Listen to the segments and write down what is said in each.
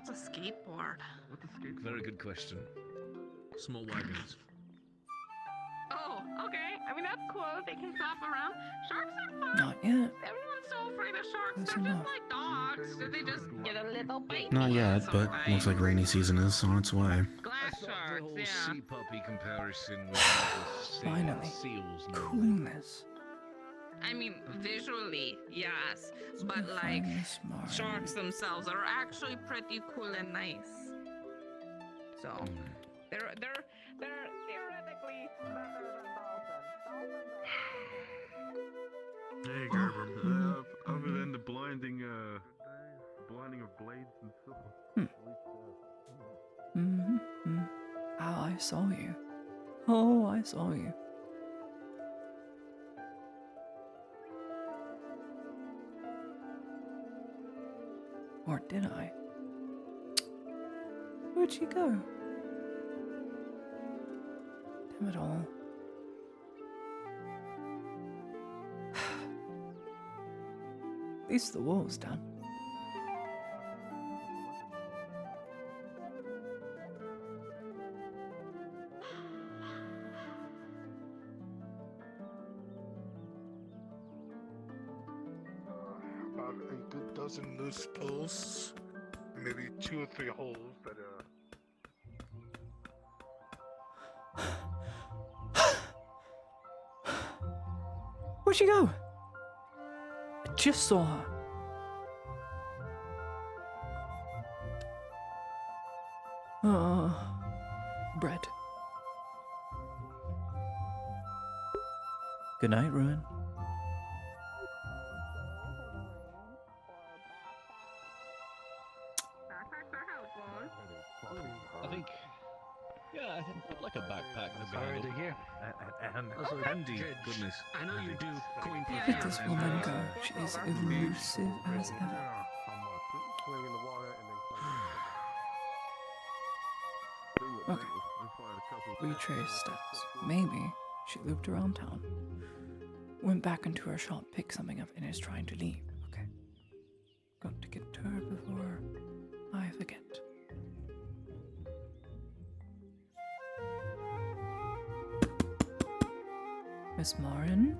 What's a skateboard? Very good question. Small wagons. Oh, okay. I mean, that's cool. They can flop around. Sharks are fun. Not yet. Everyone's so afraid of sharks. Close They're enough. just like dogs. Did they just get a little bite? Not yet, but looks like rainy season is on its way. Glass The sharks, whole yeah. sea puppy comparison with Finally. seals. No. Coolness. I mean, visually, yes. Let's But, go like, find this Martin. sharks themselves are actually pretty cool and nice. So, they're theoretically better than dolphins. Hey, Gerber. Other than the blinding of blades and stuff. Mm-hmm. Oh, I saw you. Oh, I saw you. Or did I? Where'd she go? Damn it all. At least the wall's done. About a good dozen loose posts, and maybe 2 or 3 holes that Where'd she go? I just saw her. Bread. Good night, Ruin. Backpacks are helpful. I think. Yeah, I think I'd like a backpack. Sorry to hear. And also handy. Goodness. I know you do coin Yeah, Let this woman go. She is elusive as ever. Okay. Retrace steps. Maybe she looped around town. Went back into her shop, picked something up, and is trying to leave. Okay. Got to get to her before I forget. Miss Marin?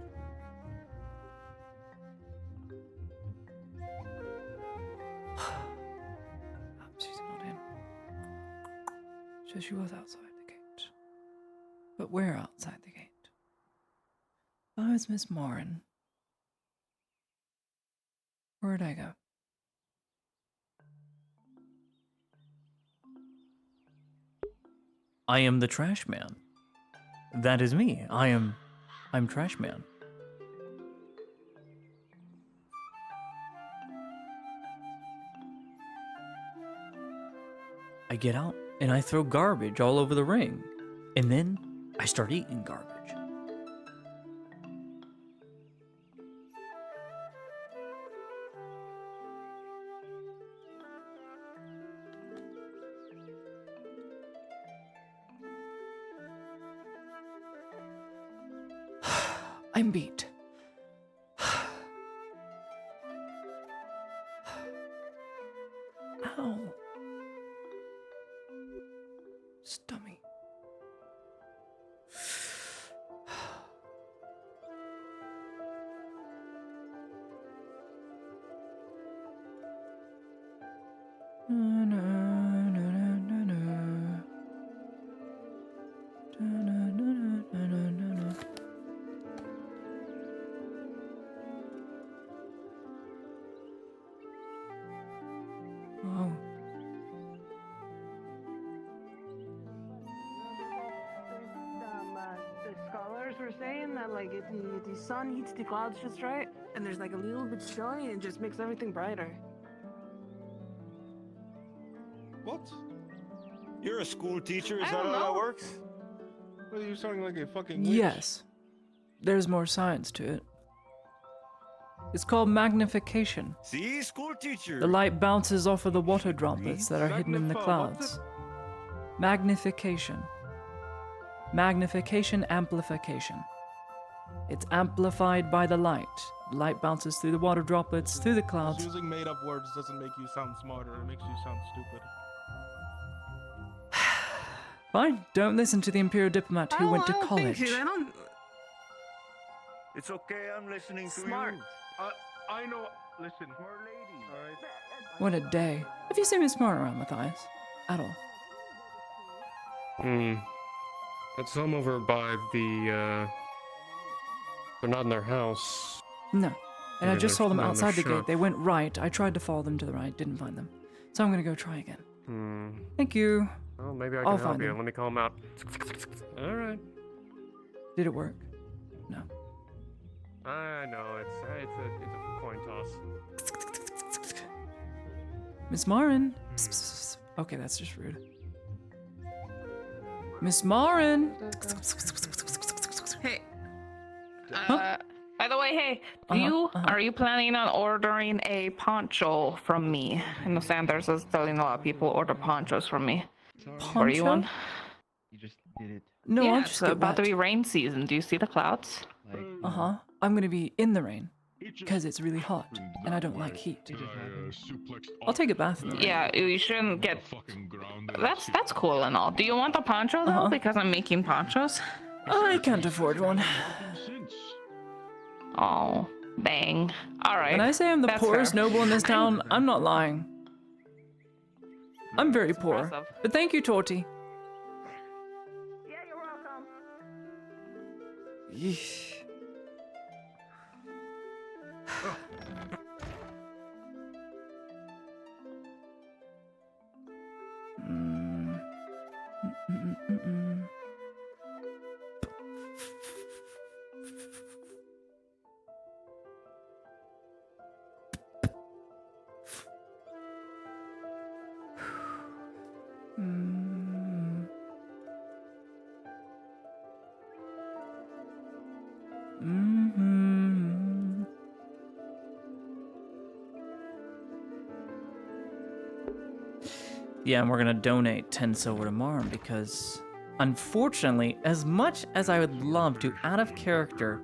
She's not in. So she was outside the gate. But we're outside the gate. If I was Miss Marin, where'd I go? I am the trash man. That is me. I'm trash man. I get out and I throw garbage all over the ring. And then I start eating garbage. I'm beat. Ow. Stummy. Na, na, na, na, na, na. Da, na, na, na, na, na, na. Oh. The scholars were saying that like if the sun heats the clouds just right, and there's like a little bit showing, it just makes everything brighter. What? You're a school teacher, is I that don't how that know. works? Well, you sounding like a fucking witch. Yes. There's more science to it. It's called magnification. See, school teacher. The light bounces off of the water droplets that are hidden in the clouds. Magnification. Magnification amplification. It's amplified by the light. Light bounces through the water droplets, through the clouds. Using made-up words doesn't make you sound smarter. It makes you sound stupid. Fine, don't listen to the Imperial diplomat who went to I don't college. think she- I don't. It's okay, I'm listening to Smart. you. I know. Listen, smart lady. All right. What a day. Have you seen Miss Smart around, Matthias? At all? It's some over by the, they're not in their house. No. And I Maybe just saw them they're in their outside the gate. shop. They went right. I tried to follow them to the right, didn't find them. So I'm gonna go try again. Thank you. Well, maybe I I'll can help find you. them. Let me call them out. Alright. Did it work? No. I know, it's a coin toss. Miss Marin. Psst, psst, psst. Okay, that's just rude. Miss Marin. Hey. Huh? By the way, hey, Uh-huh. are you planning on ordering a poncho from me? I know Sanders is telling a lot of people order ponchos from me. Are you Poncho? one? You just did it. No, yeah, I'll it's just get about to wet. be rain season. Do you see the clouds? Like, Uh-huh. I'm gonna be in the rain. Because it's really hot, and I don't like heat. I'll take a bath in the rain. Yeah, you shouldn't get. That's cool and all. Do you want a poncho though? Uh-huh. Because I'm making ponchos. I can't afford one. Oh, dang. All right. When I say I'm the That's poorest fair. noble in this town, I'm not lying. I'm very poor. impressive. But thank you, Torty. Yeah, you're welcome. Yeesh. Mm. Mm-mm-mm-mm. Mm. Mhm. Yeah, and we're gonna donate 10 silver to Marm because, unfortunately, as much as I would love to, out of character,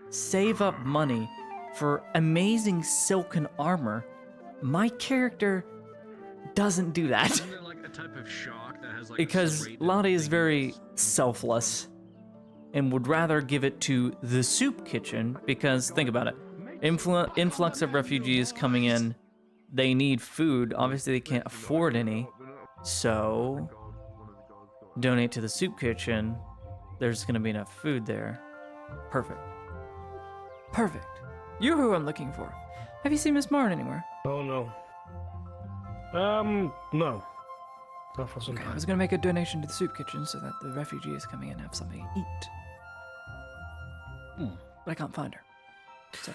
save up money for amazing silken armor, my character doesn't do that. Isn't there like a type of shock that has like Because Lottie is very selfless and would rather give it to the soup kitchen because, think about it, influx of refugees coming in, they need food. Obviously, they can't afford any. So, donate to the soup kitchen. There's going to be enough food there. Perfect. Perfect. You're who I'm looking for. Have you seen Miss Martin anywhere? Oh no. No. Not for some Okay, I time. was going to make a donation to the soup kitchen so that the refugees coming in have something to eat. But I can't find her. So,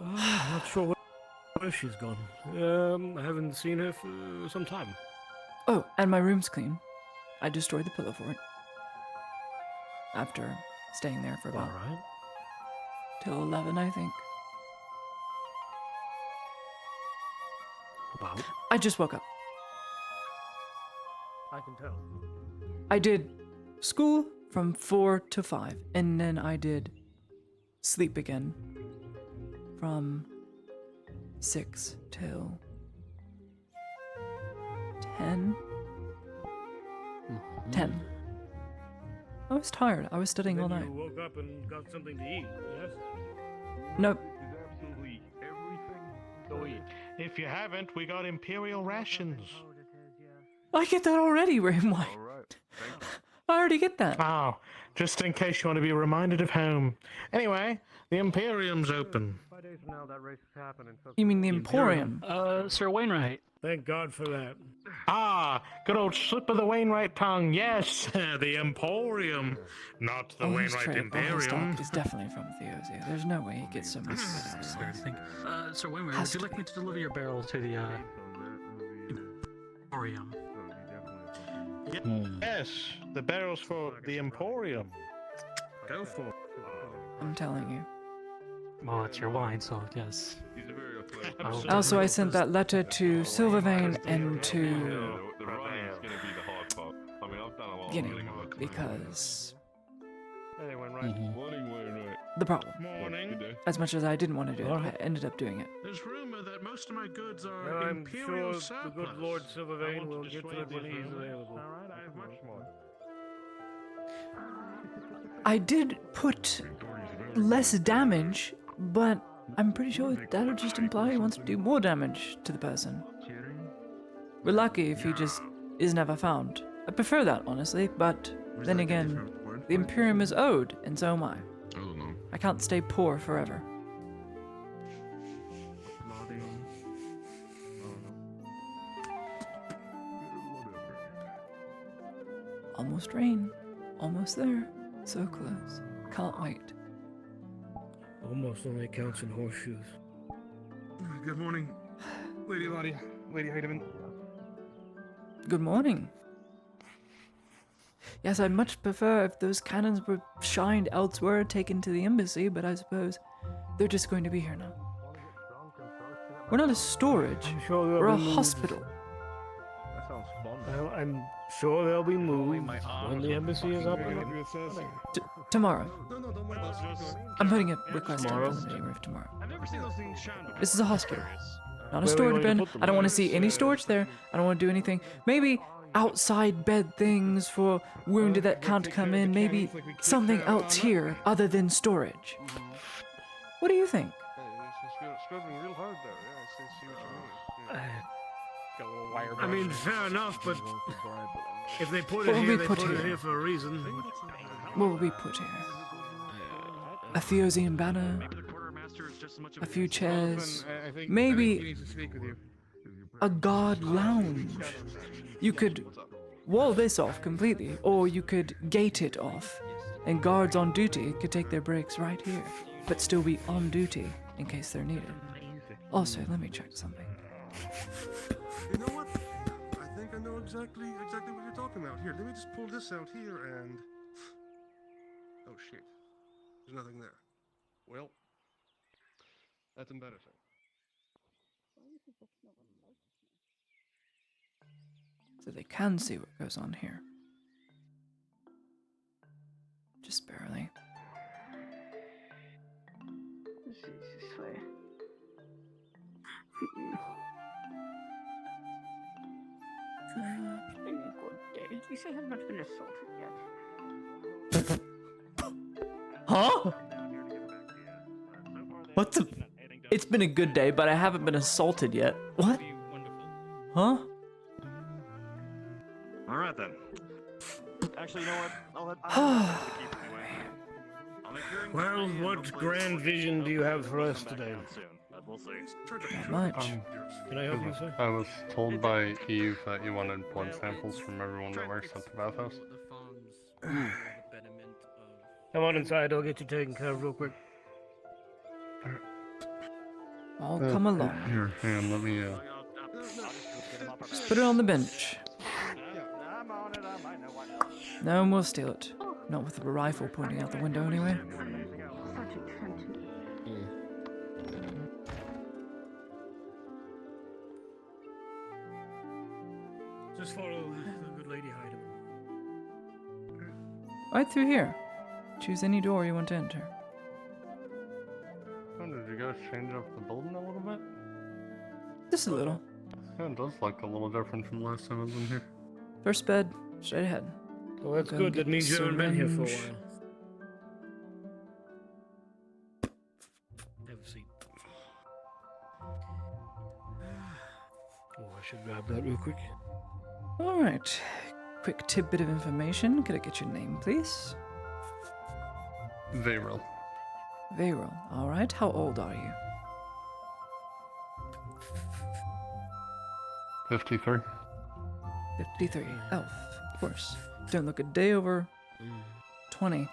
I'm not sure where she's gone. I haven't seen her for some time. oh, and my room's clean. I destroyed the pillow for it. After staying there for about Alright. till 11, I think. About? I just woke up. I can tell. I did school from 4 to 5, and then I did sleep again from 6 till 10. 10. I was tired. I was studying all Then night. you woke up and got something to eat, yes? Nope. Absolutely everything to eat. If you haven't, we got Imperial rations. I get that already, Raymond. All right. Thank you. I already get that. Oh, just in case you want to be reminded of home. Anyway, the Imperium's open. 5 days from now, that race is happening. So You mean the Emporium? Sir Wainwright. thank God for that. Ah, good old slip of the Wainwright tongue. Yes, the Emporium, not the All his Wainwright all his Imperium. stock is definitely from Theosia. There's no way he gets so much credit for I it. think. Sir Wainwright, Has would you to like me to deliver your barrel to the Emporium? Yes, the barrels for the Emporium. Go for it. I'm telling you. Well, it's your wine, so yes. He's a very athletic. Absolutely. Also, I sent that letter to Silvervein and to The writing's gonna be the hard part. I mean, I've done a lot of Guinea reading work. because Hey, Wainwright. Morning, Wainwright. the problem. Morning. Good day. As much as I didn't want to do it, I Alright. ended up doing it. There's rumor that most of my goods are Well, I'm imperial sure surplus. the good Lord I Silvervein want will to get to dissuade it when these he's rumors. available. All right, I have much more. I did put less damage, but I'm pretty sure that'll just imply he wants to do more damage to the person. We're lucky if he just is never found. I prefer that, honestly, but then again, the Imperium is owed, and so am I. I don't know. I can't stay poor forever. Almost rain. Almost there. So close. Can't wait. Almost only counts in horseshoes. Good morning, Lady Lottie. Lady Heidemann. Good morning. Yes, I'd much prefer if those cannons were shined elsewhere, taken to the embassy, but I suppose they're just going to be here now. We're not a storage. I'm sure they'll We're a be moved. hospital. That sounds fun. Well, I'm sure they'll be moved when the embassy is up and running. Tomorrow. No, don't worry about it. I'm putting a request in Tomorrow? for the meeting roof tomorrow. I've never seen those things shine before. This is a hospital, not a Where are we storage going to bin. put them? I don't want to see any storage there. I don't want to do anything. Maybe outside bed things for wounded that can't come in. Maybe something else here other than storage. What do you think? Struggling real hard there. Yeah, I see what you mean. I mean, fair enough, but if they put What it will here, we they put put it here? here for a reason. What will we put here? A Theosian banner, a few chairs, I think maybe he needs to speak with you. a guard lounge. You could wall this off completely, or you could gate it off, and guards on duty could take their breaks right here, but still be on duty in case they're needed. Also, let me check something. You know what? I think I know exactly what you're talking about. Here, let me just pull this out here and. Oh shit! There's nothing there. Well, that's embarrassing. So they can see what goes on here. Just barely. Huh? What the? It's been a good day, but I haven't been assaulted yet. What? Huh? All right then. Actually, you know what? Well, what grand vision do you have for us today? Not much. Can I help you, sir? I was told by Eve that you wanted blood samples from everyone that works at the bathhouse. Come on inside, I'll get you taken care of real quick. I'll come along. Here, hang on, let me, Just put it on the bench. No one will steal it. Not with a rifle pointing out the window, anyway. Just follow the good lady Heidemann. Right through here. Choose any door you want to enter. oh, did you guys change up the building a little bit? Just a little. Yeah, it does look a little different from last time I was in here. First bed, straight ahead. Well, that's Go good. get That means you haven't been here for a syringe. while. Have a seat. Oh, I should grab that real quick. Alright. Quick tidbit of information. Could I get your name, please? Vayril. Vayril. Alright. How old are you? 53. 53. Elf, of course. Don't look a day over 20.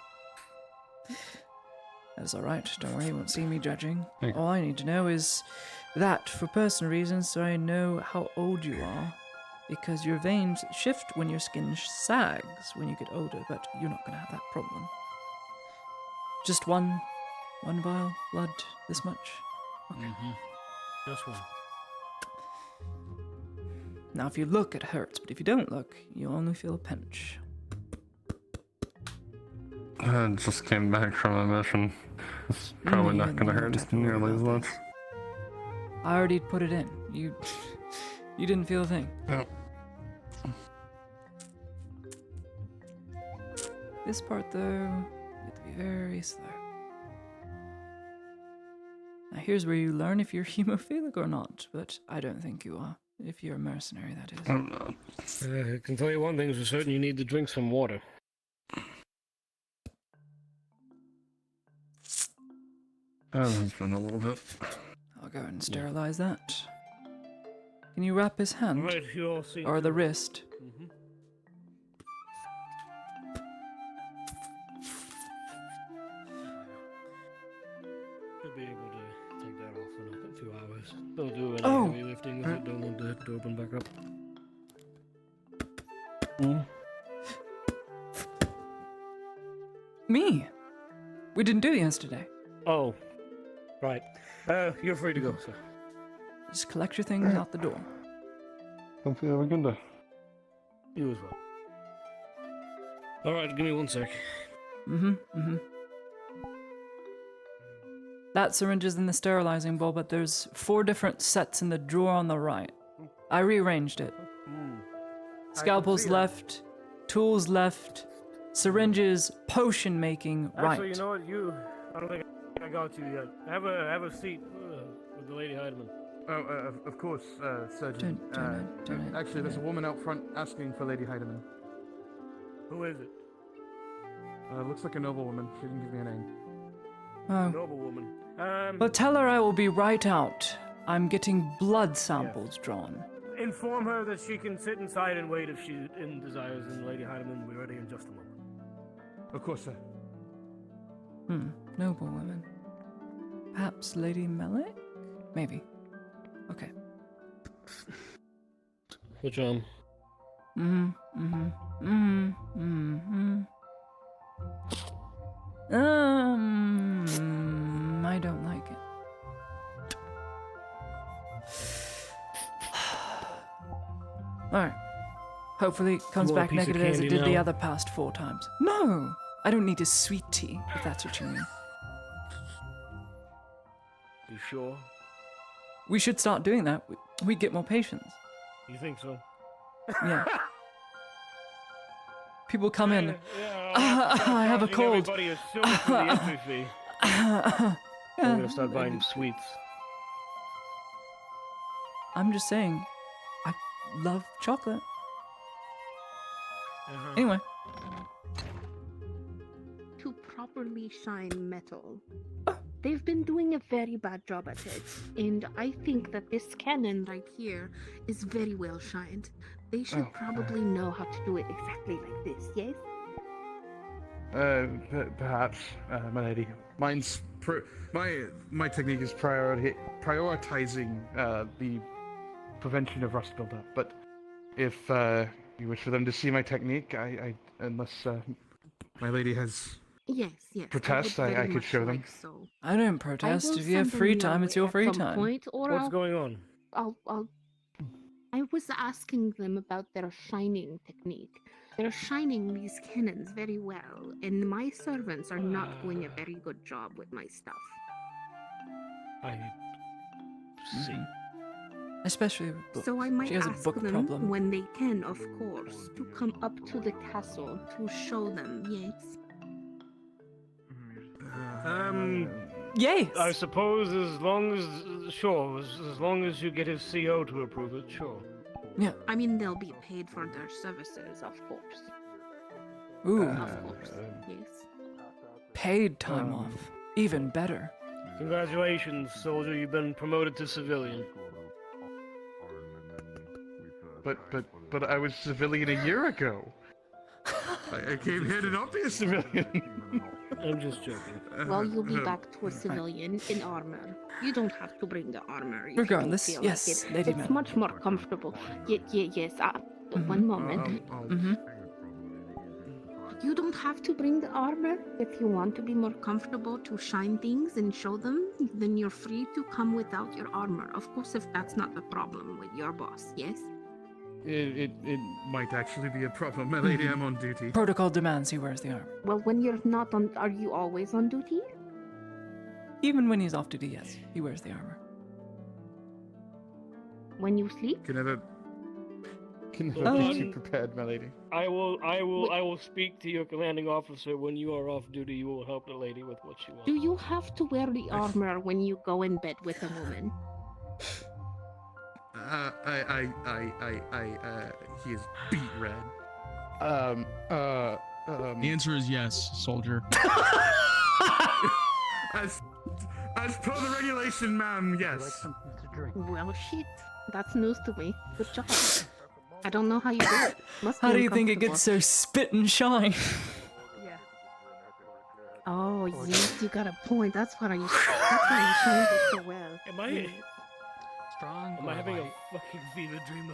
That is alright. Don't worry, you won't see me judging. Thank you. All I need to know is that, for personal reasons, so I know how old you are. Because your veins shift when your skin sags when you get older, but you're not going to have that problem. Just one vial, blood, this much. Okay. Just one. Now, if you look, it hurts, but if you don't look, you'll only feel a pinch. I just came back from a mission. It's probably not gonna hurt nearly as much. I already put it in. You didn't feel a thing. Yep. This part, though, you have to be very slow. Now, here's where you learn if you're hemophilic or not, but I don't think you are. If you're a mercenary, that is. I'm not. I can tell you one thing for certain: you need to drink some water. It's been a little bit. I'll go and sterilize that. Can you wrap his hand? All right, you all see. Or the wrist? Mm-hmm. Should be able to take that off in a few hours. Don't do any heavy lifting with it. Don't want the head to open back up. Me? We didn't do it yesterday. Oh, right. You're free to go, sir. Just collect your things out the door. Hope you have a good day. You as well. All right, give me 1 sec. That syringe is in the sterilizing bowl, but there's 4 different sets in the drawer on the right. I rearranged it. Scalpels left, tools left, syringes, potion making right. Actually, you know what? I don't think I got you yet. Have a seat with the Lady Heidemann. Oh, of course, Surgeon. Actually, there's a woman out front asking for Lady Heidemann. Who is it? Looks like a noblewoman. She didn't give me a name. Oh. Noblewoman. Well, tell her I will be right out. I'm getting blood samples drawn. Inform her that she can sit inside and wait if she desires, and Lady Heidemann will be ready in just a moment. Of course, sir. Noblewoman. Perhaps Lady Melik? Maybe. Okay. Which arm? I don't like it. Alright. Hopefully it comes You want a back piece of negative as it candy did the now? other past 4 times. No! I don't need a sweet tea, if that's what you mean. You sure? We should start doing that. We'd get more patients. You think so? Yeah. People come in. I have a cold. Everybody assumes for the entry fee. I'm gonna start buying sweets. I'm just saying, I love chocolate. Anyway. To properly shine metal. They've been doing a very bad job at it, and I think that this cannon right here is very well shined. They should probably know how to do it exactly like this, yes? Perhaps, my lady. My technique is prioritizing the prevention of rust buildup. But if you wish for them to see my technique, unless my lady has protest, I could show them. So. I don't protest. If you have free time, it's your free time. What's going on? I was asking them about their shining technique. They're shining these cannons very well, and my servants are not doing a very good job with my stuff. I see. Especially with books. So I might she has a ask book them, problem. when they can, of course, to come up to the castle to show them, yes? Yes! I suppose as long as you get his CO to approve it, sure. Yeah. I mean, they'll be paid for their services, of course. Ooh. Of course, yes. Paid time off. Even better. Congratulations, soldier. You've been promoted to civilian. But I was civilian a year ago. I came here to not be a civilian. I'm just joking. Well, you'll be back to a civilian in armor. You don't have to bring the armor. If Regardless, you don't feel yes, like it. Lady It's Mel. much more comfortable. Yes. One moment. You don't have to bring the armor. If you want to be more comfortable to shine things and show them, then you're free to come without your armor. Of course, if that's not the problem with your boss, yes? It might actually be a problem, my lady. I'm on duty. Protocol demands he wears the armor. Well, when you're not on, are you always on duty? Even when he's off duty, yes, he wears the armor. When you sleep? Can never be too prepared, my lady. I will speak to your commanding officer when you are off duty. You will help the lady with what she wants. Do you have to wear the armor when you go in bed with a woman? He is beat red. The answer is yes, soldier. As per the regulation, ma'am, yes. Well, shit. That's news to me. Good job. I don't know how you do it. Must be How do you think it uncomfortable. gets so spit and shine? Oh, yes, you got a point. That's why you shined it so well. Am I strong? Am I having a fucking fever dream?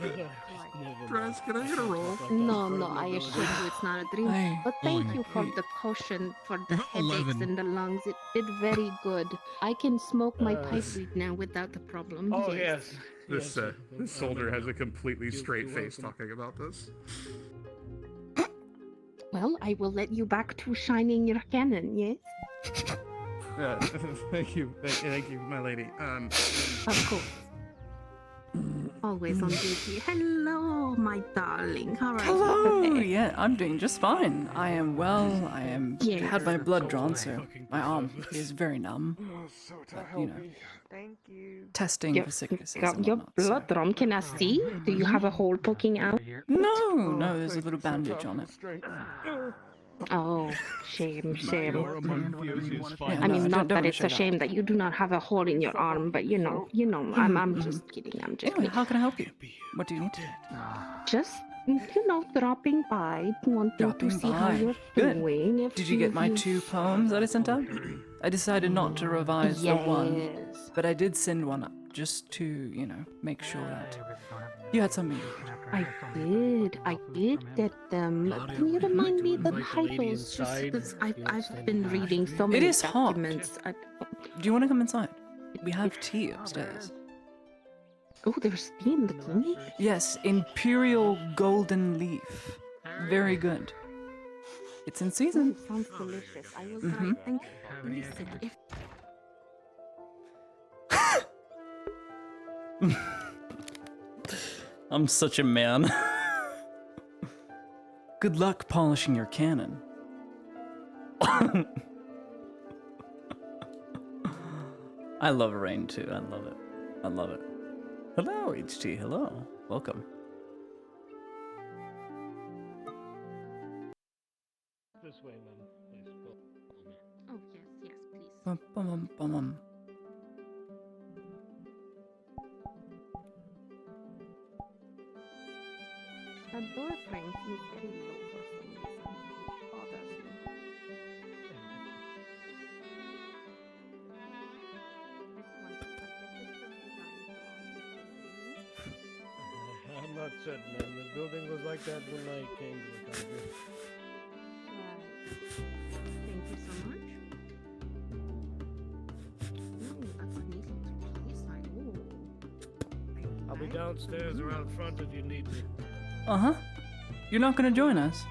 Dress, can I get a roll? No, I assure you it's not a dream. Aye. But thank you for the caution, for the headaches 11. and the lungs. It did very good. I can smoke my pipe weed now without a problem. Oh yes. This this soldier has a completely straight face talking about this. Well, I will let you back to shining your cannon, yes? Thank you, my lady. Of course. Always on duty. Hello, my darling. How are Hello. you? Yeah, I'm doing just fine. I am well. I am Yes. had my blood drawn, so my arm is very numb. You know, Thank you. testing for sicknesses. Got and your whatnot, so- blood drum. Can I see? Do you have a hole poking out? No, there's a little bandage on it. Oh, shame. Yeah, I no, mean, not don't that wanna it's show a shame that you do not have a hole in your arm, but you know, I'm just kidding. I'm just Anyway, kidding. how can I help you? What do you need to do? Just, dropping by, wanting Dropping to see how by. you're Good. doing. If Did you get my 2 poems that I sent out? I decided not to revise the one, Yes. but I did send one up just to, make sure that you had something. I did get them. Can you remind me the Like the lady titles? Just inside, because I've inside been the reading so It many is hot. documents. Do you want to come inside? We have tea upstairs. Oh, there's tea in the tea? Yes, Imperial Golden Leaf. Very good. It's in season. Sounds delicious. I will Mhm. try. Thank you. Listen, if I'm such a man. Good luck polishing your cannon. I love rain too. I love it. I love it. Hello, HT. Hello. Welcome. This way, man. Please. oh yes, please. Bum, bum, bum, bum, bum. That door frame seems very low for some reason. It bothers me. I'm not certain, man. The building was like that when I came to the country. Thank you so much. Ooh, that's a neat little place. I'll be downstairs around front if you need me. Uh-huh. You're not gonna join us.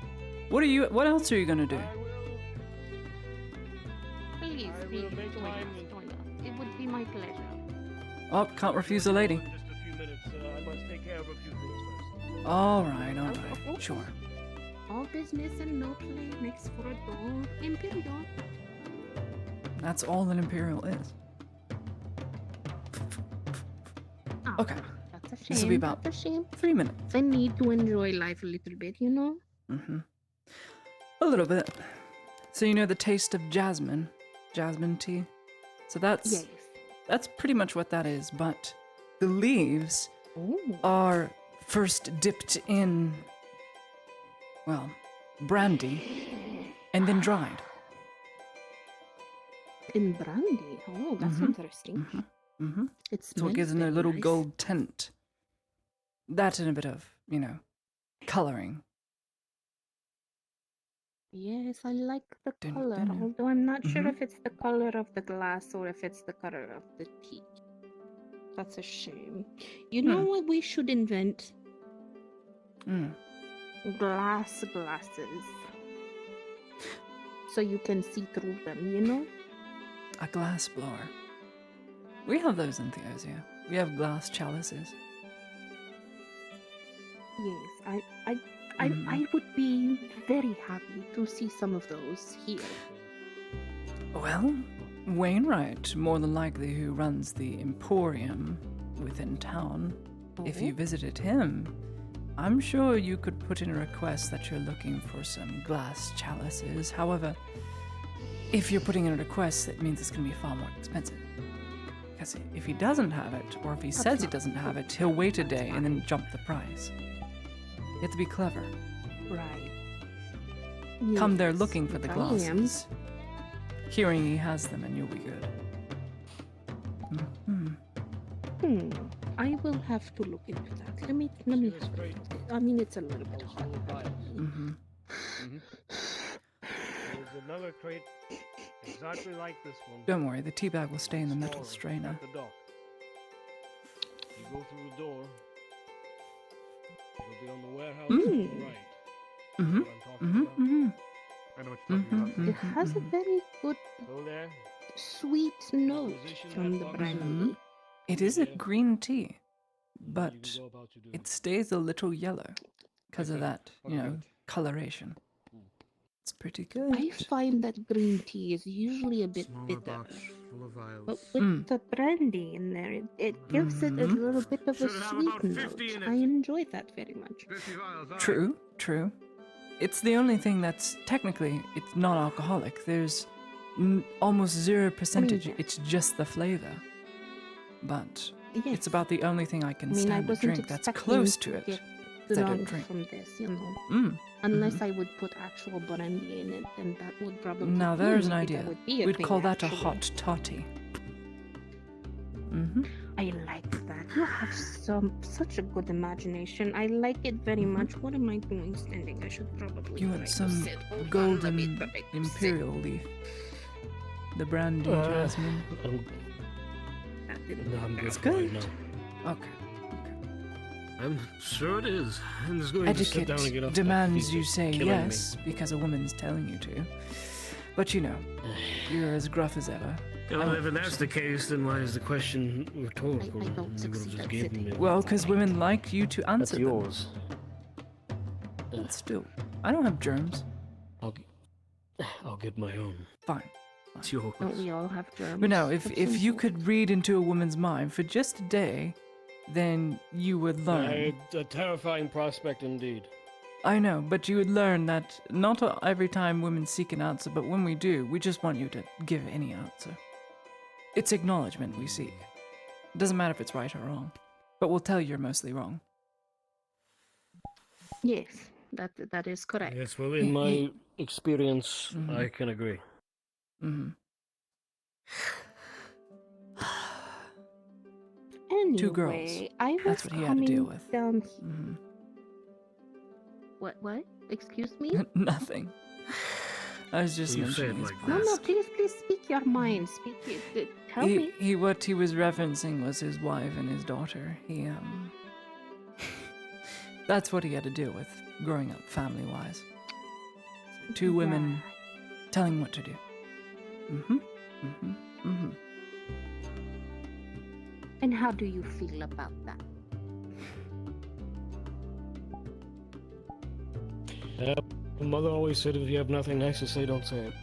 What else are you gonna do? Please, please, join us, join us. It would be my pleasure. Oh, can't refuse a lady. In just a few minutes, I must take care of a few things first. Alright. Sure. All business and no play makes for a dull Imperial. That's all that Imperial is. Ah, Okay. That's a shame. This will be about That's a shame. 3 minutes. I need to enjoy life a little bit, you know? Mm-hmm. A little bit. So you know the taste of jasmine tea? So Yes. that's pretty much what that is, but the leaves Ooh. are first dipped in, well, brandy, and then dried. In brandy. Oh, that's interesting. Mm-hmm. It So smells it gives them a very little nice. gold tint. That and a bit of, coloring. Yes, I like the Dun, color, dun. although I'm not sure Mhm. if it's the color of the glass or if it's the color of the tea. That's a shame. You know what we should invent? Glass glasses. So you can see through them, you know? A glass blower. We have those in Theo's, yeah. We have glass chalices. Yes, I would be very happy to see some of those here. Well, Wainwright, more than likely who runs the Emporium within town, if you visited him, I'm sure you could put in a request that you're looking for some glass chalices. However, if you're putting in a request, it means it's going to be far more expensive. Because if he doesn't have it, or if he says he doesn't have it, he'll wait a day and then jump the price. You have to be clever. Right. Come there Yes, looking for the I glasses. Hearing he has them and you'll be good. I will have to look into that. Let me have a look. I mean, it's a little bit hot. There's another crate exactly like this one. Don't worry, the tea bag will stay in the metal strainer. At the dock. You go through the door. It'll be on the warehouse on the right. Mm-hmm. What I'm talking about. I know what you're talking about. It has a very good, Go there. sweet note from the brandy. It is a green tea, but it stays a little yellow because of that, coloration. It's pretty good. I find that green tea is usually a bit bitter. But with the brandy in there, it gives it a little bit of a sweet note. I enjoy that very much. True. It's the only thing that's technically it's not alcoholic. There's almost 0%. It's just the flavor. But it's about the only thing I can stand to drink that's close to it. That I don't drink. From this, unless I would put actual brandy in it, then that would probably. Now there's an maybe idea. that would be a We'd thing, call that actually. a hot toddy. I like that. You have such a good imagination. I like it very much. What am I doing standing? I should probably. You try want to some sit. Hold on, golden let me try to imperial leaf. The brandy jasmine. I'm good. It's for right good. now. Okay. I'm sure it is. I'm just going to sit down and get Etiquette off demands that you feet say killing yes because a woman's telling you to. But you're as gruff as ever. Well, if that's the case, then why is the question rhetorical? You would have just given me. Well, because women like you to answer That's yours. But still, I don't have germs. I'll get my own. Fine. It's yours. Don't we all have germs? But no, That's if you simple. could read into a woman's mind for just a day, then you would learn. A terrifying prospect indeed. I know, but you would learn that not every time women seek an answer, but when we do, we just want you to give any answer. It's acknowledgement we seek. It doesn't matter if it's right or wrong, but we'll tell you you're mostly wrong. Yes, that is correct. Yes, well, in my experience, I can agree. Anyway, Two girls. I was That's what he had to deal coming with. down. What? Excuse me? Nothing. I was just You said mentioning his like No, past. please speak your mind. Speak it. Tell me. What he was referencing was his wife and his daughter. That's what he had to deal with growing up family-wise. So two women telling him what to do. And how do you feel about that? Mother always said if you have nothing nice to say, don't say it.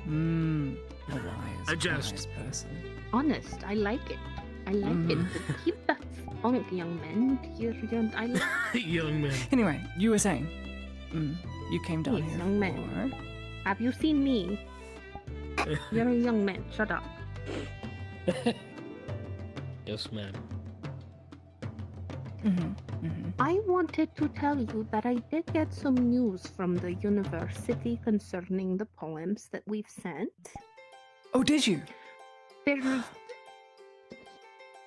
A wise person. Honest, I like it. I like it. Keep that funk, young man. I like Young man. Anyway, you were saying, you came down Yes, here young man. Have you seen me? You're a young man. Shut up. Yes, ma'am. I wanted to tell you that I did get some news from the university concerning the poems that we've sent. Oh, did you? There's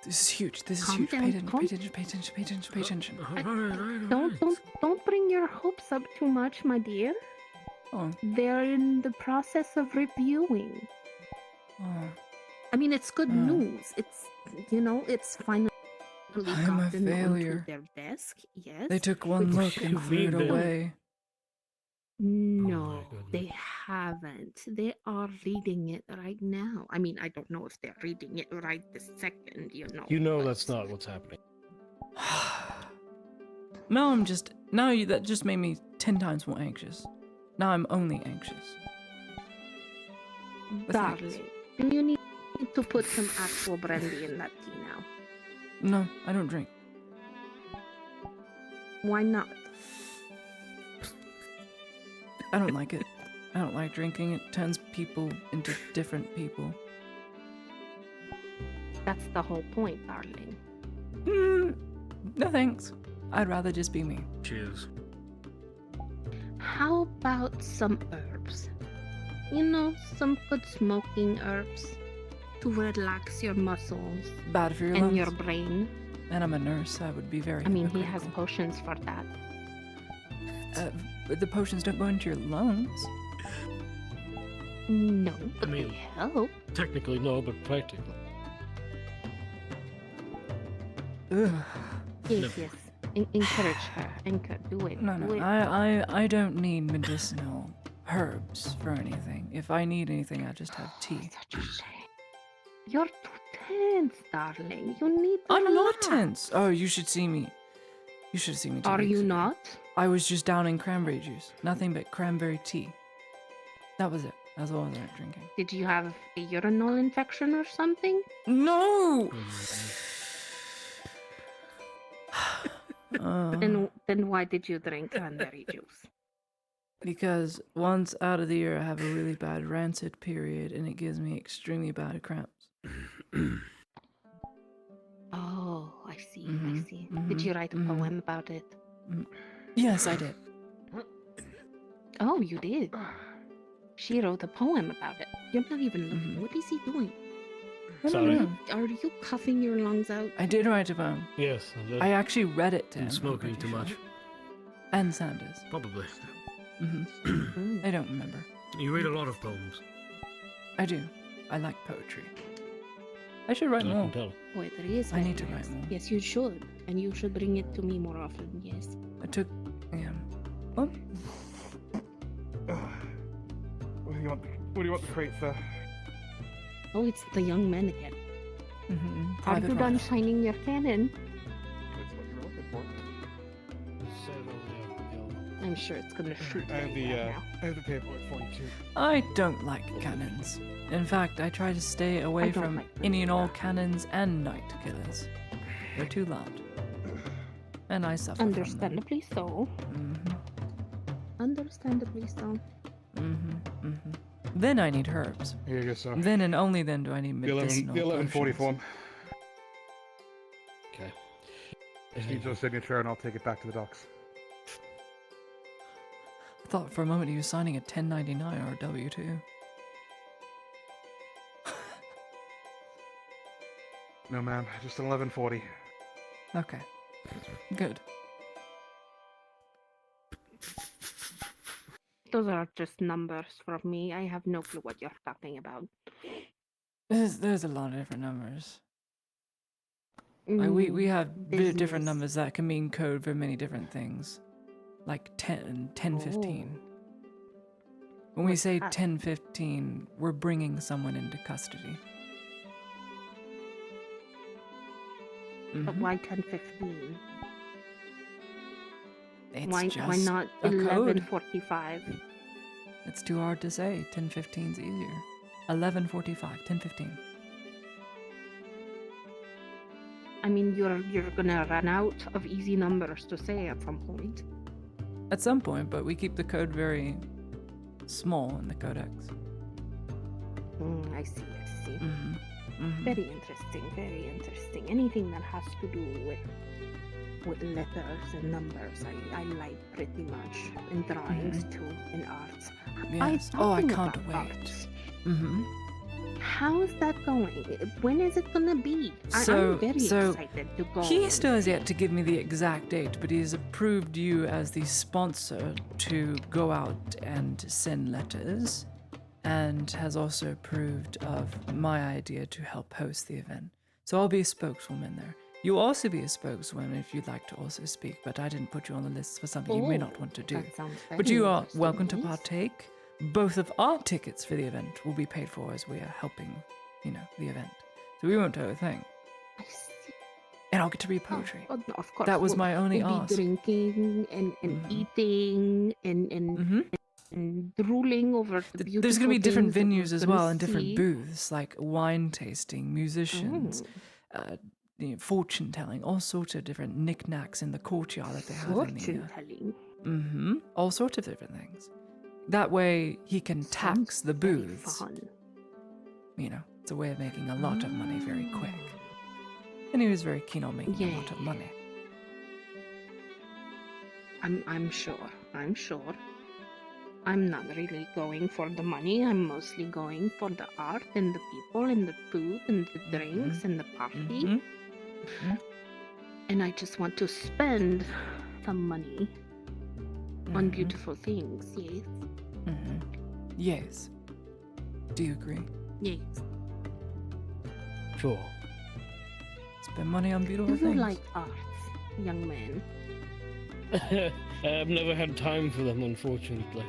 This is huge. This is Calm huge. down, Pay attention. calm- Pay attention. Pay attention. Pay attention. Pay attention. Don't bring your hopes up too much, my dear. Oh. They're in the process of reviewing. Oh. I mean, it's good news. It's it's finally actually I'm a gotten onto failure. their desk, yes. They took one which look and you threw it mean then? away. No, goodness. they haven't. They are reading it right now. I mean, I don't know if they're reading it right this second, you know. You know but- that's not what's happening. That just made me 10 times more anxious. Now I'm only anxious. But thanks. Darling, do you need to put some actual brandy in that tea now? No, I don't drink. Why not? I don't like it. I don't like drinking. It turns people into different people. That's the whole point, darling. No thanks. I'd rather just be me. Cheers. How about some herbs? You know, some good smoking herbs to relax your muscles Bad for your and lungs. your brain. And I'm a nurse. I would be very. I mean, he has hypocritical. potions for that. But the potions don't go into your lungs. No, but mean- they help. Technically, no, but practically. Ugh. Yes, yes. Encourage her. Do it. No, do no. it. I don't need medicinal herbs for anything. If I need anything, I just have tea. Such a shame. You're too tense, darling. You need to I'm not relax. tense. Oh, you should see me. You should see me. 2 Are weeks you ago. not? I was just downing cranberry juice. Nothing but cranberry tea. That was it. That's all I was drinking. Did you have a urinal infection or something? No! Then why did you drink cranberry juice? Because once out of the year, I have a really bad rancid period, and it gives me extremely bad cramps. Oh, I see. I Mhm, see. Did mhm, you write a mhm. poem about it? Yes, I did. Oh, you did. She wrote a poem about it. You're not even looking. What is he doing? I don't Sorry. know. Are you coughing your lungs out? I did write a poem. Yes, I did. I actually read it to him. Been I'm smoking pretty too sure. much. And Sanders. Probably. Hmm I don't remember. You read a lot of poems. I do. I like poetry. I should write I more. can tell. Poetry is I very need to nice. write more. Yes, you should. And you should bring it to me more often. Yes. I took. Yeah. Oh, What do you want? What do you want the crate for? Oh, it's the young men again. mm-hmm. Are you done shining your cannon? That's what you were looking for. I'm sure it's gonna shoot I have very the well now. I have the paperwork for you too. I don't like cannons. In fact, I try to stay I away don't from like them any and all either. cannons and night killers. They're too loud. And I suffer Understandably so. from them. Understandably so. Then I need herbs. Here you go, sir. Then and only then do I need The 11, medicinal the 1140 potions. form. Okay. Just need your signature, and I'll take it back to the docks. I thought for a moment he was signing a 1099 or a W-2. No, ma'am, just an 1140. Okay. Good. Those are just numbers for me. I have no clue what you're talking about. There's a lot of different numbers. We have different business. numbers that can mean code for many different things. Like 10, 1015. When we What's say that? 1015, we're bringing someone into custody. But Mhm. why 10:15? It's Why just not a code. 11:45? It's too hard to say. 1015's easier. 11:45, 1015. I mean, you're gonna run out of easy numbers to say at some point. At some point, but we keep the code very small in the codex. I see. Mhm. Very interesting. Very interesting. Anything that has to do with letters and numbers, I like pretty much. In drawings too, in arts. Yes. Oh, I talking can't about wait. arts, Mm-hmm. How is that going? When is it gonna be? I'm very excited to go. He still has yet to give me the exact date, but he has approved you as the sponsor to go out and send letters, and has also approved of my idea to help host the event. So I'll be a spokeswoman there. You'll also be a spokeswoman if you'd like to also speak, but I didn't put you on the list for something you may not want to do. That sounds very But you are interesting, welcome to yes. partake. Both of our tickets for the event will be paid for as we are helping, the event. So we won't owe a thing. I see. And I'll get to read poetry. Oh, no, of course. That was my only we'll ask. be drinking and eating and drooling over the beautiful There's going to be different things that we're venues as gonna well and different see. booths, like wine tasting, musicians, Oh. fortune telling, all sorts of different knickknacks in the courtyard that they have in Fortune telling. all sorts of different things. That way he can tax the very booths. fun. It's a way of making a lot of money very quick. And he was very keen on making a lot of money. I'm sure. I'm not really going for the money. I'm mostly going for the art and the people and the food and the drinks and the party. And I just want to spend some money on beautiful things, yes? Yes. Do you agree? Yes. Sure. Spend money on Do beautiful you things. like arts, young man? I've never had time for them, unfortunately.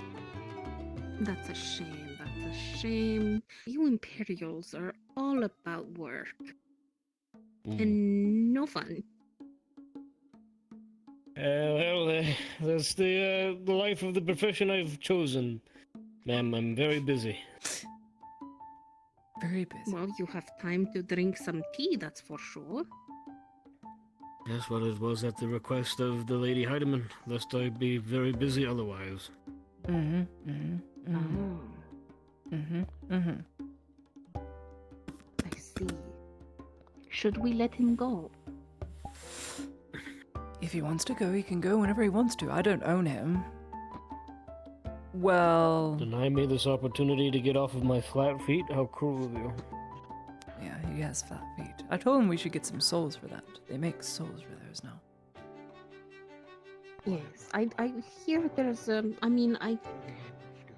That's a shame. You Imperials are all about work. And no fun. That's the life of the profession I've chosen. Ma'am, I'm very busy. Very busy. Well, you have time to drink some tea, that's for sure. Yes, well, it was at the request of the Lady Heidemann, lest I be very busy otherwise. Oh. I see. Should we let him go? If he wants to go, he can go whenever he wants to. I don't own him. Well... Deny me this opportunity to get off of my flat feet? How cruel of you. Yeah, he has flat feet. I told him we should get some soles for that. They make soles for theirs now. Yes, I hear there's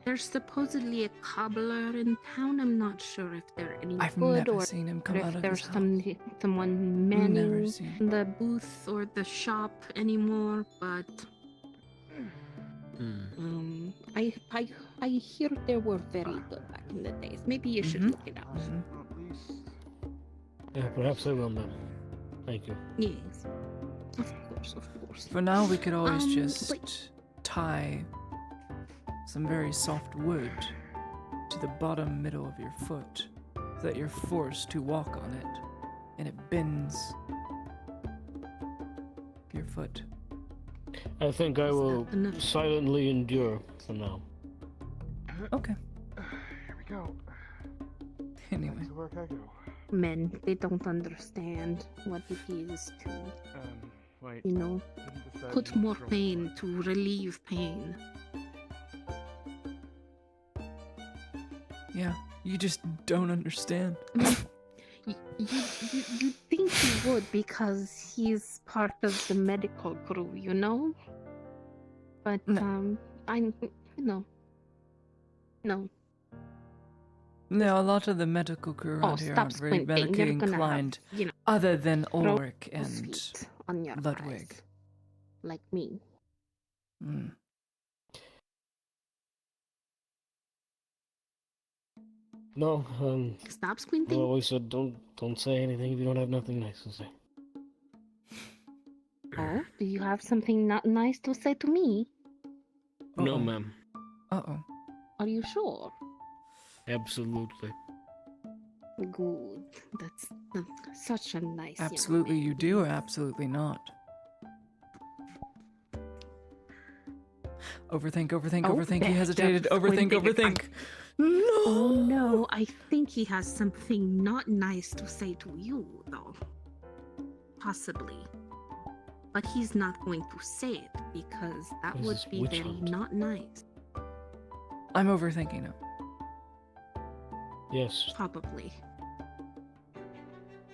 there's supposedly a cobbler in town. I'm not sure if they're any I've good never or seen him come if out of there's his someone Never manning seen. the booth or the shop anymore, but I hear they were very good back in the days. Maybe you should look it up. Yeah, perhaps I will, ma'am. Thank you. Yes, of course. For now, we could always but- just tie some very soft wood to the bottom middle of your foot so that you're forced to walk on it and it bends your foot. I think I will enough? silently endure for now. Okay. Here we go. Anyway. Back to work I go. Men, they don't understand what it is to, Wait. didn't decide put to more throw- pain, to relieve pain. Yeah, you just don't understand. You think he would because he's part of the medical crew, But No. no. No, a lot of the medical crew around here stop aren't very squinting. medically You're gonna have, inclined, you know, other than throw Ulrich and sweet on your Ludwig. eyes, like me. Mm. No, Stop squinting. I always said don't say anything if you don't have nothing nice to say. Oh, do you have something not nice to say to me? No, ma'am. Uh-oh. Are you sure? Absolutely. Good. That's such a nice young Absolutely you do, or absolutely not? Overthink. He hesitated. Overthink. No! Oh no, I think he has something not nice to say to you, though. Possibly. But he's not going to say it because that What is would this be witch very hunt? not nice. I'm overthinking it. Yes. Probably.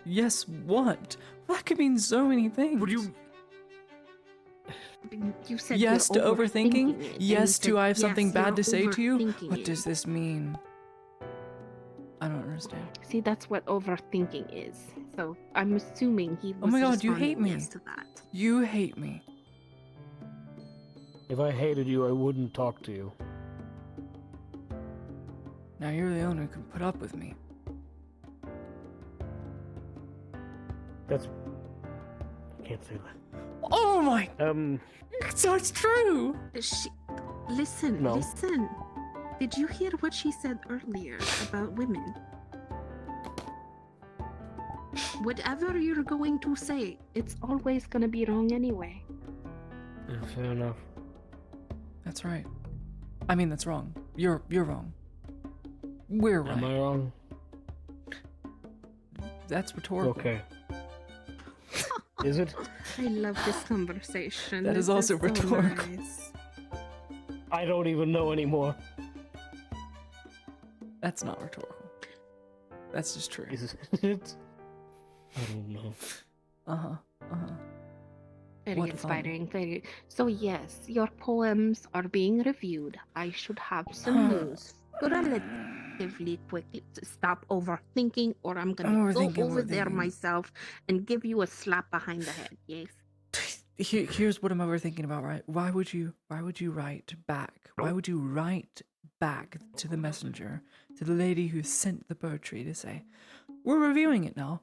Yes, what? That could mean so many things. Would you... You said Yes to you're overthinking? it, and Yes you to said, I have something yes, bad you're to say to you? overthinking What it. does this mean? I don't understand. See, that's what overthinking is. So I'm assuming he was Oh my god, you hate responding me. yes to that. You hate me. If I hated you, I wouldn't talk to you. Now you're the only who can put up with me. That's... I can't say that. Oh my... So it's true! Listen, No. listen. Did you hear what she said earlier about women? Whatever you're going to say, it's always gonna be wrong anyway. Yeah, fair enough. That's right. I mean, that's wrong. You're wrong. We're right. Am I wrong? That's rhetorical. Okay. Is it? I love this conversation. That is This also so rhetorical. nice. I don't even know anymore. That's not rhetorical. That's just true. Is it? I don't know. Very What fun. inspiring. Very. So yes, your poems are being reviewed. I should have some news relatively quickly. Stop overthinking, or I'm gonna go over there myself and give you a slap behind the head. Yes. Here's what I'm overthinking about, right? Why would you write back? Why would you write back to the messenger, to the lady who sent the poetry to say, we're reviewing it now?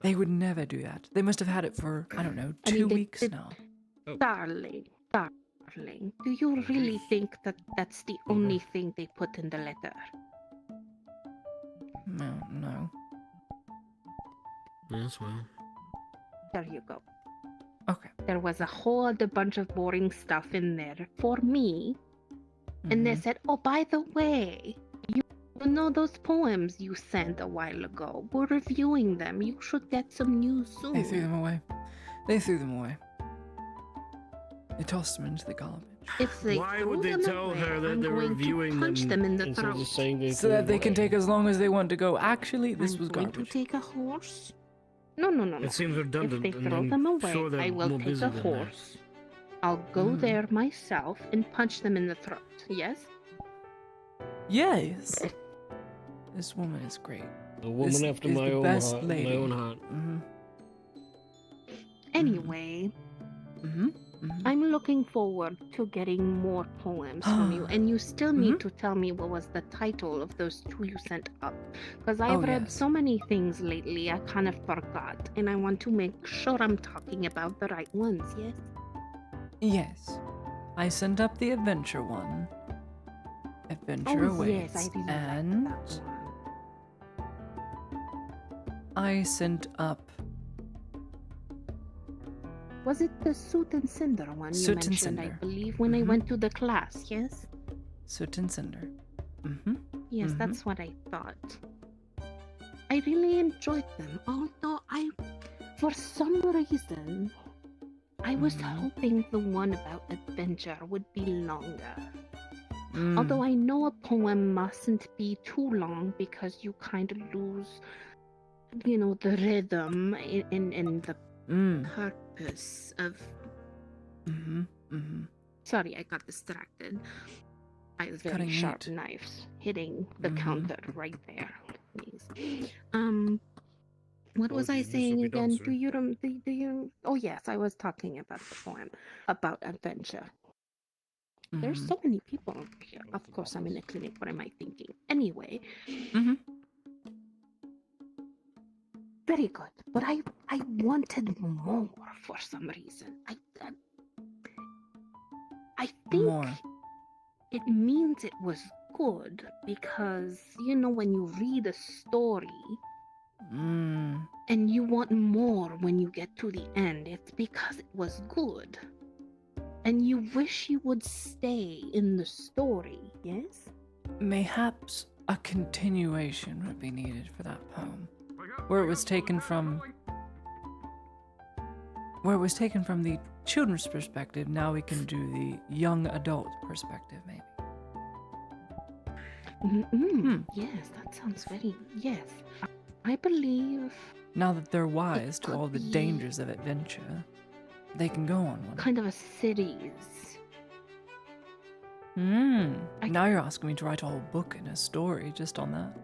They would never do that. They must have had it for, I don't know, 2 weeks now. Darling, do you really think that that's the only thing they put in the letter? No. Yes, well. There you go. Okay. There was a whole other bunch of boring stuff in there for me. And they said, oh, by the way, you know those poems you sent a while ago? We're reviewing them. You should get some news soon. They threw them away. They tossed them into the garbage. If they Why would they tell her that they're reviewing punch them in the instead of throat. just saying they So that they can take as long as they want to go. Actually, this was Going garbage. to take a horse? No. It seems redundant. If they and throw I'm them away, sure they're I will more take busy a than that. horse. I'll go there myself and punch them in the throat. Yes? Yes. This woman is great. A woman This after is my the own best heart. lady. My own heart. Anyway, I'm looking forward to getting more poems from you, and you still need to tell me what was the title of those 2 you sent up, because I've read so many things lately I kind of forgot, and I want to make sure I'm talking about the right ones. Yes? Yes. I sent up the adventure one. Adventure awaits. Yes, I really and like that one. I sent up Was it the Soot and Cinder one you Soot and mentioned, I Cinder. believe, when I went to the class, yes? Soot and Cinder. Yes, that's what I thought. I really enjoyed them, although for some reason, I was hoping the one about adventure would be longer. Although I know a poem mustn't be too long because you kind of lose, the rhythm and the purpose of... Sorry, I got distracted by the very sharp knives hitting the counter right there. Please. What was I saying again? Do you? Oh yes, I was talking about the poem about adventure. There's so many people over here. Of course, I'm in a clinic. What am I thinking? Anyway. Very good, but I wanted more for some reason. I think it means it was good because when you read a story and you want more when you get to the end, it's because it was good. And you wish you would stay in the story, yes? Mayhaps a continuation would be needed for that poem. Where it was taken from the children's perspective, now we can do the young adult perspective, maybe. Yes, that sounds very... Yes. I believe... Now that they're wise to all the dangers of adventure, they can go on one. Kind of a series. Now you're asking me to write a whole book and a story just on that.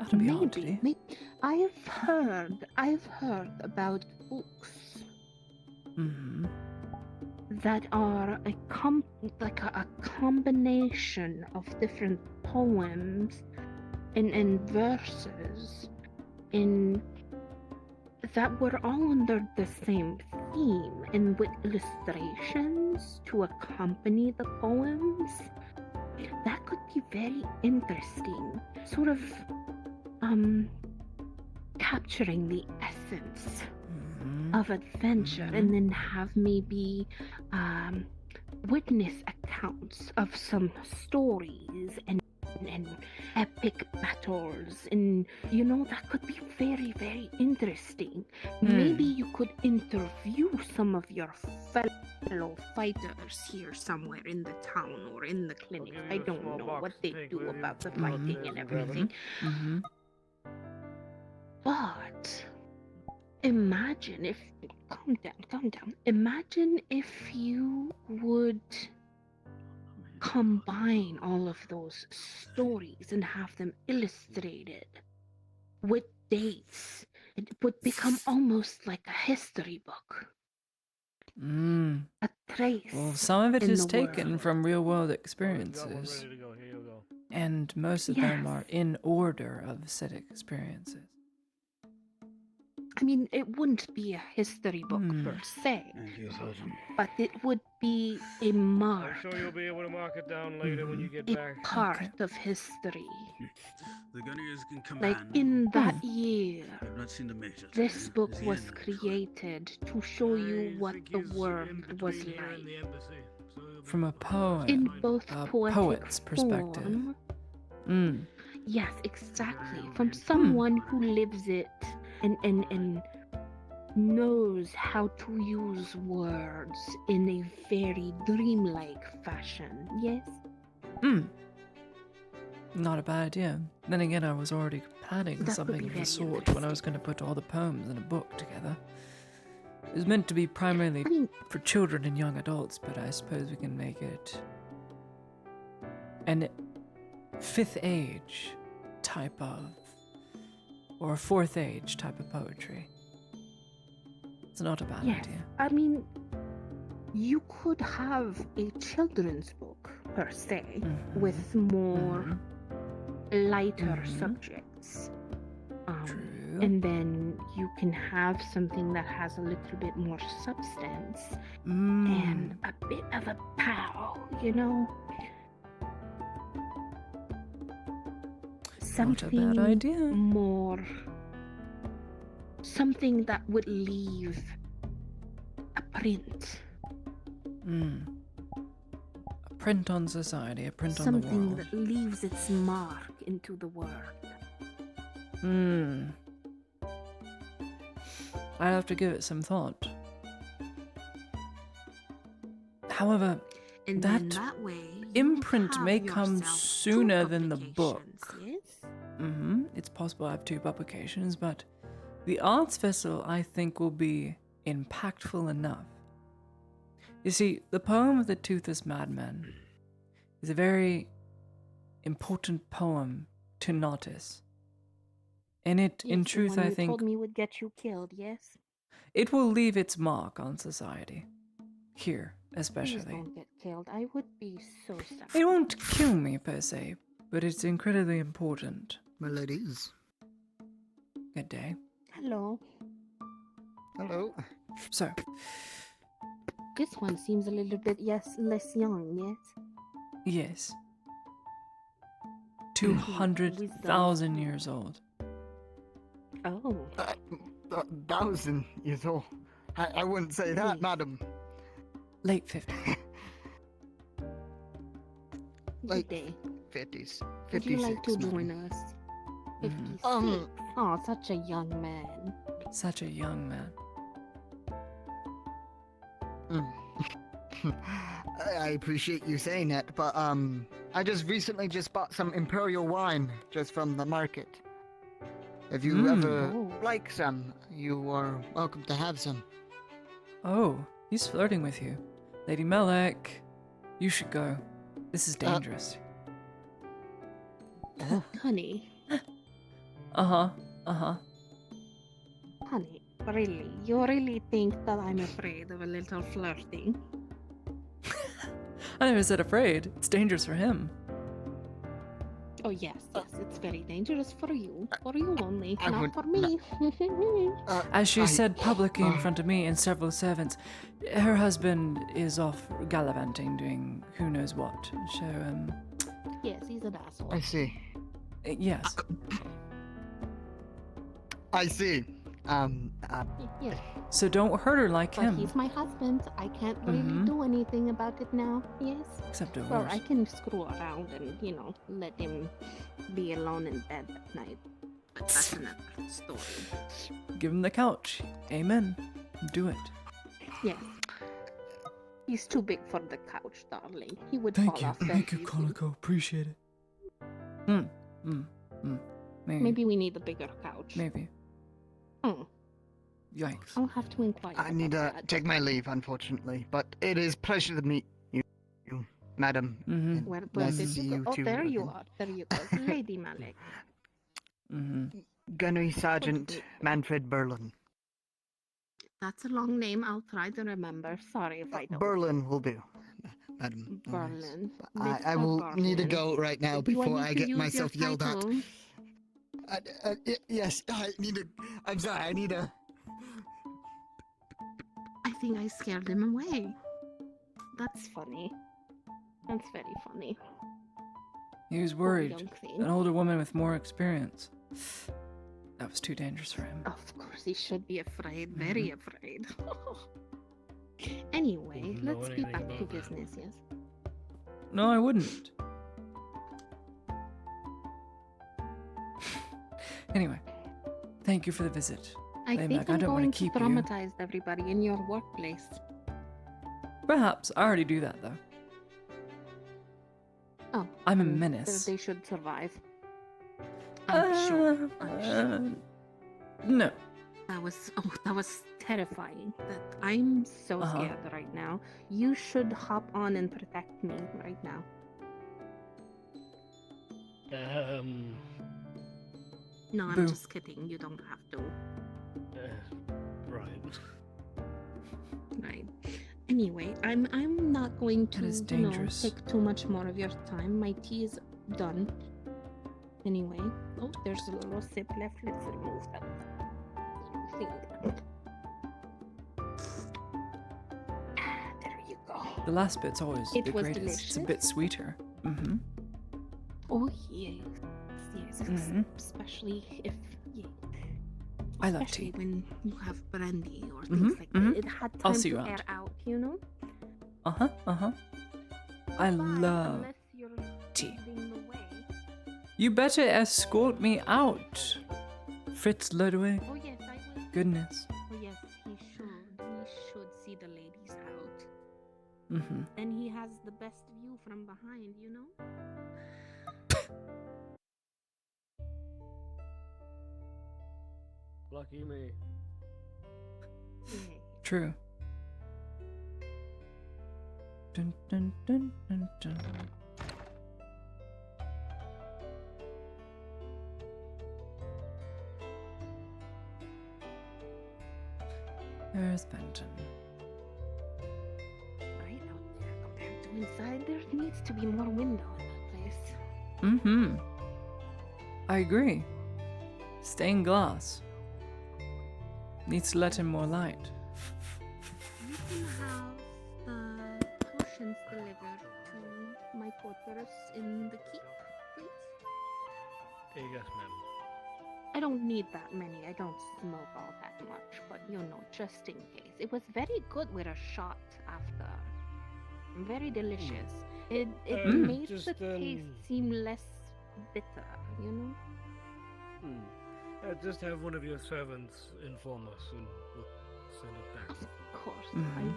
That'd be hard to do. Maybe. I've heard about books that are a combination of different poems and verses that were all under the same theme and with illustrations to accompany the poems. That could be very interesting. Sort of capturing the essence of adventure, and then have maybe witness accounts of some stories and epic battles, and that could be very, very interesting. Maybe you could interview some of your fellow fighters here somewhere in the town or in the clinic. I don't know what they do about the fighting and everything. But imagine if calm down. Imagine if you would combine all of those stories and have them illustrated with dates. It would become almost like a history book. A trace. Well, some of it in is the taken world. from real world experiences. And most of them are in order of said experiences. I mean, it wouldn't be a history book per se, but it would be a mark. I'm sure you'll be able to mark it down later when you get A back. part of history. The Gunners in command. Like in that year, I've not seen the major. this book Is he was in? created to show you what the world was like. From a poem, In both a poetic poet's perspective. form. Yes, exactly. From someone who lives it and knows how to use words in a very dreamlike fashion. Yes? Not a bad idea. Then again, I was already planning That something would be of the very sort when I was going to put all the poems in a book together. It was meant to be primarily for children and young adults, but I suppose we can make it an 5th age type of, or a 4th age type of poetry. It's not a bad Yes. idea. I mean, you could have a children's book, per se, with more lighter subjects. And then you can have something that has a little bit more substance and a bit of a pow, Something Not a bad idea. more. Something that would leave a print. A print on society, a print on the Something world. that leaves its mark into the world. I'll have to give it some thought. However, And that then that way, you imprint have may come yourself sooner two than the book. publications, Yes? It's possible I have 2 publications, but the Arts Festival, I think, will be impactful enough. You see, the poem of the Toothless Madman is a very important poem to notice. And it, in Yes, the truth, one I you think, told me would get you killed. Yes. it will leave its mark on society. Here, Please especially. don't get killed. I would be so sad. It won't kill me, per se, but it's incredibly important. My ladies. Good day. Hello. Hello. So, This one seems a little bit less young. Yes. yes. 200,000 years old. Oh. 1,000 years old. I wouldn't say that, madam. Late 50s. Like Good day. 50s. Would you like to 56, join madam. us? 56. Oh, such a young man. Such a young man. I appreciate you saying that, but I just recently bought some imperial wine just from the market. If you ever like some, you are welcome to have some. Oh, he's flirting with you. Lady Melek, you should go. This is dangerous. Honey. Honey, really? You really think that I'm afraid of a little flirting? I never said afraid. It's dangerous for him. Oh yes, it's very dangerous for you only, I not would for me. As she said publicly in front of me and several servants, her husband is off gallivanting, doing who knows what. So, Yes, he's an asshole. I see. Yes. I see. Yes. So don't hurt her like But him. he's my husband. I can't really do anything about it now. Yes. Except divorce. Well, I can screw around and, let him be alone in bed at night. But that's another story. Give him the couch. Amen. Do it. Yes. He's too big for the couch, darling. He would Thank fall you. off very Thank you, easily. Konako. Appreciate it. Maybe we need a bigger couch. Maybe. Hmm. Yikes. I'll have to inquire. I need to about that. take my leave, unfortunately, but it is pleasure to meet you, madam. and Where nice did to see you you go? Oh, too. there you again. are. There you go. Lady Malik. Gunnery Sergeant Manfred Berlin. That's a long name. I'll try to remember. Sorry if I don't. Berlin will do, madam. no worries. Berlin. I will need to Berlin. go right now Do before need I to get use myself your yelled at. title? Yes, I need to. I'm sorry, I need to. I think I scared him away. That's funny. That's very funny. He was Poor worried. young thing. An older woman with more experience. That was too dangerous for him. Of course, he should be afraid. Very afraid. Anyway, Wouldn't know let's be anything back to about that. business, yes? No, I wouldn't. Anyway, thank you for the visit. I Lady think Mac, I'm I don't going want to to keep you. traumatize everybody in your workplace. Perhaps. I already do that, though. Oh. I'm a then menace. They should survive. I'm sure. No. That was terrifying. That I'm so scared right now. You should hop on and protect me right now. No, I'm Boo. just kidding. You don't have to. Right. Right. Anyway, I'm not going to That is dangerous. take too much more of your time. My tea is done. Anyway, oh, there's a little sip left. Let's remove that thing. There you go. The last bit's always It the was greatest. It's a delicious. bit sweeter. Mm-hmm. Oh yes, yes, Mhm. especially if I love especially tea. when you have brandy or Mhm, things like mhm. that. It had I'll time see to you air around. out, you know. I Bye, love unless you're tea. leading the way. You better escort me out. Fritz led away. Oh yes, I will. Goodness. Oh yes, he should. He should see the ladies out. Mm-hmm. Then he has the best view from behind, you know. Lucky me. Yay. True. Dun, dun, dun, dun, dun. There's Benton. Right out there compared to inside, there needs to be more window in that place. Mm-hmm. I agree. Stained glass. Needs to let in more light. You can have the potions delivered to my quarters in the keep, please. Yes, ma'am. I don't need that many. I don't smoke all that much, but just in case. It was very good with a shot after. Very delicious. It made just, the taste seem less bitter, you know? Just have one of your servants inform us and we'll send it back. Of course, Mhm.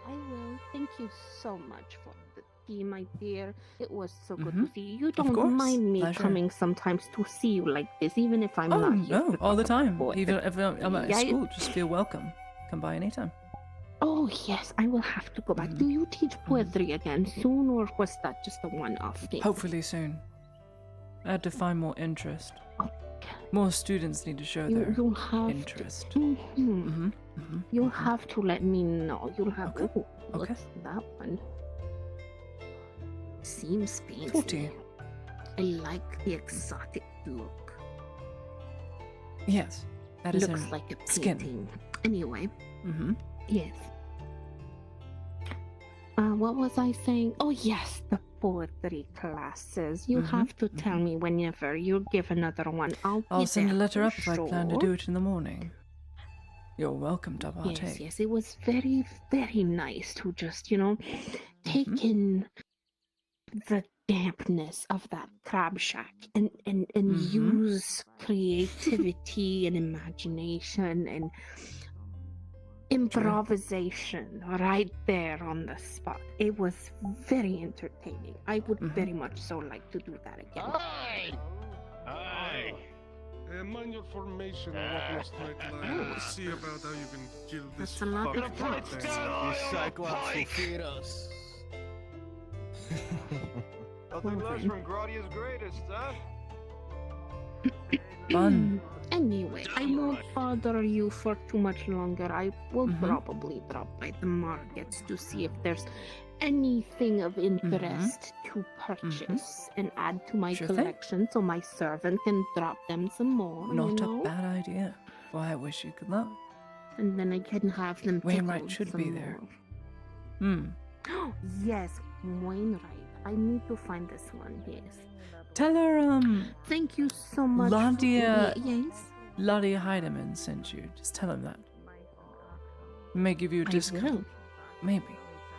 I will. Thank you so much for the tea, my dear. It was so good Mhm. to see you. You Of don't course. mind me Pleasure. coming sometimes to see you like this, even if I'm Oh, not here. no, to all the talk time. about it. Even if I'm at Yeah, school, just feel welcome. Come by anytime. Oh, yes, I will have to go back. Do you teach poetry again soon, or was that just a one-off thing? Hopefully soon. I had to find more interest. More students need to show their you'll have interest. You'll have to let me know. You'll have Okay. Ooh, what's that one? Seems fancy. 40. I like the exotic look. Yes, that is Looks in like a skin. painting. Anyway, Mm-hmm. yes. What was I saying? Oh yes, the poetry classes. You have to tell me whenever you give another one. I'll be send a there letter for up if I plan to sure. do it in the morning. You're welcome to partake. Yes, yes, it was very, very nice to just, take in the dampness of that crab shack and use creativity and imagination and improvisation right there on the spot. It was very entertaining. I would very much so like to do that again. Aye. Mind your formation and walk in a straight line. Let's see about how you can kill this That's a lot of fucking thing. These cyclops will feed us. Nothing less from Gradia's greatest, huh? Fun. Anyway, I won't bother you for too much longer. I will probably drop by the markets to see if there's anything of interest to purchase and add to my Sure thing. collection so my servant can drop them some more. Not you a know? bad idea. Well, I wish you good luck. And then I can have them Wainwright pickled should some be there. more. Yes, Wainwright. I need to find this one, yes. Tell her, Thank you so much. Ladia, Yes. Ladia Heidemann sent you. Just tell him that. He may give you a I discount. will. Maybe.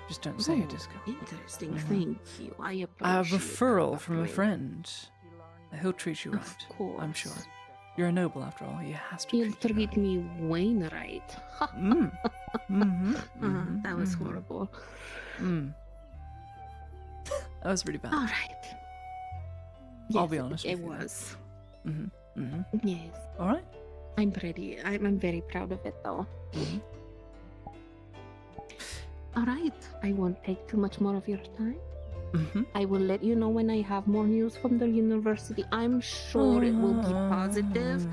Just don't say a Oh, discount. Interesting. Thank you. I appreciate A referral that, from a Wayne. friend. He'll treat you right. Of course. I'm sure. You're a noble after all. He has to He'll treat you treat me Wainwright. That was horrible. That was pretty bad. All right. I'll Yes, be honest it with you. was. Yes. Yes. All right. I'm very proud of it, though. All right. I won't take too much more of your time. I will let you know when I have more news from the university. I'm sure it will be positive.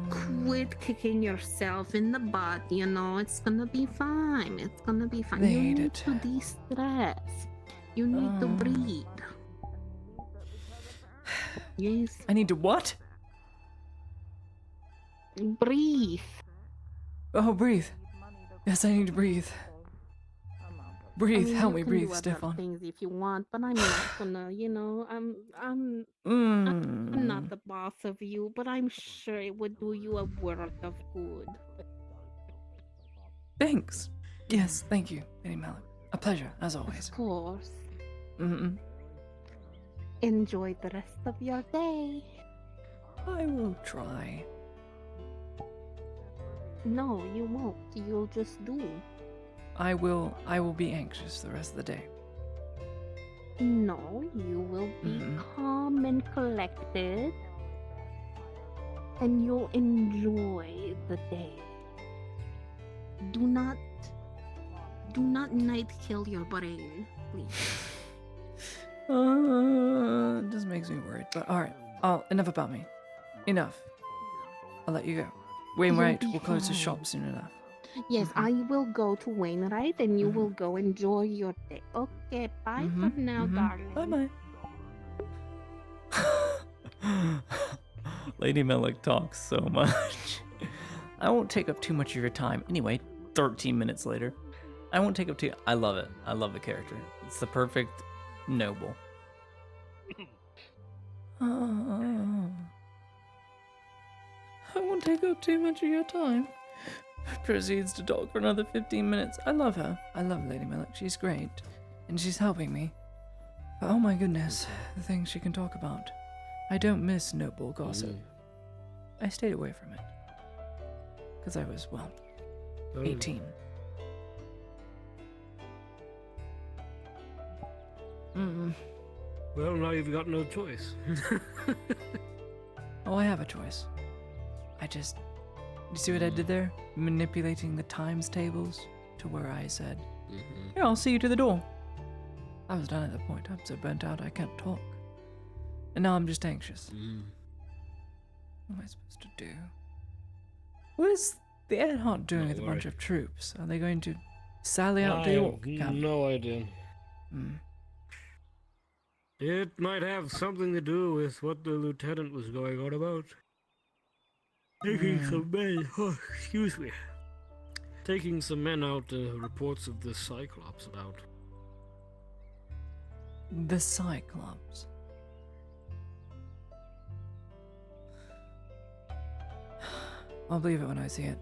Quit kicking yourself in the butt. It's gonna be fine. It's gonna be fine. They You hate need it. to de-stress. You need to breathe. Yes. I need to what? Breathe. Oh, breathe. Yes, I need to breathe. Breathe. I mean, Help you me can breathe, do other Stefan. things if you want, but I'm not gonna. I'm not the boss of you, but I'm sure it would do you a world of good. Thanks. Yes, thank you, Lady Malik. A pleasure, as always. Of course. Enjoy the rest of your day. I will try. No, you won't. You'll just do. I will be anxious the rest of the day. No, you will be calm and collected, and you'll enjoy the day. Do not night kill your brain, please. It just makes me worried. But alright. Enough about me. Enough. I'll let you go. Wainwright You'll be will close the fine. shop soon enough. Yes, I will go to Wainwright, and you will go enjoy your day. Okay, bye for now, darling. Bye bye. Lady Malik talks so much. I won't take up too much of your time. Anyway, 13 minutes later. I won't take up too. I love it. I love the character. It's the perfect noble. I won't take up too much of your time. Proceeds to talk for another 15 minutes. I love her. I love Lady Malik. She's great. And she's helping me. But oh my goodness, the things she can talk about. I don't miss noble gossip. I stayed away from it. Because I was, 18. Well, now you've got no choice. Oh, I have a choice. You see what I did there? Manipulating the times tables to where I said, yeah, I'll see you to the door. I was done at that point. I'm so burnt out I can't talk. And now I'm just anxious. What am I supposed to do? What is the Earhart doing with a bunch worry. of troops? Are they going to sally out I to have York camp? no idea. Hmm. It might have something to do with what the lieutenant was going on about. Taking some men, excuse me. Taking some men out, reports of the Cyclops about. The Cyclops. I'll believe it when I see it.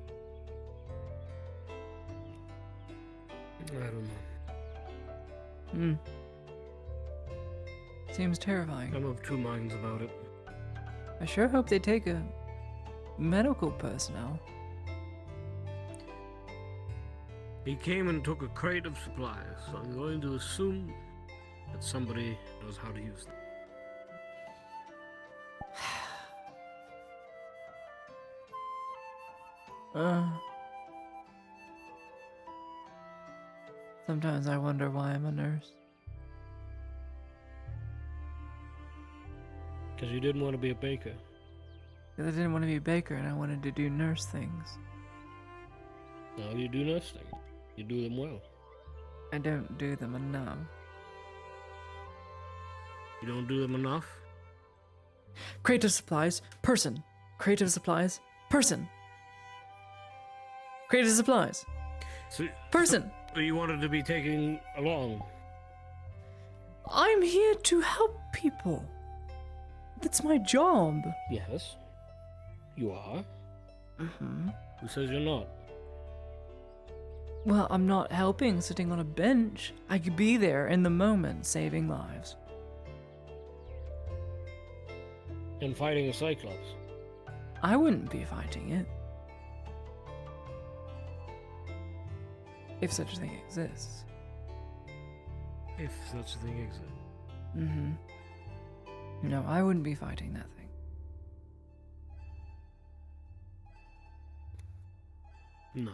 I don't know. Hmm. Seems terrifying. I'm of two minds about it. I sure hope they take a medical personnel. He came and took a crate of supplies, so I'm going to assume that somebody knows how to use them. Sometimes I wonder why I'm a nurse. Because you didn't want to be a baker. Because I didn't want to be a baker and I wanted to do nurse things. Now you do nurse things. You do them well. I don't do them enough. You don't do them enough? Crate of supplies, person. Crate of supplies, person. Crate of supplies, person. So you wanted to be taken along? I'm here to help people. That's my job. Yes. You are? Mm-hmm. Who says you're not? Well, I'm not helping sitting on a bench. I could be there in the moment saving lives. And fighting a Cyclops? I wouldn't be fighting it. If such a thing exists. If such a thing exists. Mm-hmm. No, I wouldn't be fighting that thing. No.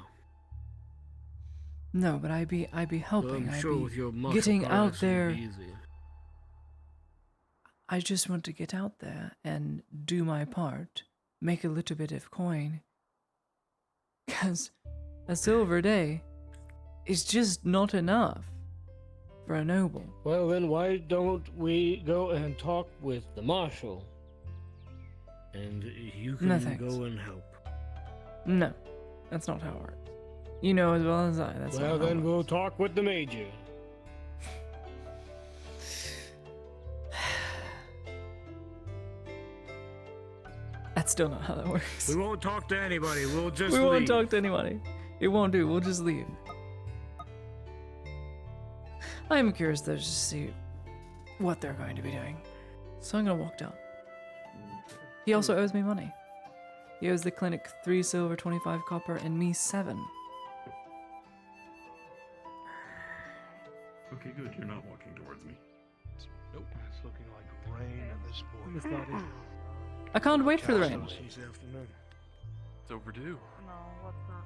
No, but I'd be helping. I'm sure I'd with your be martial getting out prowess, it'd there. be easy. I just want to get out there and do my part, make a little bit of coin. 'Cause a silver day is just not enough for a noble. Well, then why don't we go and talk with the marshal? And you can No, thanks. go and help. No, that's not how it works. You know as well as I, that's Well, not how then it we'll works. talk with the major. That's still not how that works. We won't talk to anybody. We'll just We leave. won't talk to anybody. It won't do. We'll just leave. I'm curious though to see what they're going to be doing. So I'm gonna walk down. He also owes me money. He owes the clinic 3 silver, 25 copper, and me 7. Okay, good. You're not walking towards me. Nope. It's looking like rain at this point. I can't wait for the rain. This afternoon. It's overdue. No, what's not?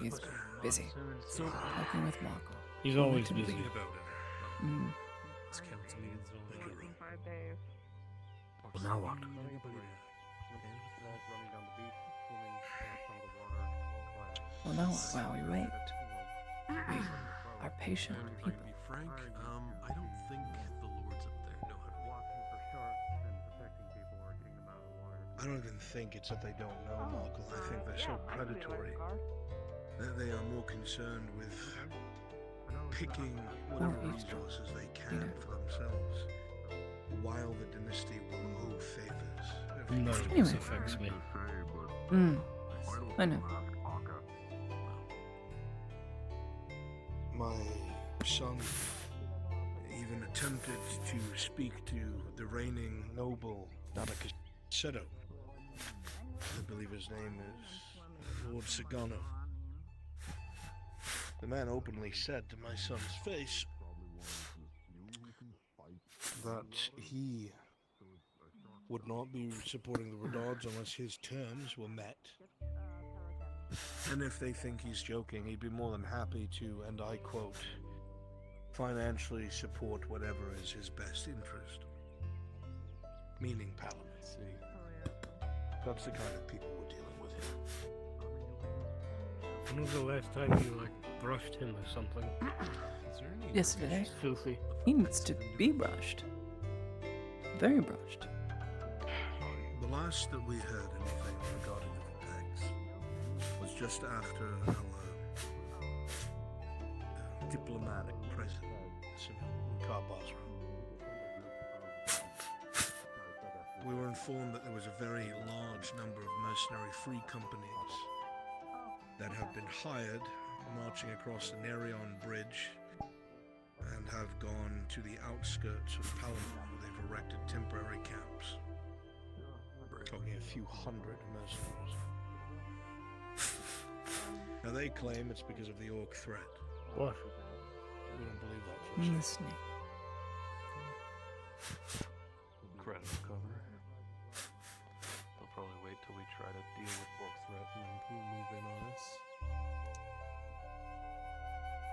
He's busy. Talking with Marco. He's always busy. Mm. In 5 days. Well, now what? Well, now what? While we wait. We are patient people. To be frank, I don't think the lords up there know how to watching for sharks and protecting people or getting them out of the water. I don't even think it's that they don't know, Michael. I think they're so predatory. They are more concerned with picking whatever resources they can for themselves, while the dynasty will owe favors. None of Anyway. this affects me. I know. My son even attempted to speak to the reigning noble Nabakaseto. I believe his name is Lord Sagano. The man openly said to my son's face that he would not be supporting the Redards unless his terms were met. And if they think he's joking, he'd be more than happy to, and I quote, financially support whatever is his best interest. Meaning Paladin. That's the kind of people we're dealing with here. When was the last time you, like, brushed him or something? Yesterday. It's filthy. He needs to be brushed. Very brushed. The last that we heard anything regarding the pegs was just after our diplomatic president, Karbazra. We were informed that there was a very large number of mercenary free companies that have been hired marching across the Nerion Bridge and have gone to the outskirts of Palamon where they've erected temporary camps. We're talking a few hundred mercenaries. Now they claim it's because of the orc threat. What? We don't believe that for a I'm second. listening. Incredible cover. They'll probably wait till we try to deal with orc threat and then we'll move in on us.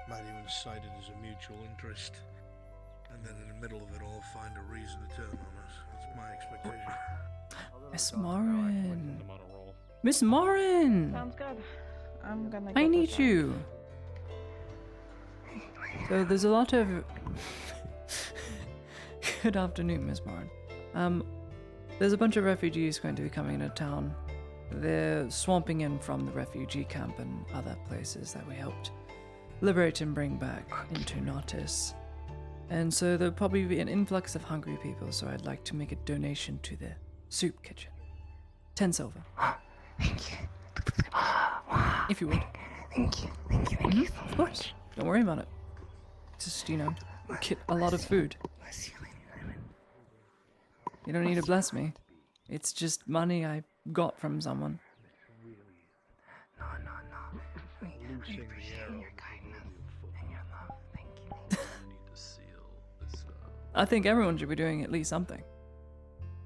Might even cite it as a mutual interest, and then in the middle of it all find a reason to turn on us. That's my expectation. Miss Morin. Miss Morin! Sounds good. I'm gonna. I get need this you. So there's a lot of. Good afternoon, Miss Morin. There's a bunch of refugees going to be coming into town. They're swamping in from the refugee camp and other places that we helped liberate and bring back into Nautis. And so there'll probably be an influx of hungry people, so I'd like to make a donation to the soup kitchen. 10 silver. Thank you. If you would. Thank you so Of course. Don't worry about it. Just, get a lot of food. You don't need to bless me. It's just money I got from someone. No. I appreciate your kindness and your love. Thank you. I think everyone should be doing at least something.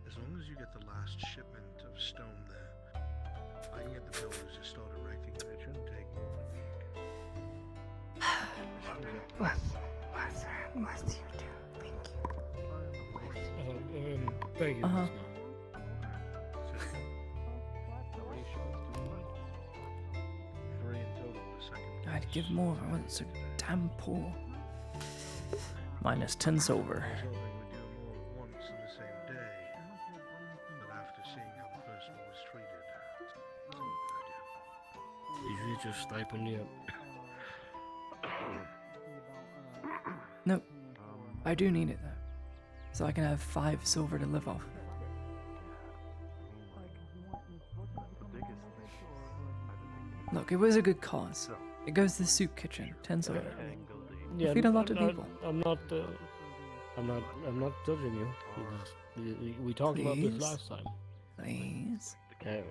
As long as you get the last shipment of stone there, I can get the builders to start erecting it. It shouldn't take more than a week. Bless you too. Thank you. Thank you. Uh-huh. I'd give more if I wasn't so damn poor. Minus 10 silver. I was hoping we'd do them all at once in the same day, but after seeing how the first one was treated, it's not a good idea. Is it your stipend yet? Nope. I do need it though. So I can have 5 silver to live off. Look, it was a good cause. It goes to the soup kitchen. 10 silver. You feed a lot of people. I'm not judging you. We talked about this Please? last time. Please. Yeah.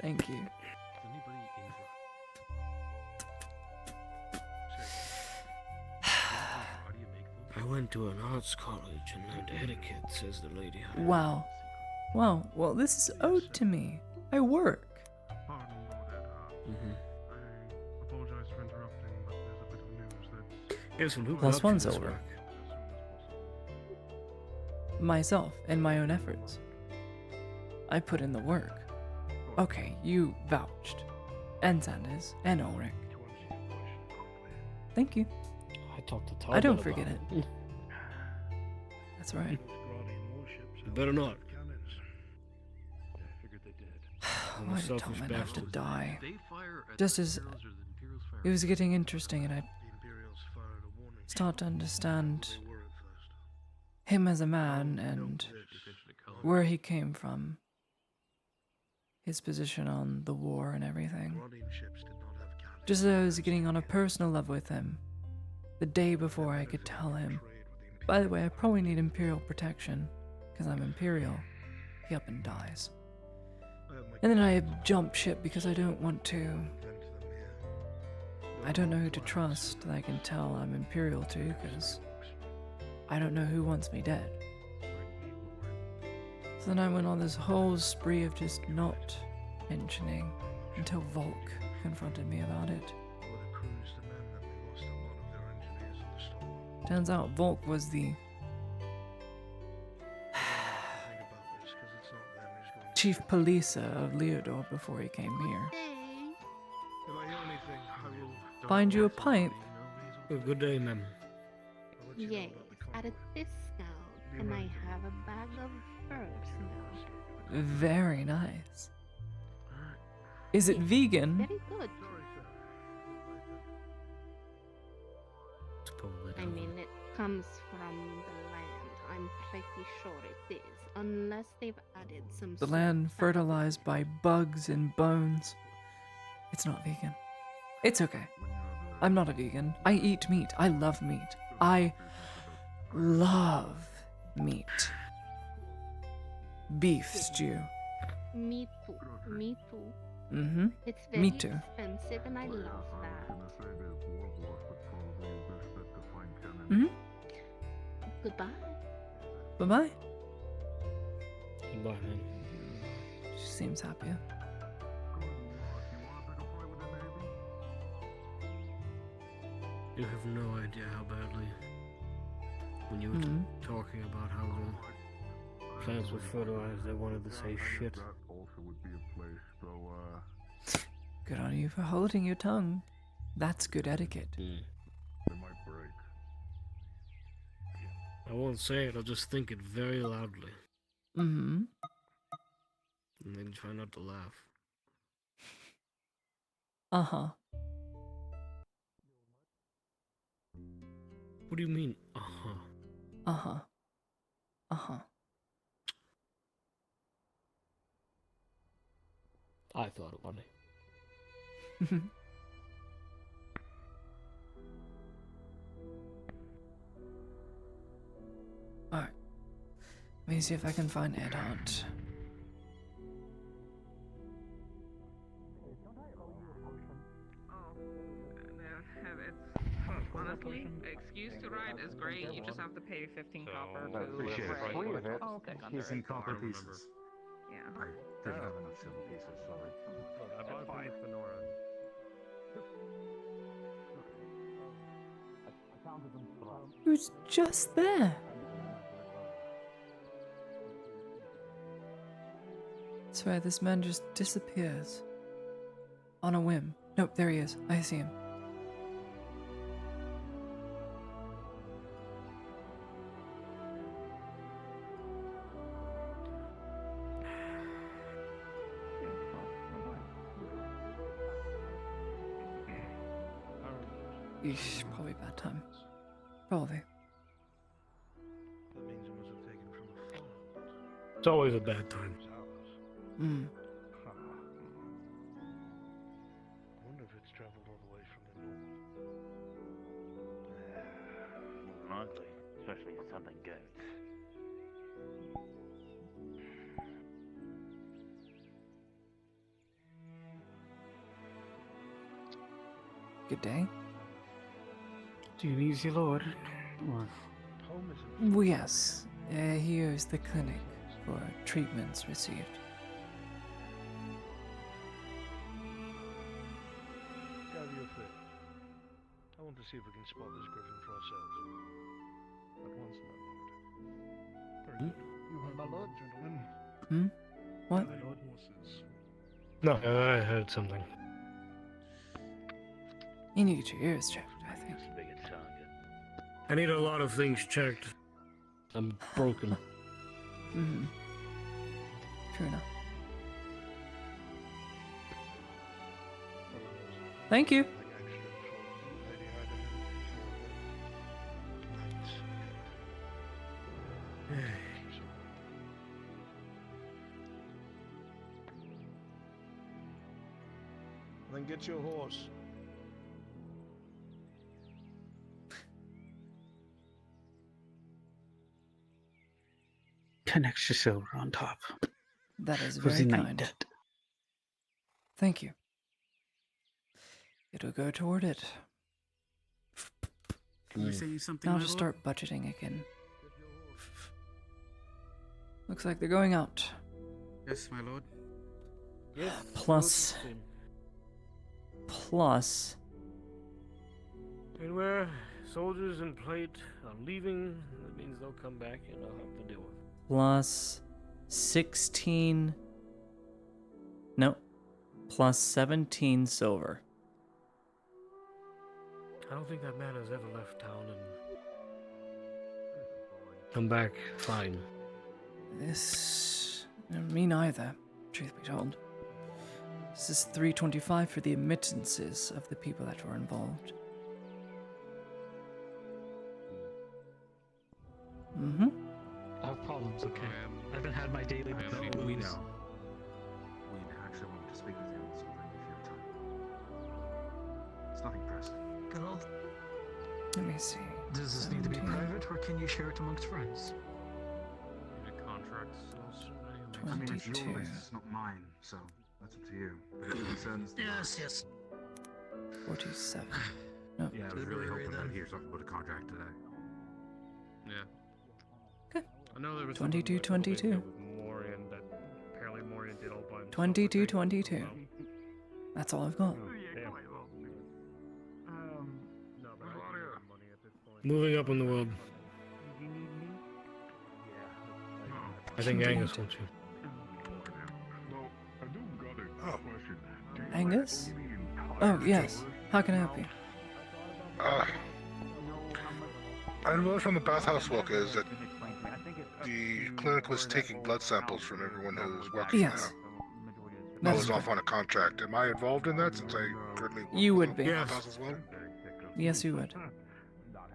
Thank you. I went to an arts college and learned etiquette, says the lady. Wow. Wow. Well, this is owed to me. I work. I apologize for interrupting, but there's a bit of news that... Yes, and who Plus got 1 you this silver. work? Myself and my own efforts. I put in the work. Okay, you vouched. And Sanders. And Ulrich. Thank you. I talked to Tom. I don't forget it. That's right. You better not. I'm a Why did Tom selfish have to bastard. die? Just as it was getting interesting and I start to understand him as a man and where he came from, his position on the war and everything. Just as I was getting on a personal level with him, the day before I could tell him, by the way, I probably need Imperial protection, because I'm Imperial. He up and dies. And then I jump ship because I don't want to. I don't know who to trust that I can tell I'm Imperial to, because I don't know who wants me dead. So then I went on this whole spree of just not mentioning until Volk confronted me about it. Turns out Volk was the Chief Policer of Leodor before he came here. If I hear anything, I will. Find you a pipe. Good day, ma'am. Yes, at a discount, and I have a bag of herbs now. Very nice. Is it vegan? Very good. I mean, it comes from the land. I'm pretty sure it is, unless they've added some. The land fertilized by bugs and bones. It's not vegan. It's okay. I'm not a vegan. I eat meat. I love meat. I love meat. Beef stew. Me too. Me too. Mm-hmm. It's very Me too. expensive, and I love that. Mm-hmm. Goodbye. Bye-bye. Goodbye, man. She seems happier. You have no idea how badly. When you were talking about how the plants were fertilized, I wanted to say shit. Good on you for holding your tongue. That's good etiquette. I won't say it, I'll just think it very loudly. Mm-hmm. And then try not to laugh. Uh-huh. What do you mean, uh-huh? Uh-huh. Uh-huh. I thought it funny. Alright. Let me see if I can find Ed Hunt. Honestly, excuse to ride is great. You just have to pay 15 copper to appreciate it. ride. 3 of it Oh, okay. is in copper pieces. Yeah. I didn't have enough silver pieces, sorry. I bought it from the Fenora. He was just there. I swear, this man just disappears. On a whim. Nope, there he is. I see him. Eesh, probably bad time. Probably. That means it must have taken from a farm. It's always a bad time. Hmm. I wonder if it's traveled all the way from the north. More than likely, especially if something goes. Good day. Do you need your lord? Home isn't. Well, yes. Here's the clinic for treatments received. Gather your fit. I want to see if we can spot this griffin for ourselves. At once, my lord. Very good. You heard my lord, gentlemen. Hmm? What? Gather your horses. No, I heard something. You need to get your ears checked, I think. I need a lot of things checked. I'm broken. Hmm. True enough. Thank you. Then get your horse. 10 extra silver on top. That is For the very night kind. debt. Thank you. It'll go toward it. Can we say something, Now my to lord? start budgeting again. Looks like they're going out. Yes, my lord. Plus. And where soldiers and plate are leaving, that means they'll come back and I'll have to deal with it. Plus 16 No. Plus 17 silver. I don't think that man has ever left town and come back fine. Me neither, truth be told. This is 325 for the admittances of the people that were involved. Mm-hmm. I have problems, okay? I haven't had my daily blues. We know. We actually wanted to speak with you on something if you have time. It's nothing pressing. Well, Let me see. does this need to be 17, private, or can you share it amongst friends? I mean, it's your 22. list, it's not mine, so that's up to you. But it concerns the Yes. 47. No. Yeah, I was really hoping that here's something about a contract today. Yeah. Okay. I know there was 22, 22. with Morian that apparently Morian did all by himself. 22, 22. That's all I've got. Damn. Moving up in the world. I think Angus wants you. Angus? Oh, yes. How can I help you? I realized from the bathhouse walk is that the clinic was taking blood samples from everyone who was working Yes. there. I That's was off on a contract. Am I involved in that since I currently work You would with be. the Yes. bathhouse as well? Yes, you would.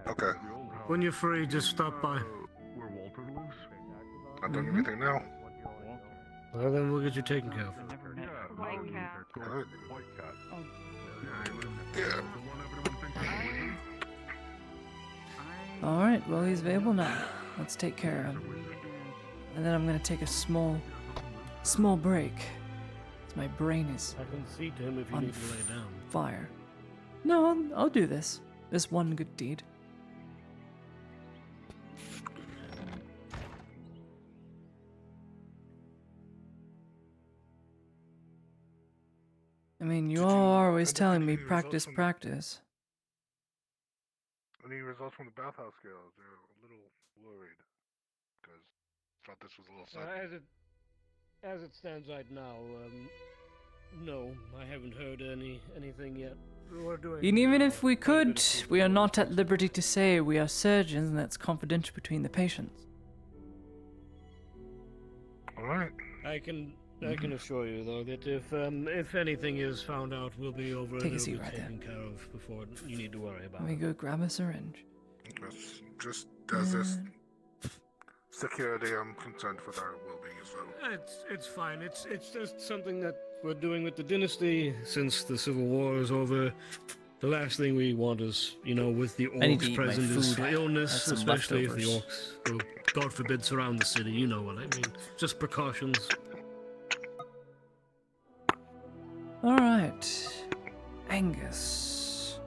Okay. When you're free, just stop by. Not doing anything now. Well, then we'll get you taken care of. White cat. Alright. Yeah. Alright, well, he's available now. Let's take care of him. And then I'm gonna take a small break. As my brain is I can see to him if you on need to lay down. fire. No, I'll do this. This one good deed. I mean, you all are always telling me practice, practice. Any results from the bathhouse girls? They're a little worried because thought this was a little sudden. As it stands right now, no, I haven't heard anything yet. We're doing. And even if we could, we are not at liberty to say we are surgeons and that's confidential between the patients. Alright. I can assure you though that if anything is found out, we'll be over Take a and seat it'll be right there. taken care of before you need to worry about Let me it. go grab a syringe. Just as this security, I'm concerned for their well-being as well. It's fine. It's just something that we're doing with the dynasty since the civil war is over. The last thing we want is, with the I need to orcs eat my present is food. illness, That's some especially if the leftovers. orcs, well, God forbid, surround the city. You know what I mean. Just precautions. Alright. Angus.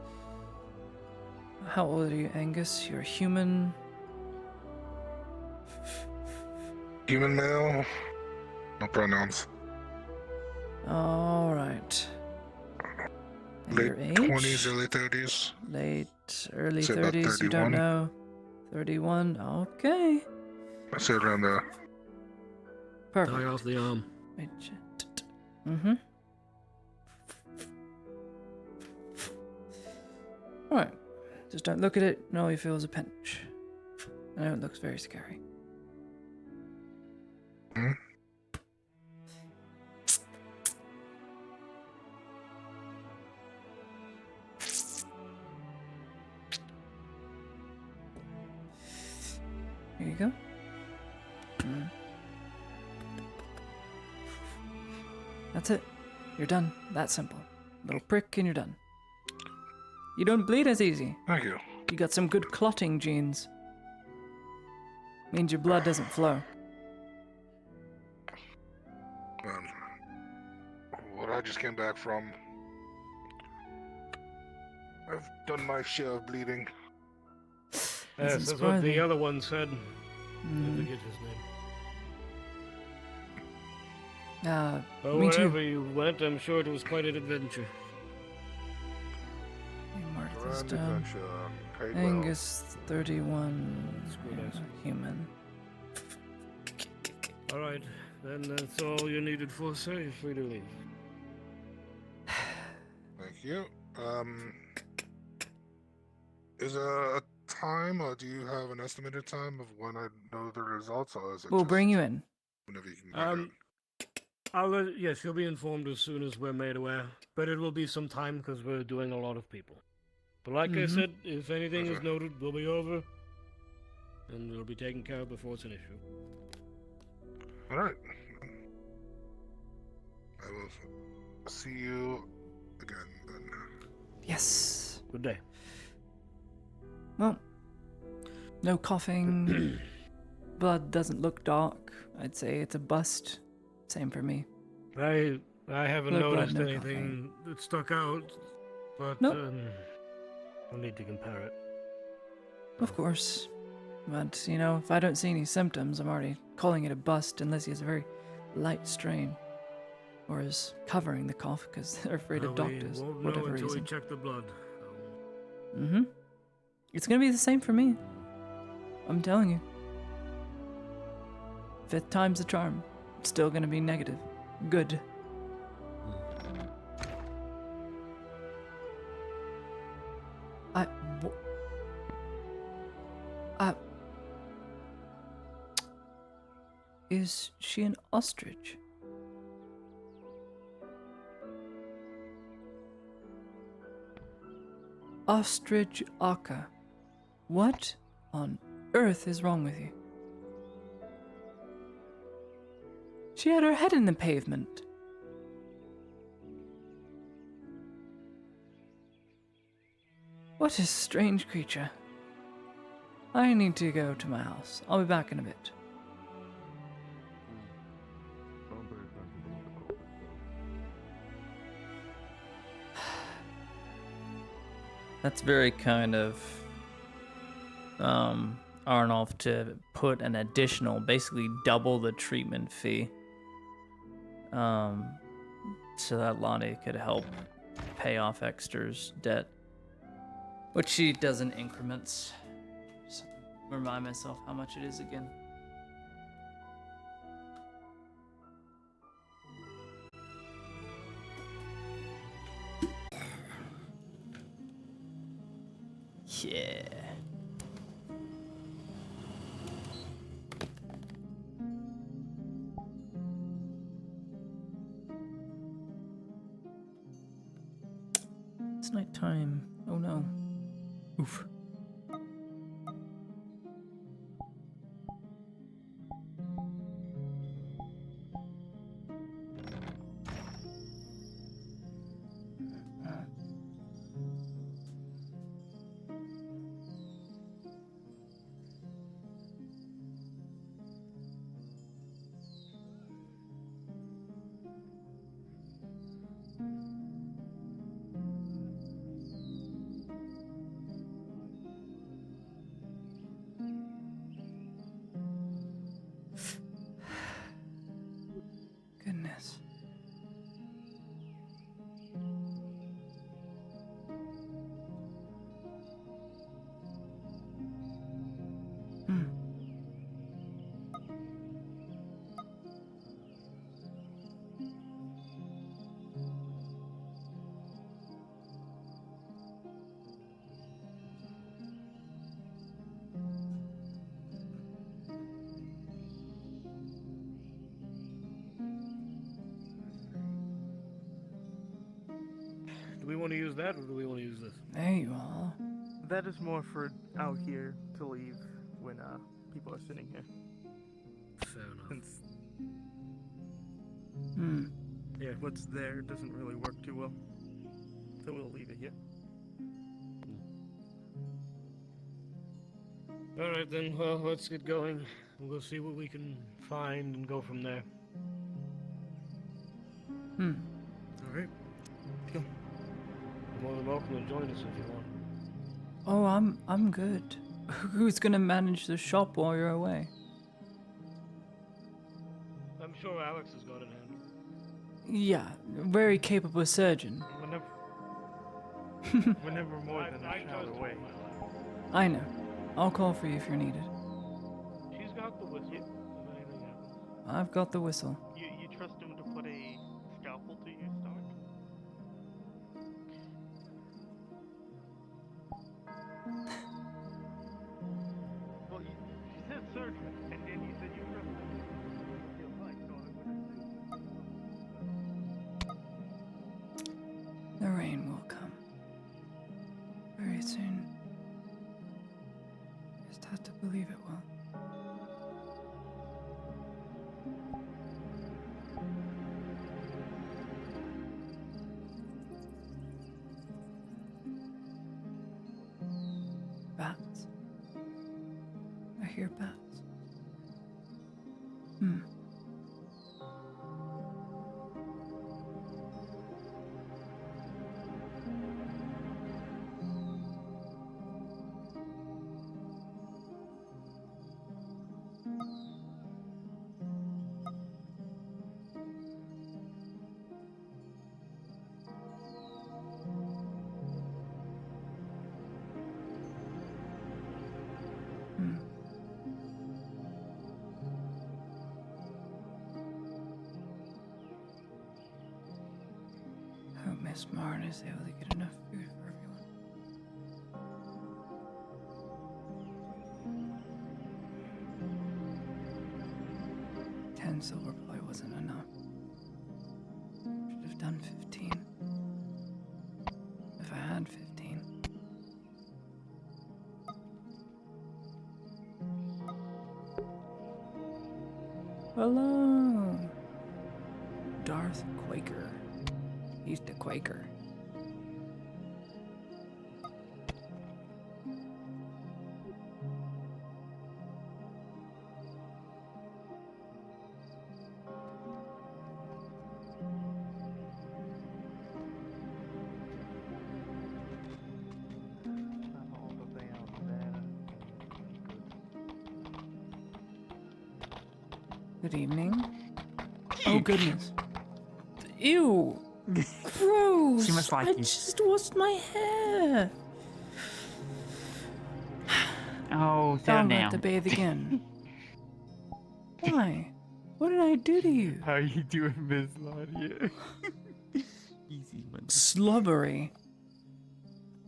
How old are you, Angus? You're a human. Human male, no pronouns. Alright. And Late your age? 20s, early 30s. Early Say about 30s, you don't 31. know. 31, okay. I say around there. Perfect. Tie off the arm. Mm-hmm. Alright. Just don't look at it, and all you feel is a pinch. I know it looks very scary. Hmm? Here you go. That's it. You're done. That simple. Little prick and you're done. You don't bleed as easy. Thank you. You got some good clotting genes. Means your blood doesn't flow. What I just came back from, I've done my share of bleeding. Yes, that's what surprising. the other one said. I forget his name. Me But wherever you went, I'm sure it was quite an adventure. Mark this Grand down. adventure. Paid well. Angus, 31. Human. All right, Then that's all you needed for, sir. You're free to leave. Thank you. Is a time, or do you have an estimated time of when I know the results, or is it We'll just bring you in. whenever you can make it? Yes, you'll be informed as soon as we're made aware. But it will be some time because we're doing a lot of people. But like I said, if anything is noted, we'll be over. And it'll be taken care of before it's an issue. Alright. I will see you again then. Yes. Good day. Well, no coughing. Blood doesn't look dark. I'd say it's a bust. Same for me. I haven't Blood, noticed no anything that stuck out, but Nope. we'll need to compare it. Of course. But, you know, if I don't see any symptoms, I'm already calling it a bust unless he has a very light strain. Or is covering the cough because they're afraid of doctors. We won't know Whatever until reason. we check the blood. Mm-hmm. It's gonna be the same for me. I'm telling you. 5th time's the charm. It's still gonna be negative. Good. Is she an ostrich? Ostrich Aka. What on earth is wrong with you? She had her head in the pavement. What a strange creature. I need to go to my house. I'll be back in a bit. That's very kind of Arnulf to put an additional, basically double the treatment fee, so that Lonnie could help pay off Exter's debt, which she does in increments. Just remind myself how much it is again. Yeah. It's nighttime. Oh no. Oof. Goodness. Do we want to use that, or do we want to use this? There you are. That is more for out here to leave when people are sitting here. Fair enough. Yeah, what's there doesn't really work too well. So we'll leave it here. Alright then, well, let's get going. We'll see what we can find and go from there. Alright. Go. You're more than welcome to join us if you want. Oh, I'm good. Who's gonna manage the shop while you're away? I'm sure Alex has got it handy. Yeah, very capable surgeon. We're never more than a shout away. I know. I'll call for you if you're needed. She's got the whistle if anything happens. I've got the whistle. You trust him to put a scalpel to your stomach? Well, you said surgeon, and then you said you trust him. Feel like, so I would The rain will come. Very soon. Just have to believe it will. Bats. I hear bats. Hmm. I hope Miss Martin is able to get enough food for everyone. 10 silver probably wasn't enough. Should have done 15. If I had 15. Hello! Darth Quaker. He's the Quaker. Good evening. Oh goodness. Ew! Gross! She must like I you. just washed my hair! Oh, Now settle I'm down. about to bathe again. Why? What did I do to you? How you doing, Miss Nadia? Easy one. Slobbery.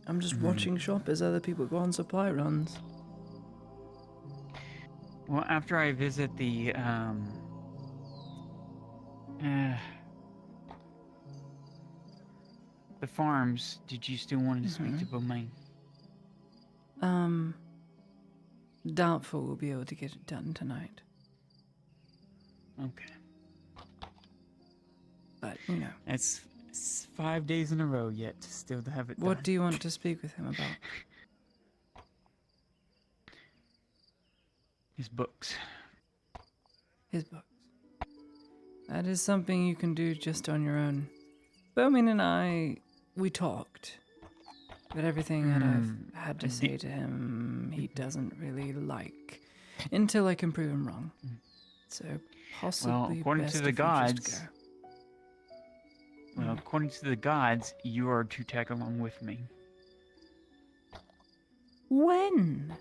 I'm just watching shop as other people go on supply runs. Well, after I visit the farms, did you still want to speak to Bomain? Doubtful we'll be able to get it done tonight. Okay. But, you know. It's 5 days in a row yet to still to have it done. What do you want to speak with him about? His books. His books. That is something you can do just on your own. Bowman and I, we talked. But everything that I've had to say to him, he doesn't really like. Until I can prove him wrong. So, possibly Well, according best to the if you just gods. go. Well, according to the gods, you are to tag along with me. When?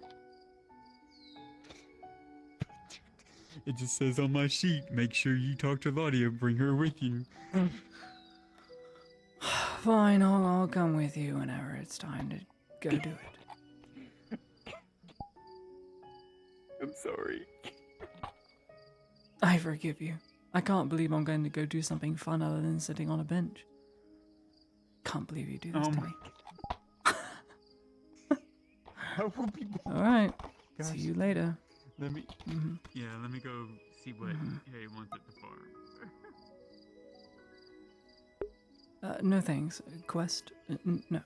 It just says on my sheet, make sure you talk to Nadia, bring her with you. Fine, I'll come with you whenever it's time to go do it. I'm sorry. I forgive you. I can't believe I'm going to go do something fun other than sitting on a bench. Can't believe you do this to me. I will be back. Alright. Gosh. See you later. Let me. Yeah, let me go see what Harry wants at the farm. No thanks. Quest? No.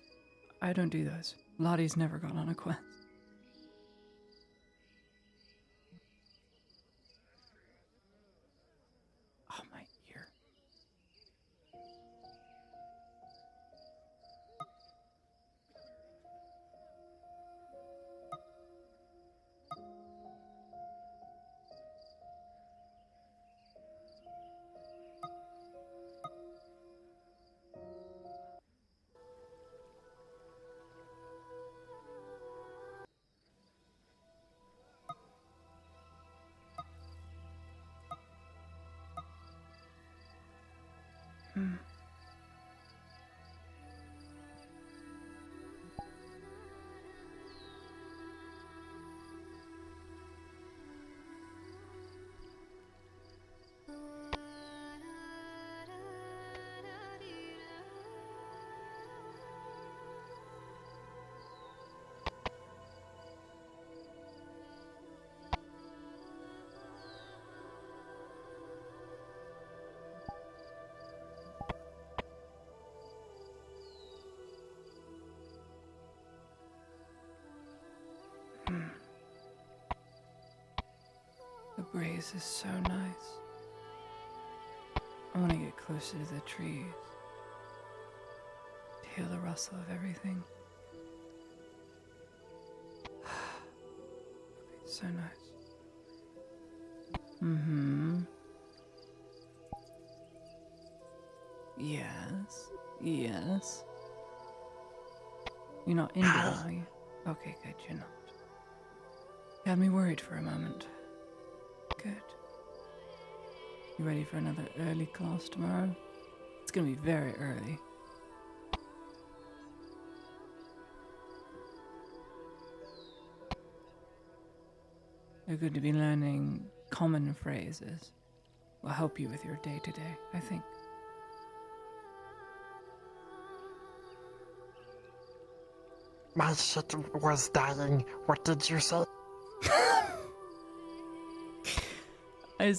I don't do those. Lottie's never gone on a quest. Oh, my ear. breeze is so nice. I want to get closer to the trees. To hear the rustle of everything. It's so nice. Mm-hmm. Yes. Yes. You're not injured, are you? Okay, good, you're not. You had me worried for a moment. Good. You ready for another early class tomorrow? It's gonna be very early. You're going to be learning common phrases. Will help you with your day-to-day, I think. My shit was dying. What did you say? I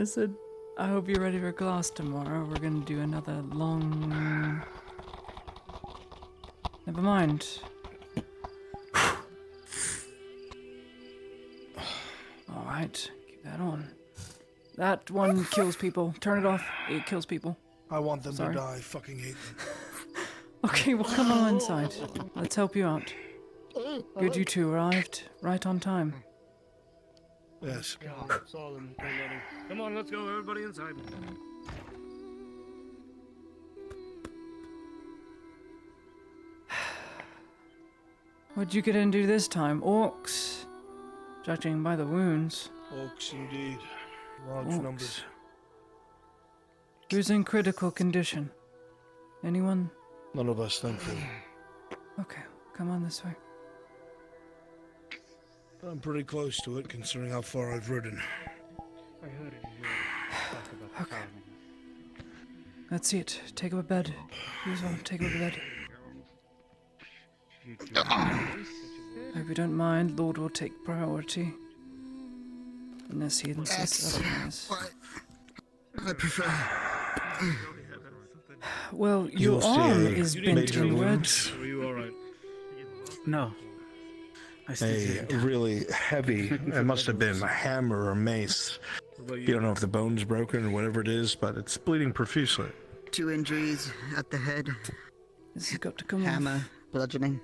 said, I hope you're ready for class tomorrow. We're gonna do another long... Never mind. Alright, keep that on. That one kills people. Turn it off. It kills people. I want them Sorry. to die. I fucking hate them. Okay, well come on inside. Let's help you out. Good you two arrived. Right on time. Yes. Come on, let's go, everybody inside. What'd you get into this time? Orcs. Judging by the wounds. Orcs indeed. Large Orcs. numbers. Who's in critical condition? Anyone? None of us, thankfully. Okay, come on this way. I'm pretty close to it, considering how far I've ridden. I heard it. Okay. That's it. Take up a bed. Use one. Take up a bed. Hope you don't mind. Lord will take priority. Unless he insists otherwise. I prefer. Well, You your will see arm a is bent major inward. Are you alright? No. A really heavy, it must have been a hammer or mace. You don't know if the bone's broken or whatever it is, but it's bleeding profusely. 2 injuries at the head. This has got to come Hammer, bludgeoning.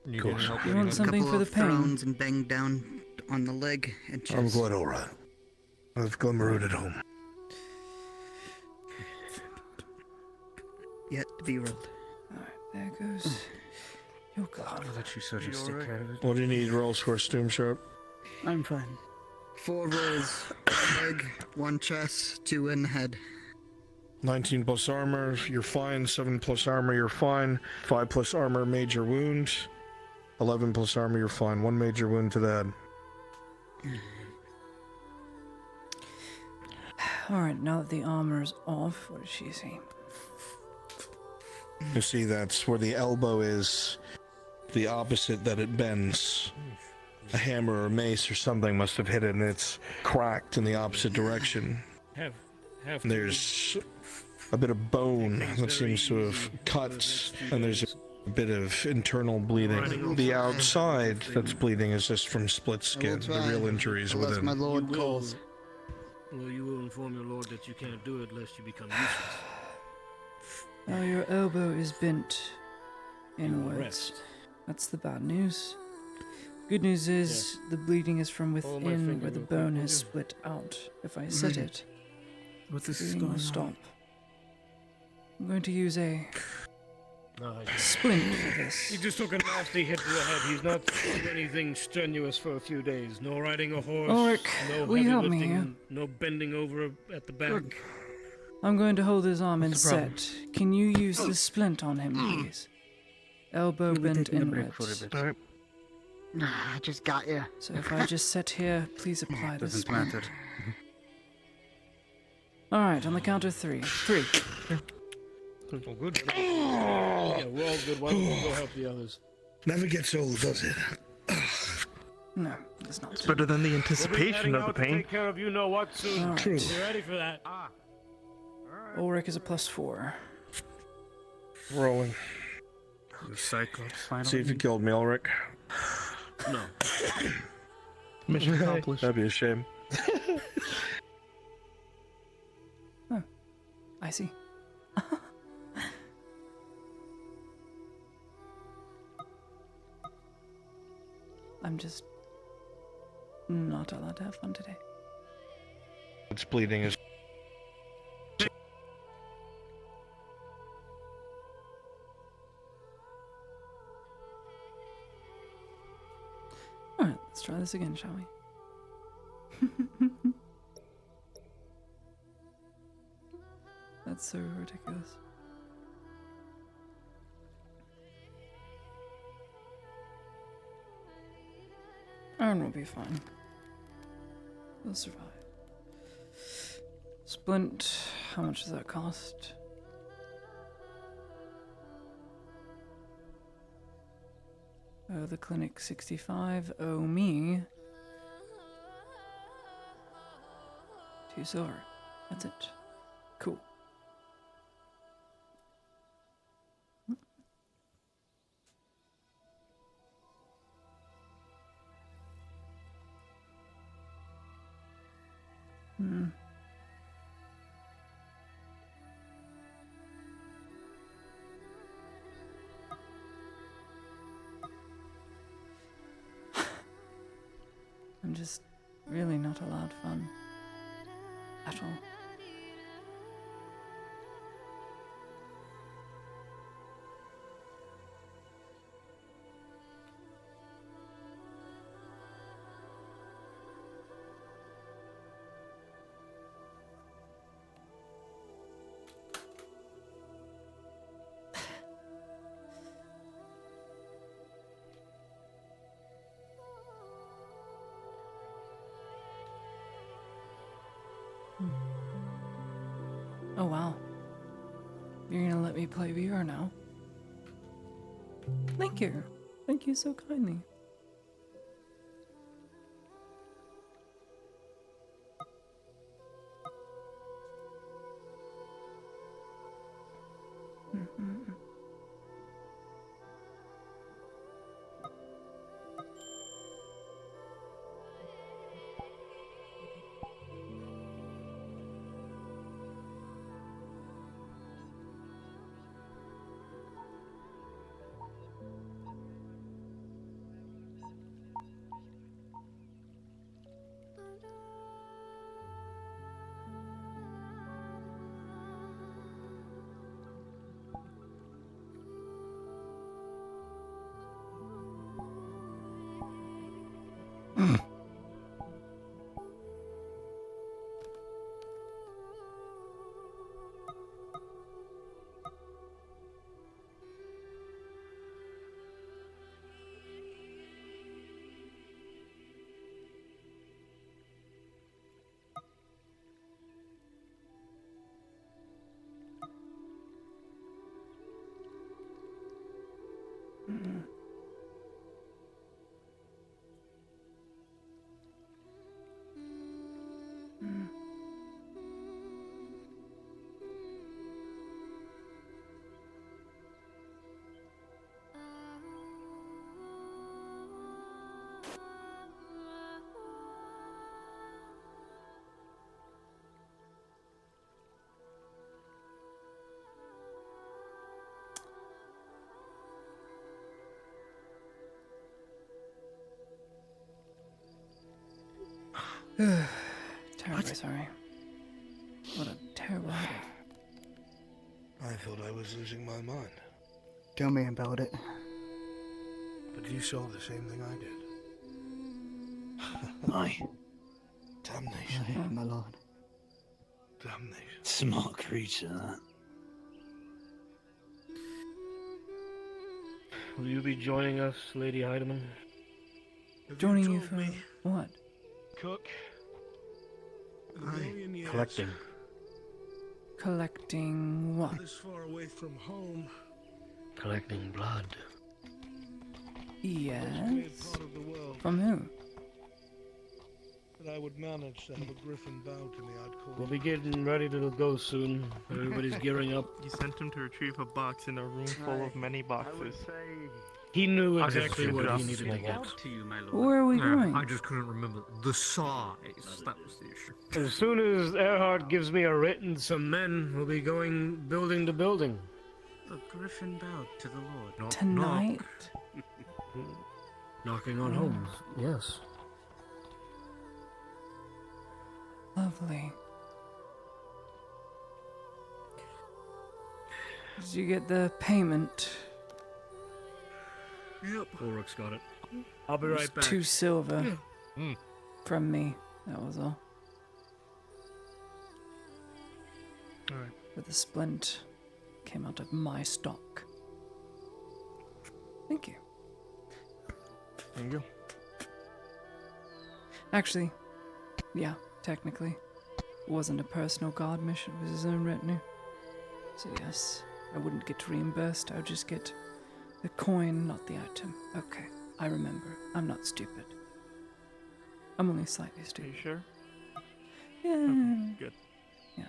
Of course. You want something for the pain? Thrones and banged down on the leg and chest. I'm quite alright. I've Glimmerwood at home. Yet to be rolled. There goes your card. I'll let you just take care of it. What do you need? Roll score, Stoom Sharp. I'm fine. 4 rolls. 1 leg, 1 chest, 2 in the head. 19 plus armor, you're fine. 7 plus armor, you're fine. 5 plus armor, major wound. 11 plus armor, you're fine. 1 major wound to that. Alright, now that the armor is off, what does she see? You see, that's where the elbow is. The opposite that it bends. A hammer or mace or something must have hit it, and it's cracked in the opposite direction. There's a bit of bone that seems to have cut, and there's a bit of internal bleeding. The outside that's bleeding is just from split skin. The real injury is Unless within. my lord calls. Well, you will inform your lord that you can't do it lest you become useless. Oh, your elbow is bent inwards. That's the bad news. Good news is the bleeding is from within where the bone has split out. If I set it, What this is bleeding going will on? stop. I'm going to use a No, splint for this. He just took a nasty hit to the head. He's not doing anything strenuous for a few days. No riding a horse. Ulrich, no will you heavy help me lifting, here? No bending over at the back. I'm going to hold his arm What's the problem? inset. Can you use the splint on him, please? Elbow We'll be bent taking a break for a inwards. bit. Alright. I just got you. So if I just set here, please apply the Doesn't splint. matter. Alright, on the count of 3. 3. Oh, good. Yeah, we're all good. Why don't we go help the others? Never gets old, does it? No, it's not. It's better than the We'll be anticipation heading of the out to pain. take care of you know what soon. All right. True. You ready for that? Ulrich is a +4. Rolling. The Cyclops finally. See if you killed me, Ulrich. No. Mission accomplished. That'd be a shame. Oh, I see. I'm just not allowed to have fun today. It's bleeding is. Alright, let's try this again, shall we? That's so ridiculous. Aaron will be fine. He'll survive. Splint, how much does that cost? Oh, the clinic 65. Oh, me. 2 silver. That's it. Cool. Hmm. I'm just really not allowed fun. At all. Oh wow. You're gonna let me play VR now? Thank you. Thank you so kindly. Terribly sorry. What a terrible headache. I thought I was losing my mind. Tell me about it. But you saw the same thing I did. My Damnation. Aye, my lord. Damnation. smart creature, that. Will you be joining us, Lady Heidemann? Joining you for what? Cook. Collecting. Collecting what? This far away from home. Collecting blood. Yes. Part of the world From who? that I would manage to have a griffin bow to me. I'd call. We'll be getting ready to go soon. Everybody's gearing up. You sent him to retrieve a box in a room full of many boxes. He knew I just exactly assumed what it he was needed to small get. box. To you, my lord. Where are we Yeah, going? I just couldn't remember the size. That was the issue. As soon as Erhard gives me a writ and some men, we'll be going building to building. The griffin bowed to the Lord. Knock, Tonight? knock. Knocking on Oh. homes, yes. Lovely. Did you get the payment? Yep. Ulrich's got it. I'll be It was right back. 2 silver Mm. from me. That was all. Alright. But the splint came out of my stock. Thank you. There you go. Actually, yeah, technically. It wasn't a personal guard mission, it was his own retinue. So yes, I wouldn't get reimbursed, I would just get the coin, not the item. Okay, I remember. I'm not stupid. I'm only slightly Are stupid. you sure? Yeah. Good. Yeah.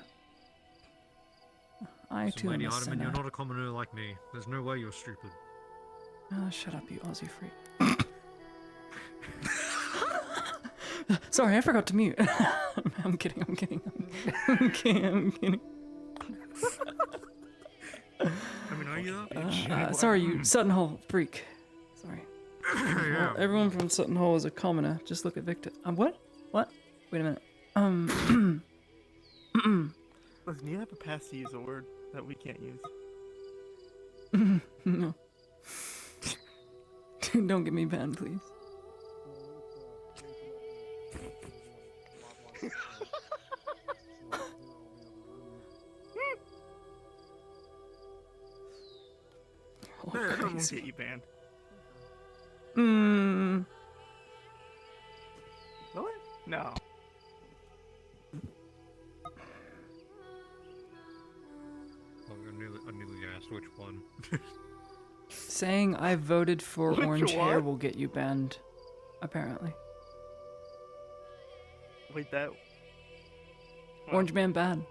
I Listen, too am Lady a Ottoman, sinner. you're not a commoner like me. There's no way you're stupid. Ah, shut up, you Aussie freak. Sorry, I forgot to mute. I'm kidding. I'm kidding. I mean, are you that? Sorry, you Sutton Hole freak. Sorry. Yeah. Everyone from Sutton Hole is a commoner. Just look at Victor. What? What? Wait a minute. Listen, you have a pass to use a word that we can't use. No. Don't get me banned, please. No, that won't get you banned. Will it? No. Oh, I nearly asked which one. Saying I voted for Which orange hair one? will get you banned. Apparently. Wait, that. Orange man bad.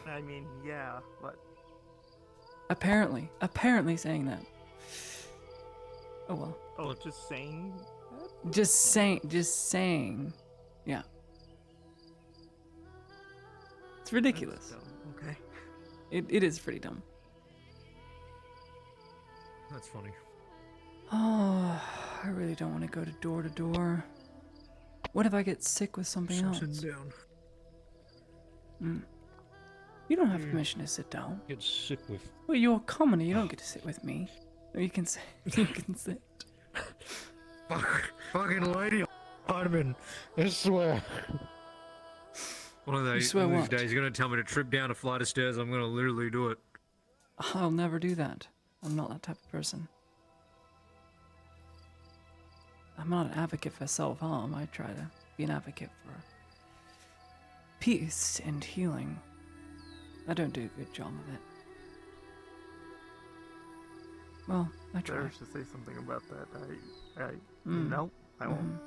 I mean, yeah, but. Apparently. Apparently saying that. Oh well. Oh, just saying that? Just saying. Yeah. It's ridiculous. Okay. It is pretty dumb. That's funny. Oh, I really don't want to go to door. What if I get sick with something else? Sit down. You don't have permission to sit down. Get sick with. Well, you're a commoner. You don't get to sit with me. No, you can sit. You can sit. Fucking lady Ottoman, I swear. One of these swear what? days, you're gonna tell me to trip down a flight of stairs. I'm gonna literally do it. I'll never do that. I'm not that type of person. I'm not an advocate for self-harm. I try to be an advocate for peace and healing. I don't do a good job of it. Well, I try. Better to say something about that. Mm. No, I won't.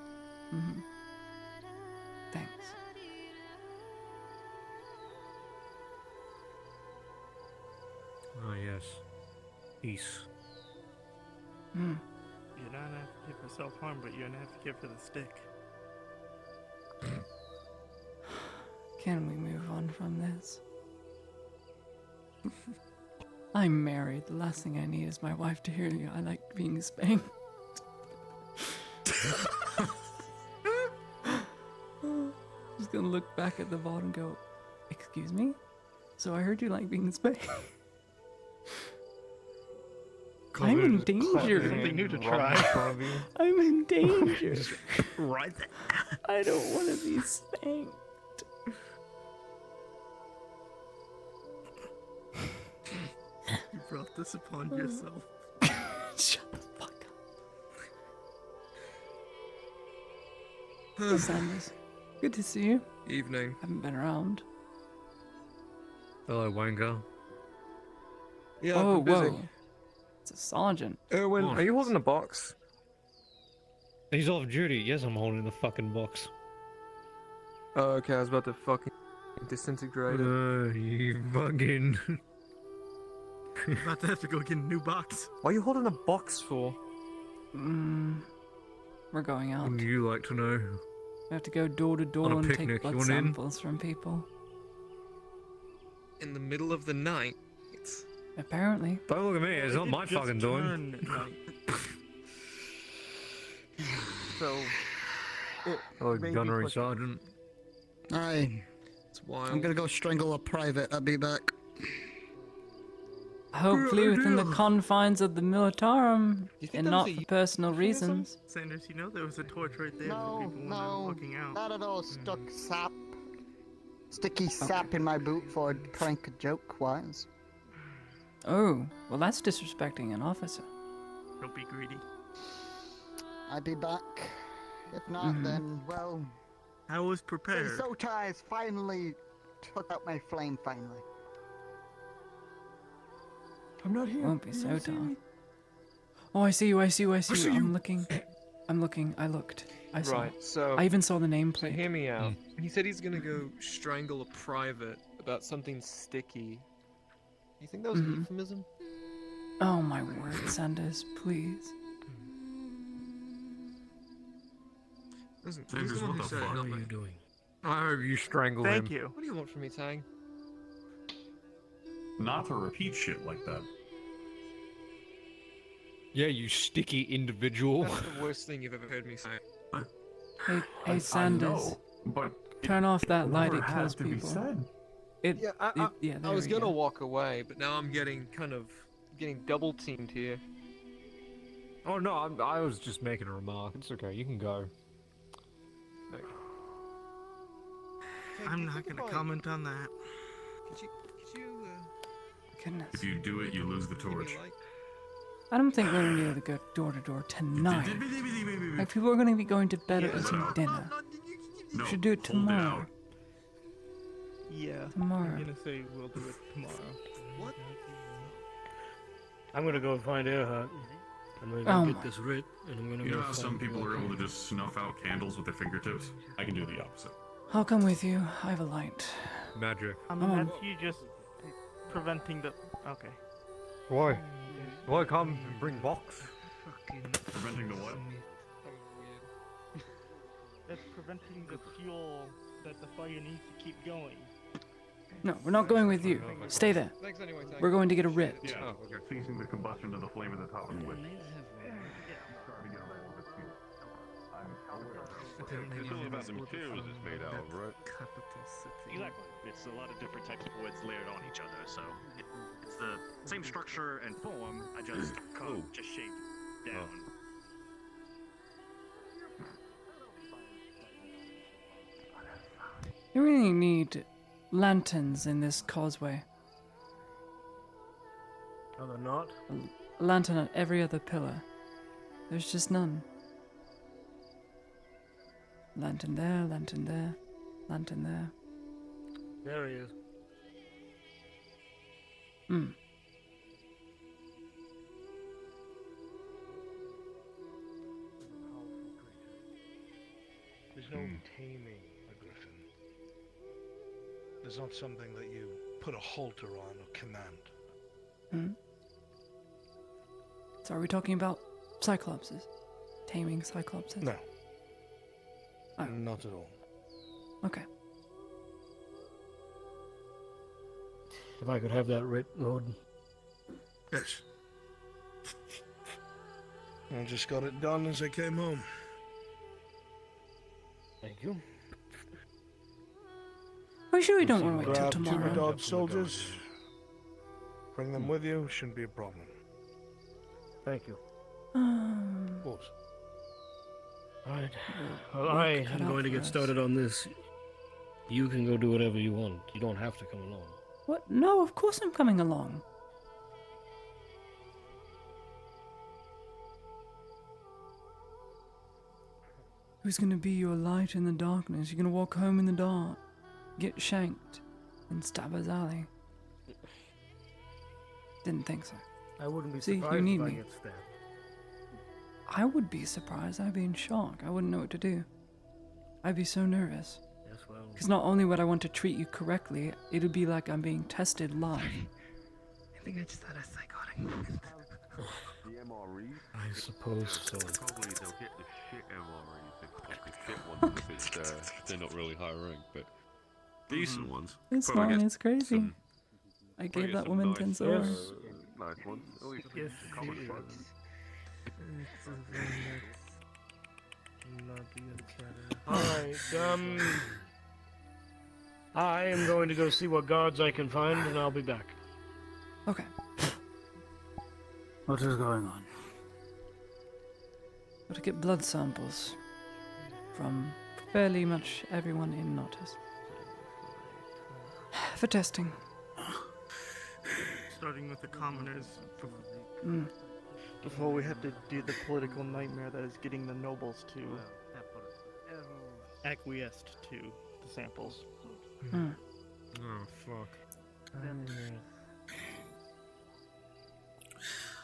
Mm-hmm. Thanks. Oh yes, peace. Mm. You're not an advocate for self-harm, but you're an advocate for the stick. Can we move on from this? I'm married. The last thing I need is my wife to hear I like being spanked. She's gonna look back at the vault and go, "Excuse me? So I heard you like being spanked." I'm in danger. Something new to try. I'm in danger. Right there. I don't want to be spanked. You brought this upon yourself. Shut the fuck up. Hey, Sanders. Good to see you. Evening. Haven't been around. Hello, Wango. Yeah, Oh, I've been busy. whoa. It's a sergeant. Erwin, What? are you holding a box? He's off duty. Yes, I'm holding the fucking box. Oh, okay, I was about to fucking disintegrate it. You fucking. About to have to go get a new box. What are you holding a box for? We're going out. Wouldn't you like to know? We have to go door to door On a and picnic, take blood you want in? samples from people. In the middle of the night? Apparently. Don't look at me, it's not my fucking doing. So, Oh, maybe gunnery quick- sergeant. Aye. It's wild. I'm gonna go strangle a private. I'll be back. Hopefully within the confines of the militarum and that not was a for personal euphemism? reasons. Sanders, you know there was a torch right there for No, people when no, they're looking out. not at all. Stuck sap, sticky sap in my boot for a prank joke wise. Oh, well that's disrespecting an officer. Don't be greedy. I'll be back. If not, then well. I was prepared. The Sotai has finally took out my flame. Finally. I'm not here. Won't be so tall. Oh, I see you, I see you, I see you. I'm looking. I looked. I saw. Right, so... I even saw the So nameplate. hear me out. He said he's gonna go strangle a private about something sticky. You think that was a euphemism? Oh my word, Sanders, please. Listen, Sanders, he's the one what who the said it, fuck not are me. you doing? I hope you strangle him. Thank you. What do you want from me, Tang? Not to repeat shit like that. Yeah, you sticky individual. That's the worst thing you've ever heard me say. Hey, Sanders. but turn off that light, never it had kills to be people. said. Yeah, I there was we gonna go. walk away, but now I'm getting double teamed here. Oh no, I was just making a remark. It's okay, you can go. I'm not gonna comment on that. Could you Goodness. If you do it, you lose the torch. I don't think we're gonna be able to go door to door tonight. Like people are gonna be going to bed or eating dinner. No, We should do it hold it tomorrow. out. Yeah. Tomorrow. I'm gonna say we'll do it tomorrow. What? I'm gonna go find Earhart. I'm gonna Oh go get my- this writ, and I'm gonna You go know how find some people are Earhart. able to just snuff out candles with their fingertips? I can do the opposite. I'll come with you. I have a light. Magic. I mean, Oh. that's you just preventing the. Okay. Why? Why come and bring box? Preventing the what? That's preventing the fuel that the fire needs to keep going. No, we're not going with you. Stay there. Thanks anyway, Tang. We're going to get a writ. Yeah, Oh, okay. ceasing the combustion of the flame at the top of the wick. It's all about them materials it's made out of, right? Exactly. It's a lot of different types of woods layered on each other, so it's the same structure and form. I just just shaped down. You really need lanterns in this causeway. Oh, they're not? A lantern at every other pillar. There's just none. Lantern there, lantern there, lantern there. There he is. Hmm. There's no taming a griffin. There's not something that you put a halter on or command. Hmm. So are we talking about cyclopses? Taming cyclopses? No. Oh. Not at all. Okay. If I could have that writ, Lord. Yes. I just got it done as I came home. Thank you. Are you sure we don't want to wait till Grab two tomorrow? Madod soldiers. Bring them with you. Shouldn't be a problem. Thank you. Of course. Alright. Well, Well, I cut am out going to for get us. started on this. You can go do whatever you want. You don't have to come along. What? No, of course I'm coming along. Who's gonna be your light in the darkness? You're gonna walk home in the dark, get shanked, and stab a alley. Didn't think so. I wouldn't be See, you surprised need if I me. get stabbed. I would be surprised. I'd be in shock. I wouldn't know what to do. I'd be so nervous. Yes, well. Because not only would I want to treat you correctly, it would be like I'm being tested live. think I just had a psychotic. The MREs? I suppose so. Probably they'll get the shit MREs if the shit ones if it's they're not really high rank, but decent ones. This Probably one get is crazy. some- I probably gave get that some woman nice, 10 swords. nice ones. At least Yes, common it folk. Alright, I am going to go see what guards I can find, and I'll be back. Okay. What is going on? Got to get blood samples from fairly much everyone in Nautis for testing. Starting with the commoners Mm. before we have to do the political nightmare that is getting the nobles to acquiesce to the samples. Mm. Oh, fuck.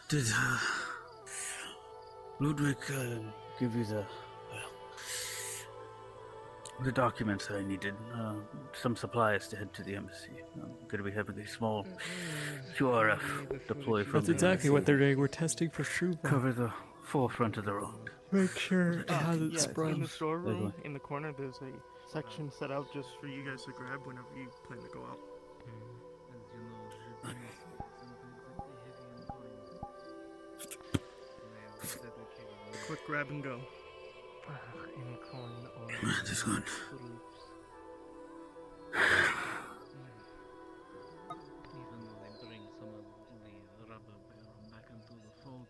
Did Ludwig give you the documents that I needed? Some supplies to head to the embassy. I'm going to be having a small QRF deploy from That's the exactly embassy. what they're doing. We're testing for Shruva. Cover the forefront of the road. Make sure it hasn't Yes, spread. in the storeroom, Really? in the corner, there's a section set out just for you guys to grab whenever you plan to go out. Quick grab and go. This one. Even though they bring some of the rubber barrel back into the fold,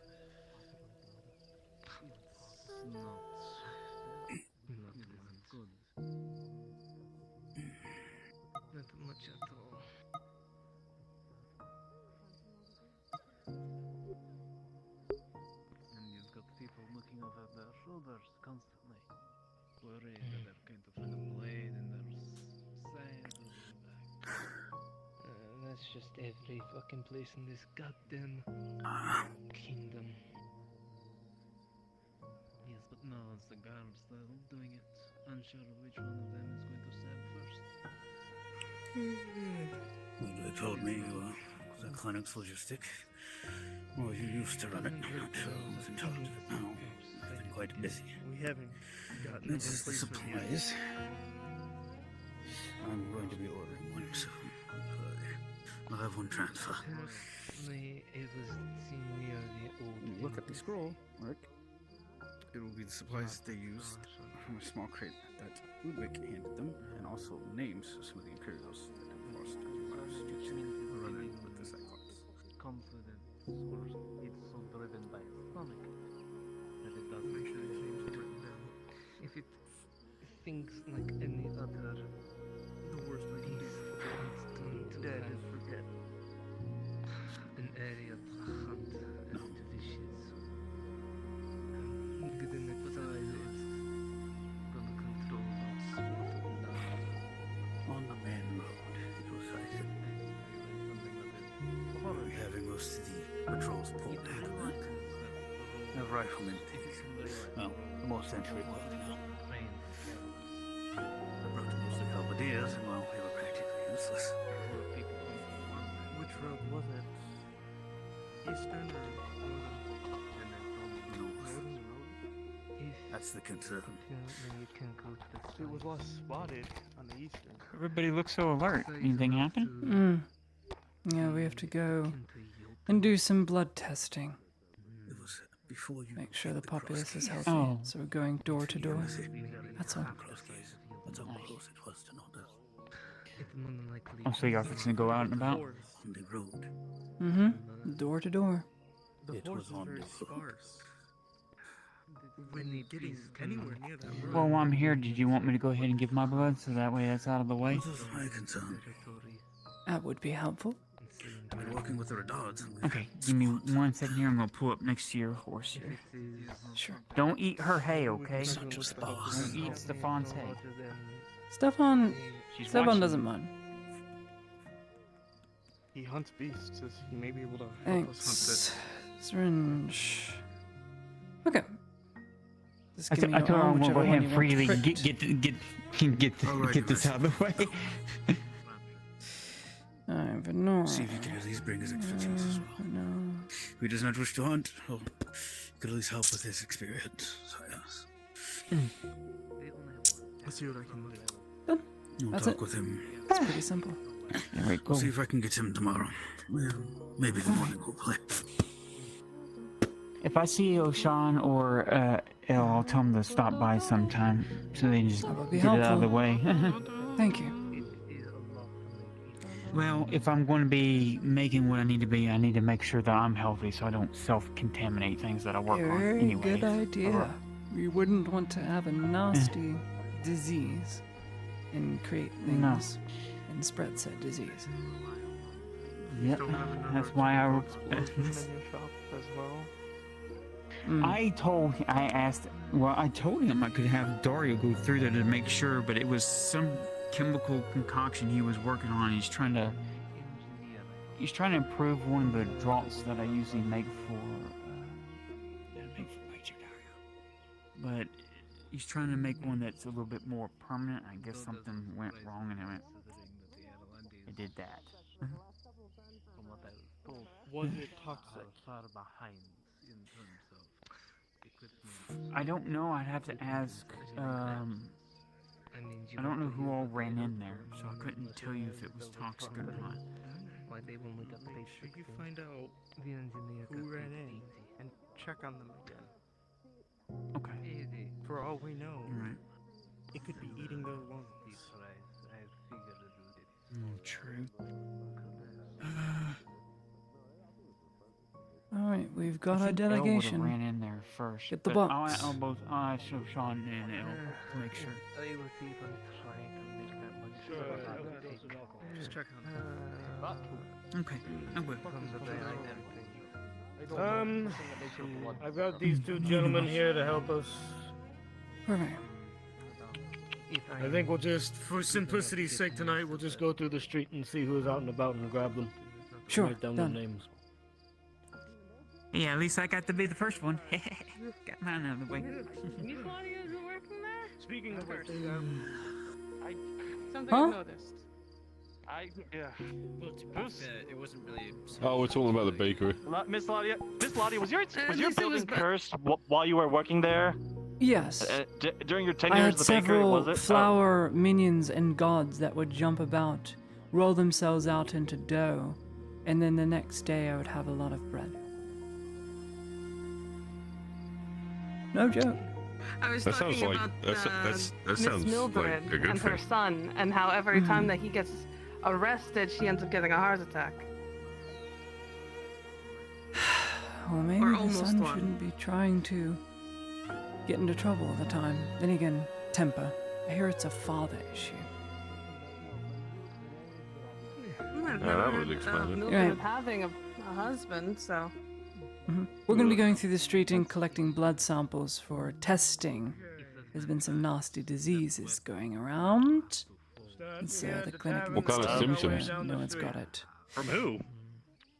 it's not good. Not much at all. And you've got people looking over their shoulders constantly, worried that they're going to find a blade in their side or their back. That's just every fucking place in this goddamn kingdom. Yes, but no, it's the guards that are doing it. Unsure of which one of them is going to stab first. Well, they told me you were the clinic's logistic. Well, you used to run it. Not sure I was in charge of it now. I've been quite busy. We haven't gotten This is the supplies. I'm going to be ordering one soon. I'll have one transfer. Apparently, it was seen near the old. Look at the scroll, Rick. It will be the supplies that they used from a small crate that Ludwig handed them, and also names of some of the Imperials that have forced lives due to running with the Cyclops. Confidence, or it's so driven by stomach that it doesn't make sure it seems written down. If it thinks like any other, The worst we can do. it's going to Dead have and forget. an area to hunt and dishes. Good in the time, it's gonna control us with love. On the main road, it was cited. We're having most of the patrols pulled out of that. The riflemen take, well, more century work now. I brought them mostly halberdiers, and well, they were practically useless. Which road was it? Eastern or northern? Northern road? That's the concern. It was last spotted on the eastern. Everybody looks so alert. Anything happen? Yeah, we have to go and do some blood testing. It was before you Make sure the populace is healthy. Oh. So we're going door to door. That's all. That's how close it was to know that. Oh, so y'all fixing to go out and about? On the road. Mm-hmm. Door to door. The It horse was is on very the sparse. When getting anywhere near that road. Well, while I'm here, did you want me to go ahead and give my blood so that way that's out of the way? This is my concern. That would be helpful. I've been working with the Redards. Okay, give me 1 second here. I'm gonna pull up next to your horse here. Sure. Don't eat her hay, okay? Not just the boss. Don't eat Stefan's hay. Stefan She's Stefan watching. doesn't mind. He hunts beasts, so he may be able to help us hunt Thanks. Syringe. Okay. Just I give me I your told her arm, I'm gonna go whichever ahead one and you want freely pricked. get this out of the way. but no. See if you can at least bring his expertise as well. No. If he does not wish to hunt, you could at least help with his experience. So, yes. Let's see what I can do. We'll That's talk it. with him. It's pretty simple. There we go. We'll see if I can get him tomorrow. Well, maybe the morning we'll play. If I see Oshan or Elle, I'll tell them to stop by sometime so they can just That would be get it out of the helpful. way. Thank you. Well, if I'm going to be making what I need to be, I need to make sure that I'm healthy so I don't self-contaminate things that I work on Very anyways. good idea. Or- We wouldn't want to have a nasty disease and create No. things and spread said disease. Yep, that's why I... in your shop as well. I told him I could have Dario go through there to make sure, but it was some chemical concoction he was working on. He's trying to improve one of the drops that I usually make for but he's trying to make one that's a little bit more permanent. I guess something went wrong and it did that. Was it toxic? I don't know. I'd have to ask. I don't know who all ran in there, so I couldn't tell you if it was toxic or not. Should you find out who ran in and check on them again? Okay. For all we know, Right. it could be eating their lungs. True. All right, we've got our Elle would've delegation. ran in there first. Get the but box. I'll show Sean and Elle to make sure. I was even trying to make that much Just check on Okay, I will. I've got these two gentlemen here to help us. Perfect. I think we'll just, for simplicity's sake tonight, we'll just go through the street and see who's out and about and grab them. Sure, Write down done. their names. Yeah, at least I got to be the first one. Got mine out of the way. Speaking of which, Something Huh? I've noticed. It wasn't really. Oh, we're talking about the bakery. Miss Ladia, was your least it building was cursed while you were working there? Yes. During your I tenure had as the bakery, several was it? flower minions and gods that would jump about, roll themselves out into dough, and then the next day I would have a lot of bread. No joke. I was That talking sounds like- about that Miss sounds like Mildred a good and her thing. son, and how every time that he gets arrested, she ends up getting a heart attack. Well, maybe Or the almost son one. shouldn't be trying to get into trouble all the time. Then again, temper. I hear it's a father issue. that would explain it. Mildred Right. having a husband, so. We're going to be going through the street and collecting blood samples for testing. There's been some nasty diseases going around. It's the clinic. What kind of symptoms? No one's got it. From who?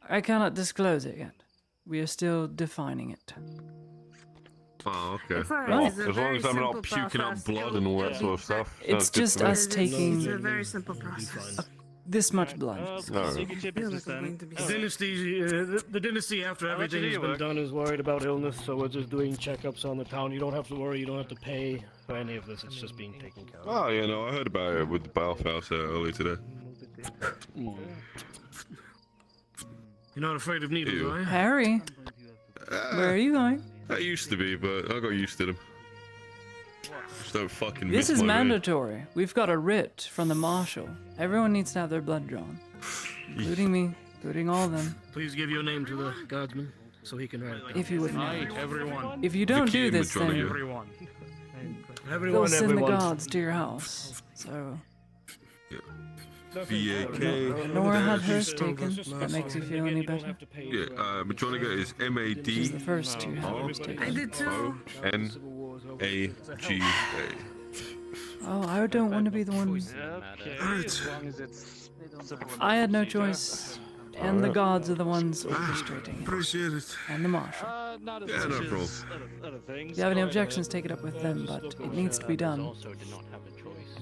I cannot disclose it yet. We are still defining it. Oh, okay. It's alright, Well, it's a as long very as I'm not simple puking up process. blood and all that sort of stuff. It's sounds good just to me. us taking It's a very simple process. this much blood. No. The dynasty after I'll let you everything do has your been work. done is worried about illness, so we're just doing checkups on the town. You don't have to worry, you don't have to pay for any of this, it's just being taken care of. Oh, yeah, no, I heard about it with the bathhouse earlier today. You're not afraid of needles, Ew. are you? Harry, where are you going? I used to be, but I got used to them. Just don't fucking This miss is my way. mandatory. We've got a writ from the marshal. Everyone needs to have their blood drawn, including me, including all of them. Please give your name to the guardsman so he can write it down. If you wouldn't Right, mind. everyone. If you don't do this, then Everyone. Everyone, they'll send everyone. the guards to your house. So B-A-K. Nora had hers taken. That makes you feel any better? Yeah, Majonica is She's the first to have hers taken. I did too. M-A-G-A. Oh, I don't want to be the one. Okay, as long as it's civil and I had no procedure. choice. And the gods are the ones orchestrating it. Appreciate it. And the marshal. Not as Yeah, much no as problem. other things. If you have any but, objections, take it up with them, but it needs to be done. Also did not have a choice.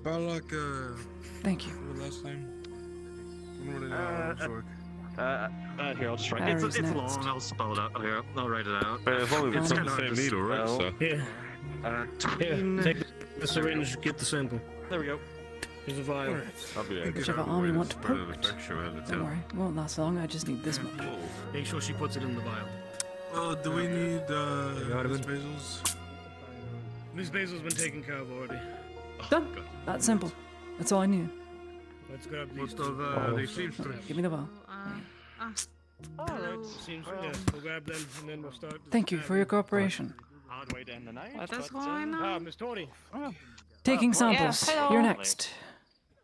Balak, Thank you. the last name? When would it work? Here, I'll just write Harry's it's next. long, I'll spell it out. Here, I'll write it out. As long as it's It's on the kinda hard same to needle, right? spell. So. Here, Tween- take the syringe, get the sample. There we go. Here's a vial. I'll be Whichever arm you want to spread put. an infection around the Don't town. worry, it won't last long. I just need this much. Make sure she puts it in the vial. Do we need, got it. Miss Basil's? Miss Basil's been taken care of already. Done. That's simple. That's all I need. Let's grab these What of, the seamstress? Give me the vial. Seems, yeah, we'll grab them and then we'll start. Thank you for your cooperation. Hard way to end the night. What is going on? Ah, Miss Tony. Taking samples. hello. You're next.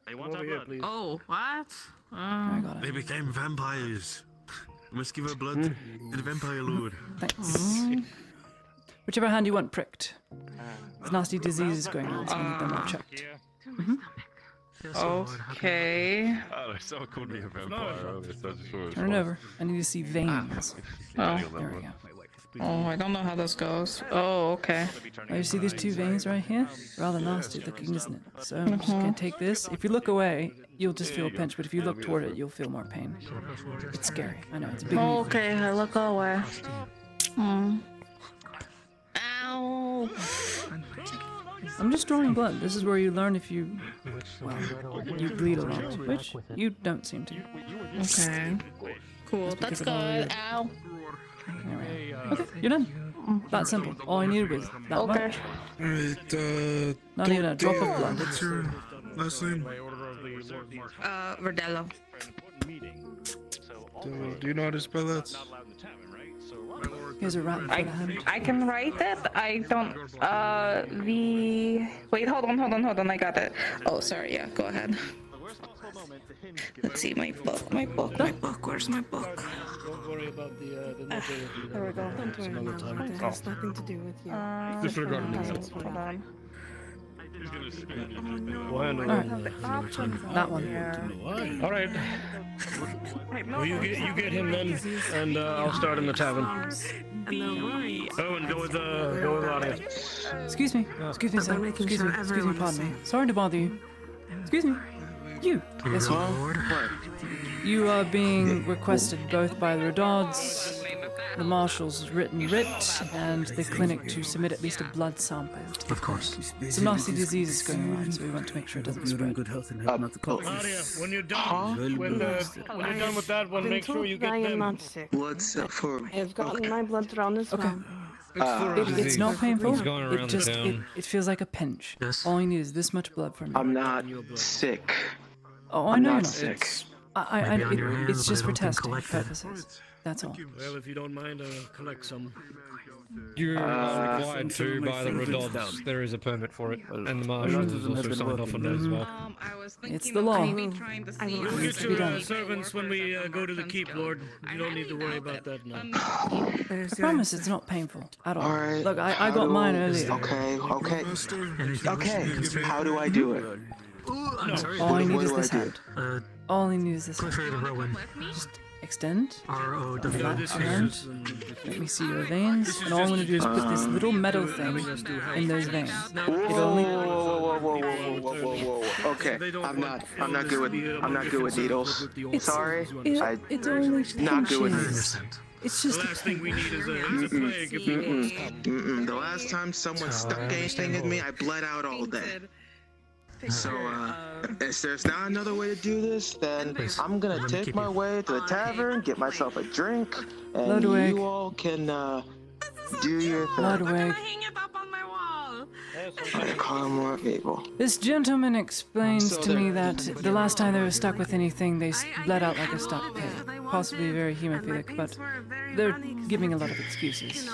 They want Over our here, blood. please. Oh, what? I got They it. became vampires. We must give her blood to the vampire lord. Thanks. Whichever hand you want pricked. There's nasty diseases going on, so we need them all checked. Okay. Oh, I saw it could be a vampire earlier, so I just thought it was Turn it fun. over. I need to see veins. Depending on that There we one. go. Oh, I don't know how this goes. Oh, okay. Oh, you see these two veins right here? Rather nasty looking, isn't it? So I'm just gonna take this. If you look away, you'll just feel a pinch, but if you look toward it, you'll feel more pain. It's scary. I know, it's a big needle. Okay, I look away. Ow. I'm just drawing blood. This is where you learn if you, well, you bleed a lot, which you don't seem to. Okay. Cool, Just that's because of all good. your- Ow. There we go. Okay, you're done. That simple. All I needed was that Okay. much. Alright, Not even a drop of Dorothea, blood. what's your last name? Verdello. Do you know how to spell that? Here's a rat for the hand. I can write it. I don't. Wait, hold on. I got it. Oh, sorry. Yeah, go ahead. Let's see my book. Where's my book? Don't worry about the nobility. There we go. Don't worry, Another Mom. time. It has nothing to do with you. Disregard me. Hold on. We'll handle Alright. it. That one. All right. Well, you get him then, and I'll start in the tavern. Oh, and go with Lonnie. Excuse me, sir. Excuse me, pardon me. Sorry to bother you. Excuse me. You. Yes, you. You are being requested both by the Redauds, the Marshal's written writ, and the clinic to submit at least a blood sample. Of course. Some nasty diseases going around, so we want to make sure it doesn't You're in spread. good health and have not the call. Nadia, when you're done with when you're done with that one, make sure you get I am them. not sick. What's up for? I have gotten my blood drawn as well. It's not painful. He's going around It just the town. it feels like a pinch. Yes. All you need is this much blood from me. I'm not sick. Oh, I I'm know you're not not. sick. I Maybe on your hands, it's but just I for don't think testing collected. purposes. That's all. Well, if you don't mind, I'll collect some. You're required I'm to feeling by the my fingers Redauds. down. There is a permit for it, and the I'd Marshal rather has than also have been signed off on that as working. well. I was It's the law. maybe trying to see We'll if get to you be done. servants when we go to the keep, Lord. You don't need to worry about that now. I promise it's not painful at all. Alright. Look, I got mine earlier. Okay. Anything Okay. How do I do it? No. All I need What is do this I do? hand. All I need is this hand. Clifford Rowan. Just extend. R-O-W. That this around. is Let me see your veins. And all I'm gonna do is put this little metal thing in those veins. It'll only. Whoa. Okay. I'm not good with needles. Sorry. It's only Not good with pinches. needles. It's The just a last thing we need is a plague if it works. The last time someone stuck anything in me, I bled out all day. So, if there's not another way to do this, then I'm gonna take my way to the tavern, get myself a drink, and Ludwig. you all can, do your thing. Ludwig. Hang it up on my wall. Call more people. This gentleman explains So to me there- that the last time they were stuck with anything, they bled out like a stuck pig. Possibly very hemophilic, but they're giving a lot of excuses.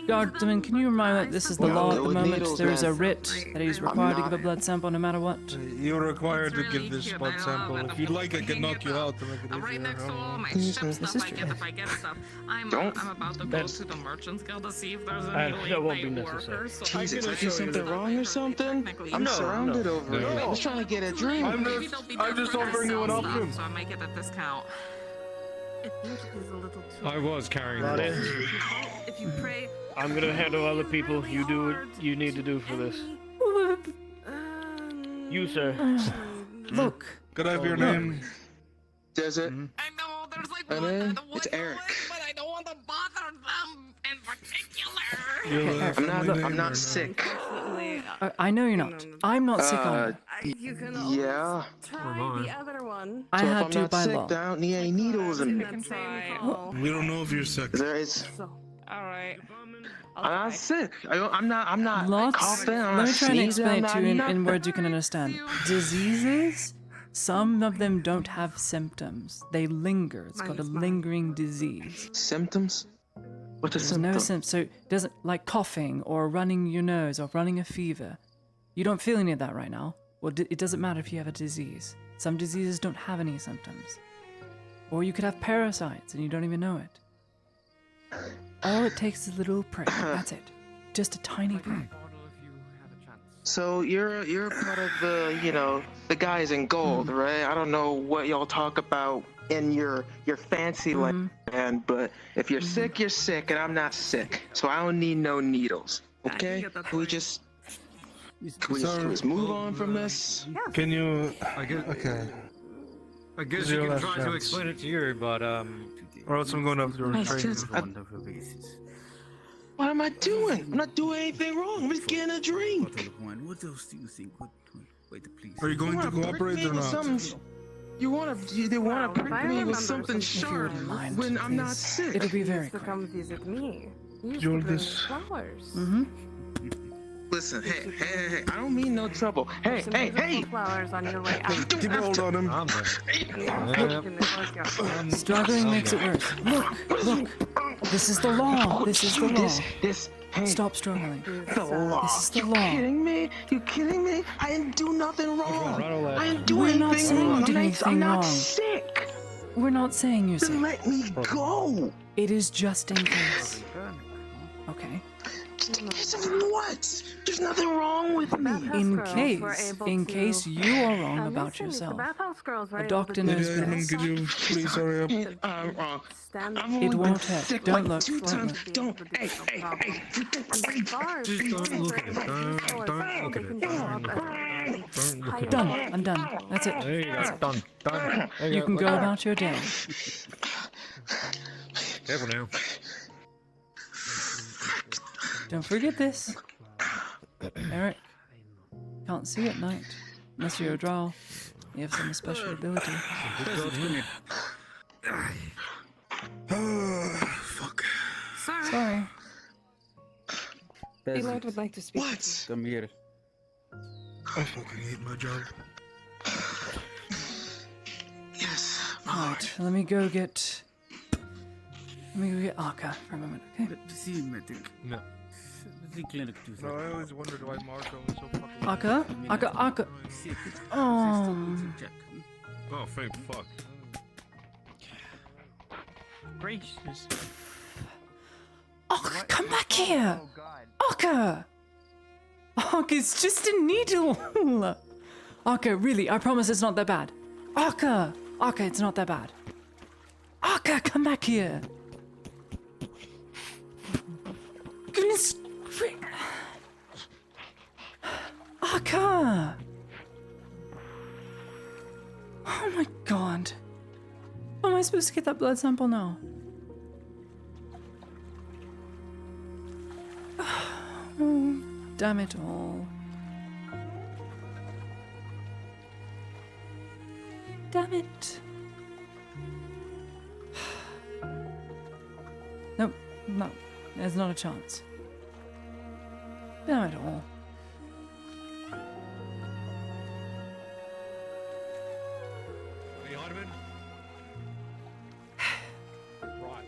Guardsman, can you remind me that this is the law at the moment? There is a writ that he's required to give a blood sample no matter what. You're required to give this blood sample. If you'd like, I can knock you out to make it Right easier. next to all my This ship is stuff. true. If I get stuff. I'm Don't. about to go to the Merchants Guild to see if there's that any won't be late necessary. workers. So Jesus, I show do you something the- wrong or something? I'm No, surrounded no. over here. I was trying to get a drink. I'm maybe they'll be I'm just offering you an option. So I might get a discount. I think he's a little too. I was carrying the Nadia, box. If you pray. I'm gonna handle other people. You do what you need to do for this. You, sir. Look. Could I have your name? Does it? I know, there's like My one name? that It's Eric. but I don't want to bother them in particular. I'm not sick. I know you're not. I'm not sick either. You can Yeah. try the other one. I So if had I'm to not by sick, law. then I don't need any needles in me. We don't know if you're sick. All right. I'm not sick. I'm not Lots. coughing. I'm Let not me try and sneezing. explain I'm it to you not in nothing. words you can understand. Diseases, some of them don't have symptoms. They linger. It's called a lingering disease. Symptoms? What's a There's symptom? no symptoms. So it doesn't like coughing or running your nose or running a fever. You don't feel any of that right now. Well, it doesn't matter if you have a disease. Some diseases don't have any symptoms. Or you could have parasites and you don't even know it. All it takes is a little prick. That's it. Just a tiny prick. So you're part of the guys in gold, right? I don't know what y'all talk about in your fancy land, but if you're sick, you're sick, and I'm not sick, so I don't need no needles. Okay? Can we just move on from this? Can you? I guess. Okay. I guess Zero you can left try to chance. explain it to you, but Or else I'm going after a train. What am I doing? I'm not doing anything wrong. I'm just getting a drink. What else do you think? Wait, please. Are you going to cooperate or not? They want to prick me with something sharp when I'm not sick. It'll be very quick. Come visit me. You used You're to bring this- flowers. Listen, hey, I don't mean no trouble. Hey. Flowers on your way out. Keep a hold on him. Struggling makes it worse. Look. This is the law. This is the law. Hey, Stop struggling. the law. This is the You law. kidding me? You kidding me? I didn't do nothing wrong. I didn't do We're not anything saying wrong. you did I'm anything not wrong. sick. We're not saying you're sick. Then let me go. It is just in case. Okay. Just in case of what? There's nothing wrong with me. In case you are wrong about yourself. A doctor knows Lady Edmund, best. could you please hurry up? I'm wrong. It won't hurt. Don't look. Two Don't times. look. Don't. Hey. just don't look at it. Don't look at it. Don't look at it. Done. I'm done. That's it. There you go. Done. Done. There You can go about your day. Careful now. Don't forget this. Eric, can't see at night. Unless you're a drow. You have some special ability. Fuck. Sorry. Elord would like to speak. What? Come here. I fucking hate my job. Yes. Alright, let me go get Arca for a moment, okay? See, medic. No. The clinic too. No, I always wondered why Marco was so fucking. Arca. Oh. Oh, thank fuck. Gracious. Arca, come back here! Arca! Arca, it's just a needle! Arca, really, I promise it's not that bad. Arca, it's not that bad. Arca, come back here! Goodness gracious! Arca! Oh my god. How am I supposed to get that blood sample now? Oh, damn it all. Damn it. Nope, no, there's not a chance. Damn it all.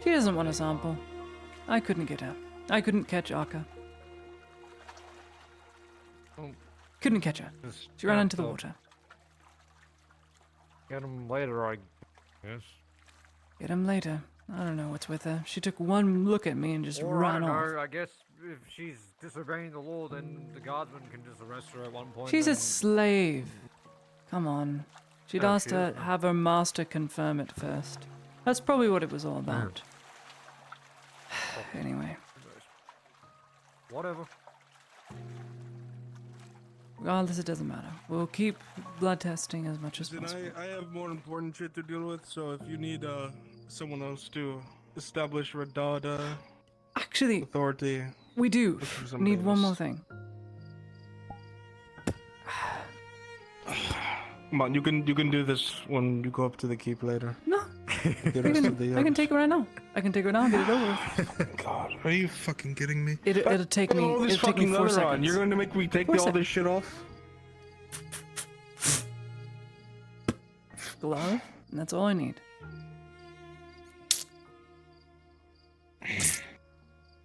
She doesn't want a sample. I couldn't get her. I couldn't catch Arca. Couldn't catch her. She ran into the water. Get him later, I guess. Get him later. I don't know what's with her. She took one look at me and just Or ran I don't off. know, I guess if she's disobeying the law, then the guardsman can just arrest her at one point. She's a and- slave. Come on. She'd Oh, asked she to is, huh? have her master confirm it first. That's probably what it was all about. Anyway. Whatever. Regardless, it doesn't matter. We'll keep blood testing as much as Listen, possible. I have more important shit to deal with, so if you need someone else to establish Radada Actually, authority, we do look for somebody need one else. more thing. Come on, you can do this when you go up to the keep later. No. The rest of the I can take it right now. I can take it right now and get it over with. God, are you fucking kidding me? It'll take me. All this It'll take me fucking 4 leather on. seconds. You're going to make me take 4 all seconds. this shit off? Glove, and that's all I need.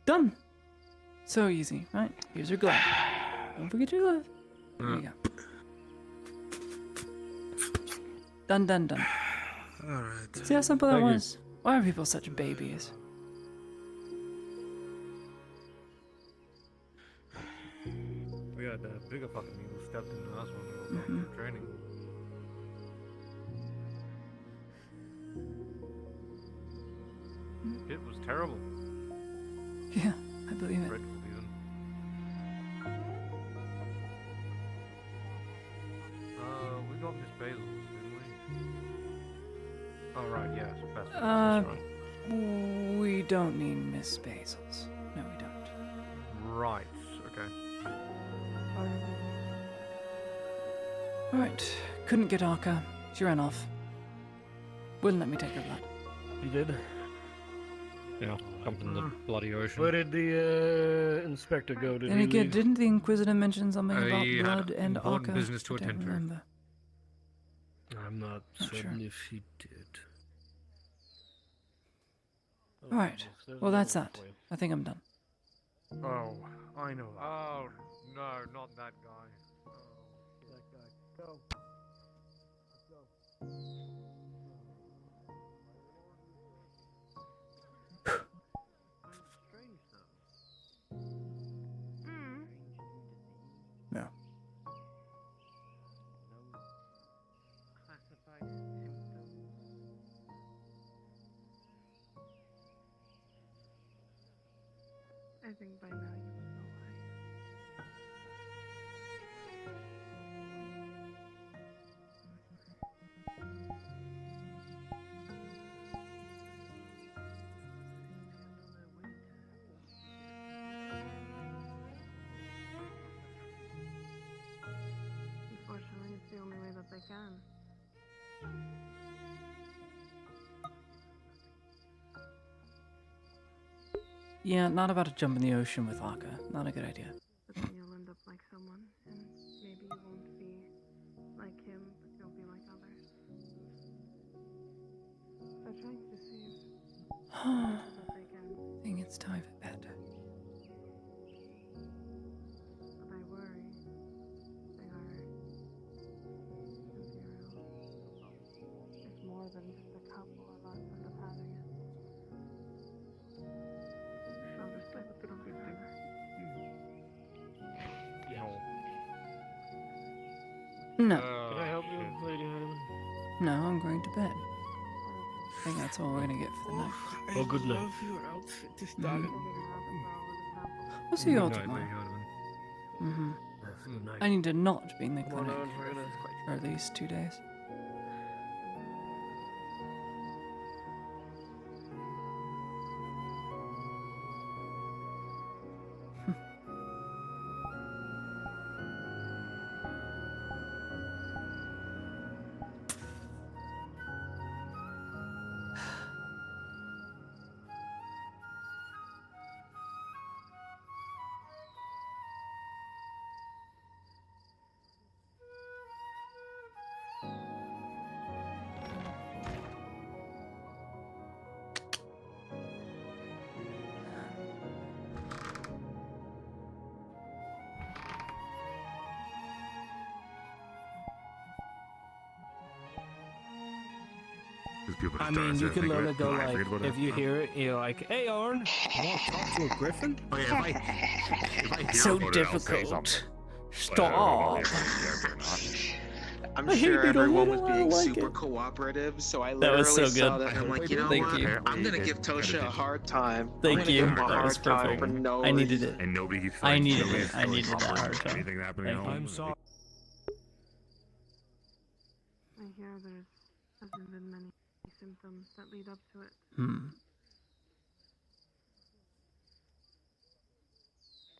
Done. So easy, right? Here's your glove. Don't forget your glove. There you go. Done, done, done. Alright. See how simple that Thank you. was? Why are people such babies? We had a bigger fucking eagle stepped in the last one we were going for training. It was terrible. Yeah, I believe it. Dreadful even. We got Miss Basil's, didn't we? Oh right, yes, best. That's right. We don't need Miss Basil's. No, we don't. Right. Okay. Alright, couldn't get Arca. She ran off. Wouldn't let me take her blood. He did. Yeah, jumped in the bloody ocean. Where did the inspector go? Did And he again, leave? didn't the Inquisitor mention something about He had blood and important Arca? business to I don't attend to. remember. I'm not certain if he did. Alright, well that's that. I think I'm done. Oh, I know that. Oh, no, not that guy. Oh, that guy. Go. Let's go. No. Classified symptoms. I think by now you would know why. Unfortunately, it's the only way that they can. Yeah, not about to jump in the ocean with Arca. Not a good idea. But then you'll end up like someone, and maybe you won't be like him, but you'll be like others. They're trying to save I what they can, think it's time for bed. but I worry they are imperial. If more than just a couple of us end up having it. Obviously, but they don't be there. No. Can I help you, Lady Heinemann? No, I'm going to bed. I think that's all we're gonna get for the night. Oh, good night. love your outfit this time. We'll see you all Good night, tomorrow. Lady Heinemann. Mm-hmm. Good night. I need to not be in the Come on clinic on, we're gonna- for at least 2 days. I mean, you could learn to go like, if you hear it, you're like, hey, Arn, you want to talk to a griffin? Oh, yeah, if I hear So about it, I'll say difficult. something. Stop. I'm I sure hate it a everyone was little, I being like super it. cooperative, so I That literally was so saw good. that and I'm like, you know Thank what? you. I'm gonna give Tosha a hard time. Thank I'm gonna you. give him a That was hard time perfect. for no I needed reason. it. And nobody I like, needed nobody it. I needed that hard time. anything happening at Thank home. you. I'm sorry. hear there hasn't been many symptoms that lead up to it.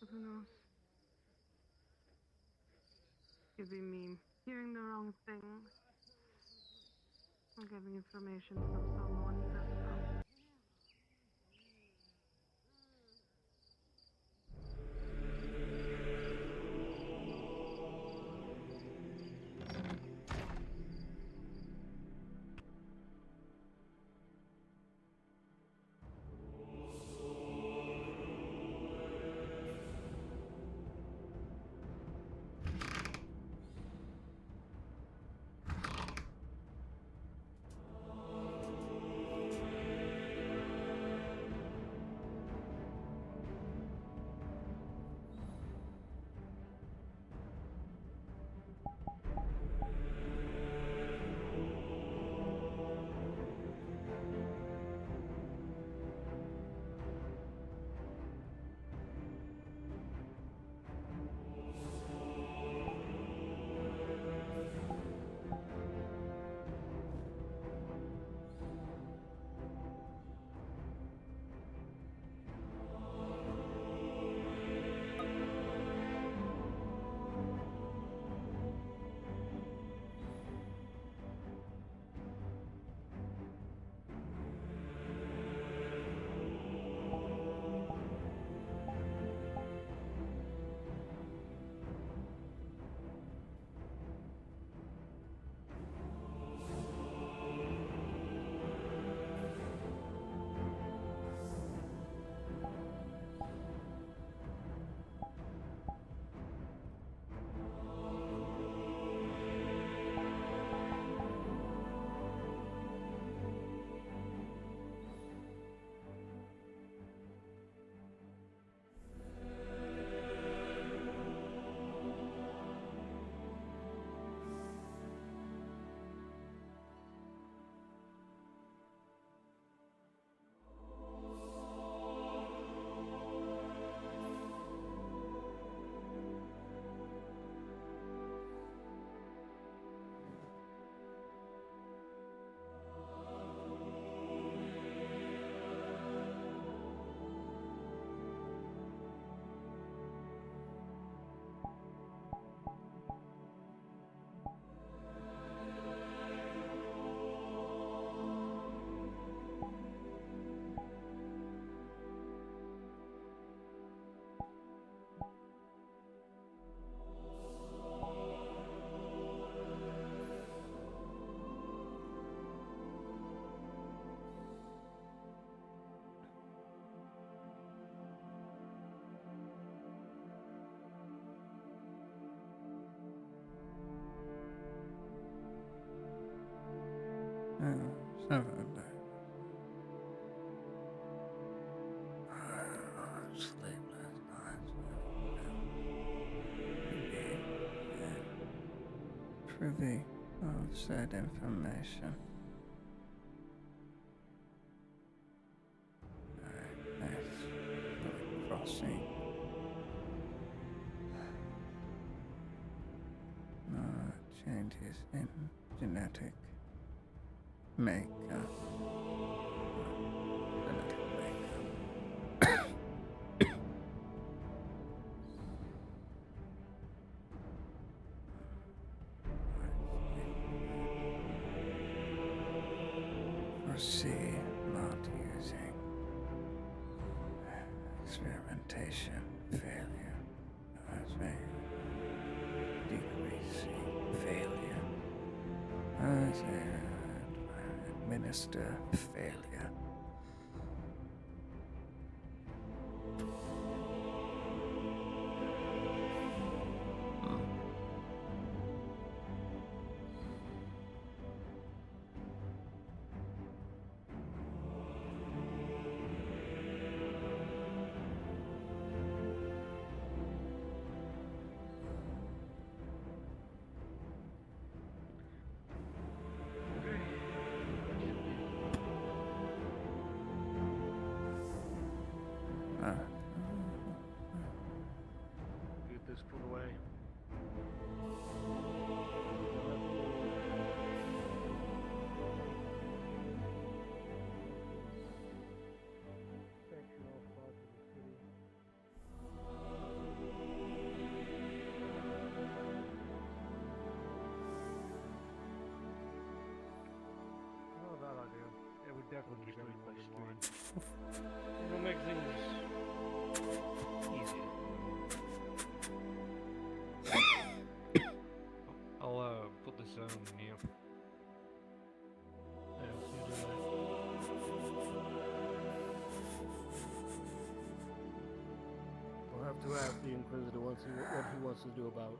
But who knows? Could be me hearing the wrong thing. Or getting information from someone who doesn't know. Sleepless nights. Privy of said information. That's crossing. Changes in genetic makeup. Foresee not using experimentation failure as a decreasing failure as a administer failure. Get this put away. to ask the Inquisitor what he wants to do about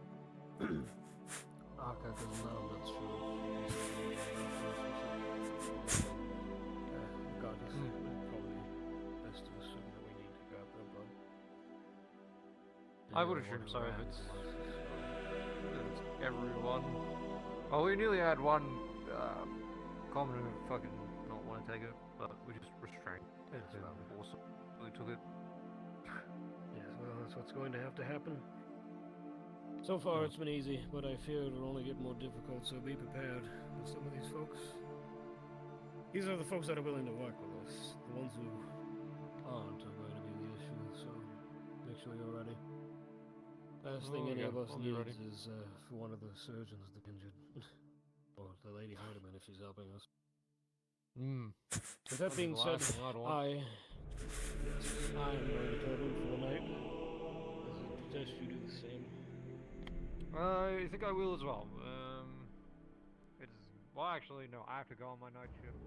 Aka, because now I'm not sure. Regardless, it's probably best to assume that we need to grab their blood. I would assume so if it's everyone. Oh, we nearly had one common who fucking not want to take it, but we just restrained. Also, we took it. Yes, well, that's what's going to have to happen. So far, it's been easy, but I fear it'll only get more difficult, so be prepared for some of these folks. These are the folks that are willing to work with us. The ones who aren't are going to be the issue, so make sure you're ready. Last thing any of us needs is for one of the surgeons to be injured. Or the Lady Heidemann if she's helping us. With that being said, I am going to turn in for the night. I suggest you do the same. I think I will as well. Well, actually, no. I have to go on my night shift.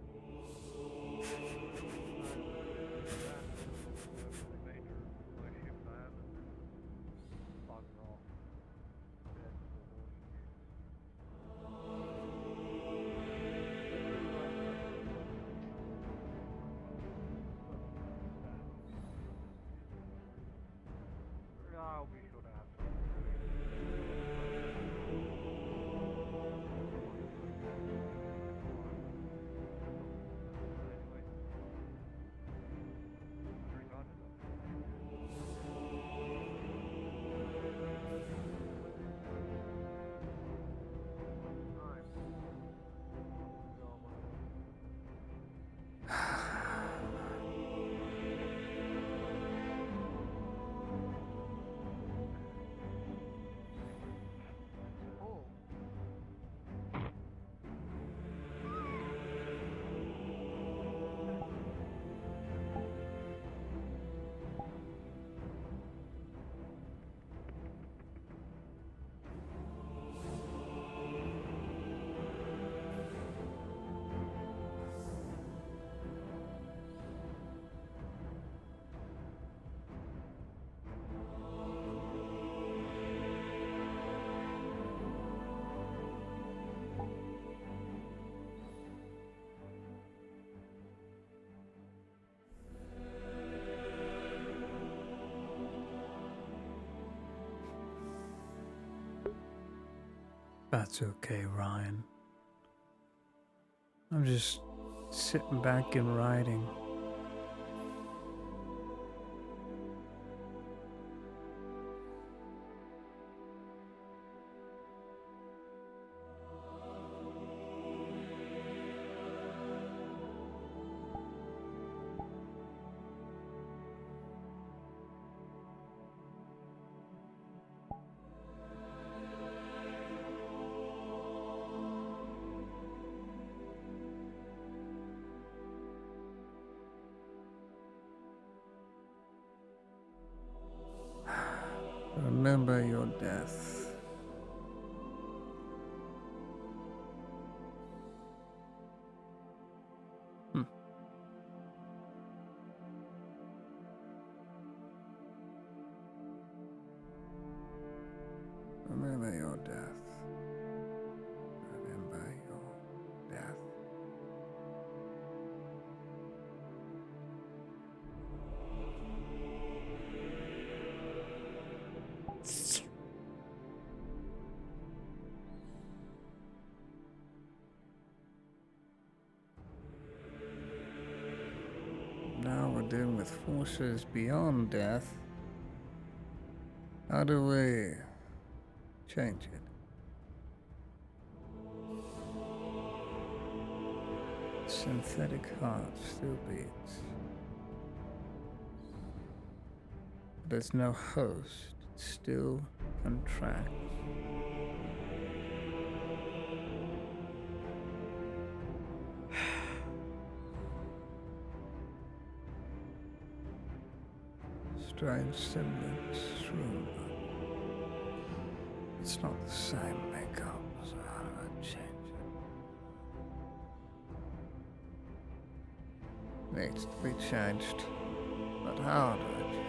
I'll be sure to have some. That's okay, Ryan. I'm just sitting back and writing. Remember your death. Remember your death. Remember your death. Now we're dealing with forces beyond death. How do we change it? Synthetic heart still beats. There's no host, it still contracts. Strange semblance, true. It's not the same makeup, so how do I change it? Needs to be changed, but how do I change it?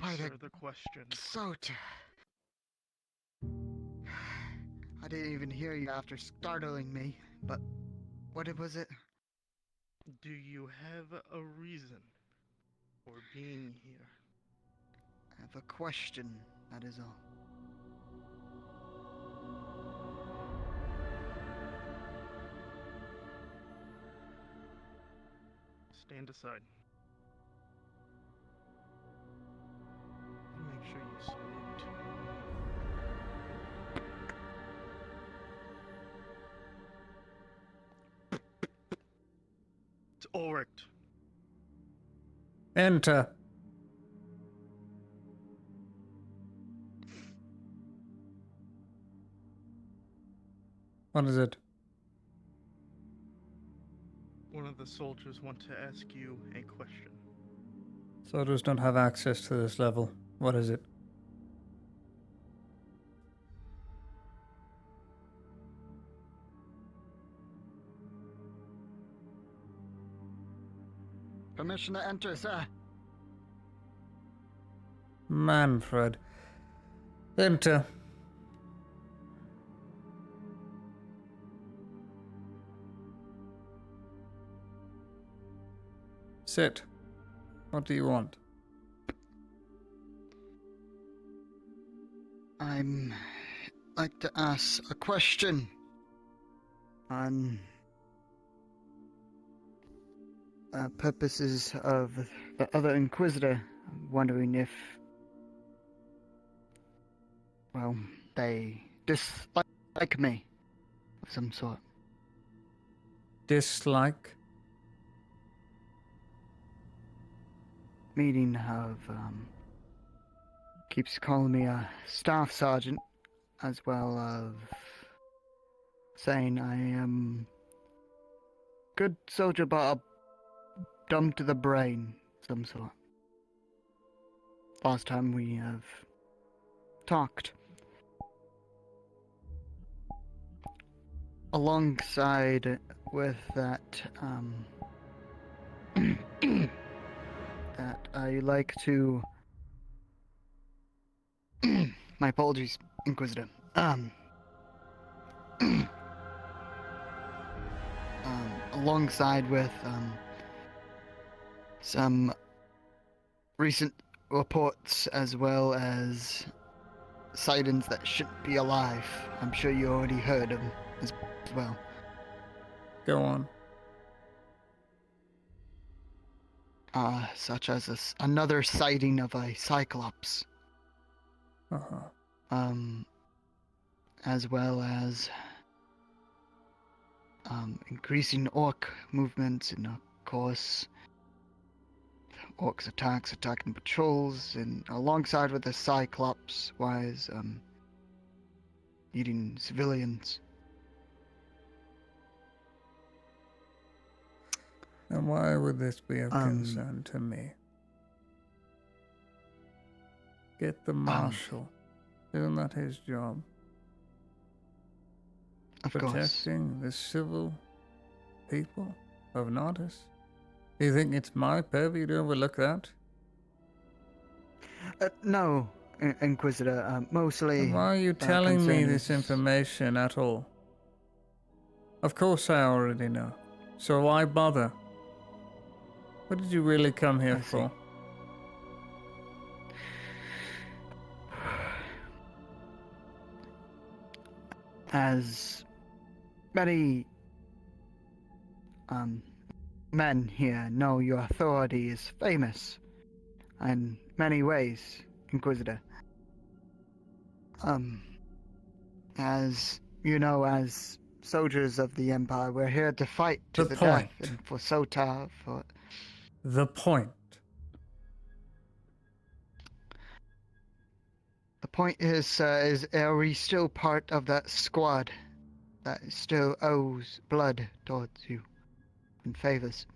Answer the question. Sota. I didn't even hear you after startling me, but what was it? Do you have a reason for being here? I have a question, that is all. Stand aside. Make sure you salute. It's Ulrich. Enter. What is it? One of the soldiers want to ask you a question. Soldiers don't have access to this level. What is it? Permission to enter, sir. Manfred. Enter. Sit. What do you want? I'm like to ask a question on purposes of the other Inquisitor. I'm wondering if, well, they dislike me of some sort. Dislike? Meaning of, keeps calling me a staff sergeant, as well as saying I am good soldier but dumb to the brain, some sort. Last time we have talked. Alongside with that, that I like to... My apologies, Inquisitor. Alongside with, some recent reports as well as sightings that shouldn't be alive. I'm sure you already heard them as well. Go on. Such as another sighting of a Cyclops. As well as increasing orc movements, and of course orcs attacking patrols, and alongside with the Cyclops wise eating civilians. And why would this be of concern to me? Get the marshal. Isn't that his job? Of course. Protecting the civil people of Nardis? Do you think it's my purview to overlook that? No, Inquisitor. Mostly. And why are you telling me this is... information at all? Of course I already know. So why bother? What did you really come here for? As many men here know, your authority is famous in many ways, Inquisitor. As you know, as soldiers of the Empire, we're here to fight to the death, and for Sota, for... The point. The point is, are we still part of that squad that still owes blood towards you and favors?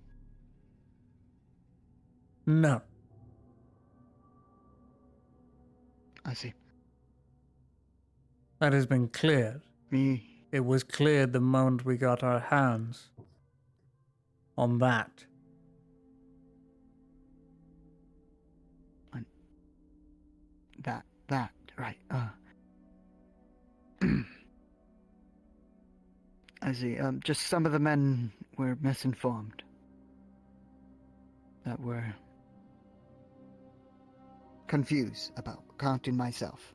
No. I see. That has been cleared. It was cleared the moment we got our hands on that. that, right. I see. Just some of the men were misinformed. That were confused about counting myself.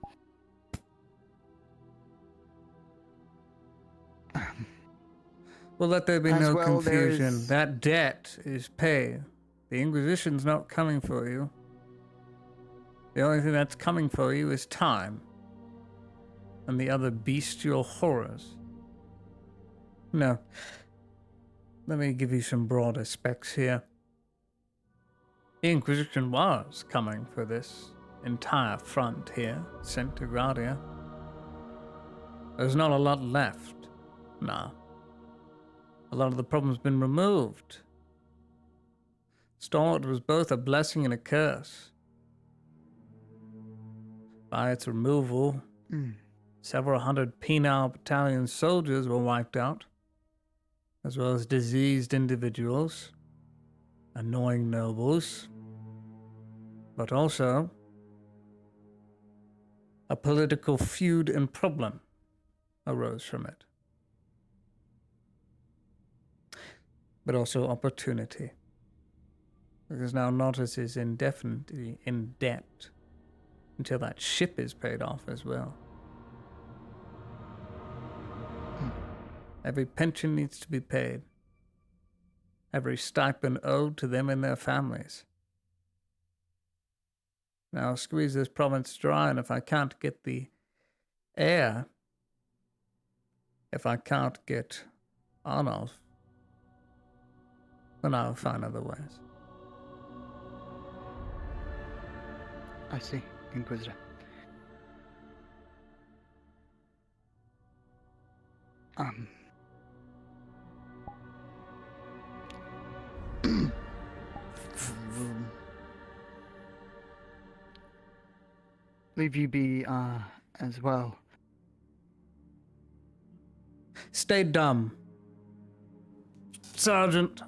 Well, let there be As no well, confusion. there's- That debt is paid. The Inquisition's not coming for you. The only thing that's coming for you is time. And the other bestial horrors. No. Let me give you some broader specs here. The Inquisition was coming for this entire front here, Centigradia. There's not a lot left. Nah. A lot of the problem's been removed. Stormwater was both a blessing and a curse. By its removal, several hundred penal battalion soldiers were wiped out, as well as diseased individuals, annoying nobles, but also a political feud and problem arose from it. But also opportunity. Because now Nautis is indefinitely in debt until that ship is paid off as well. Every pension needs to be paid. Every stipend owed to them and their families. Now I'll squeeze this province dry, and if I can't get the heir, if I can't get Arnulf, then I'll find other ways. I see, Inquisitor. I will leave you be, as well. Stay dumb, Sergeant.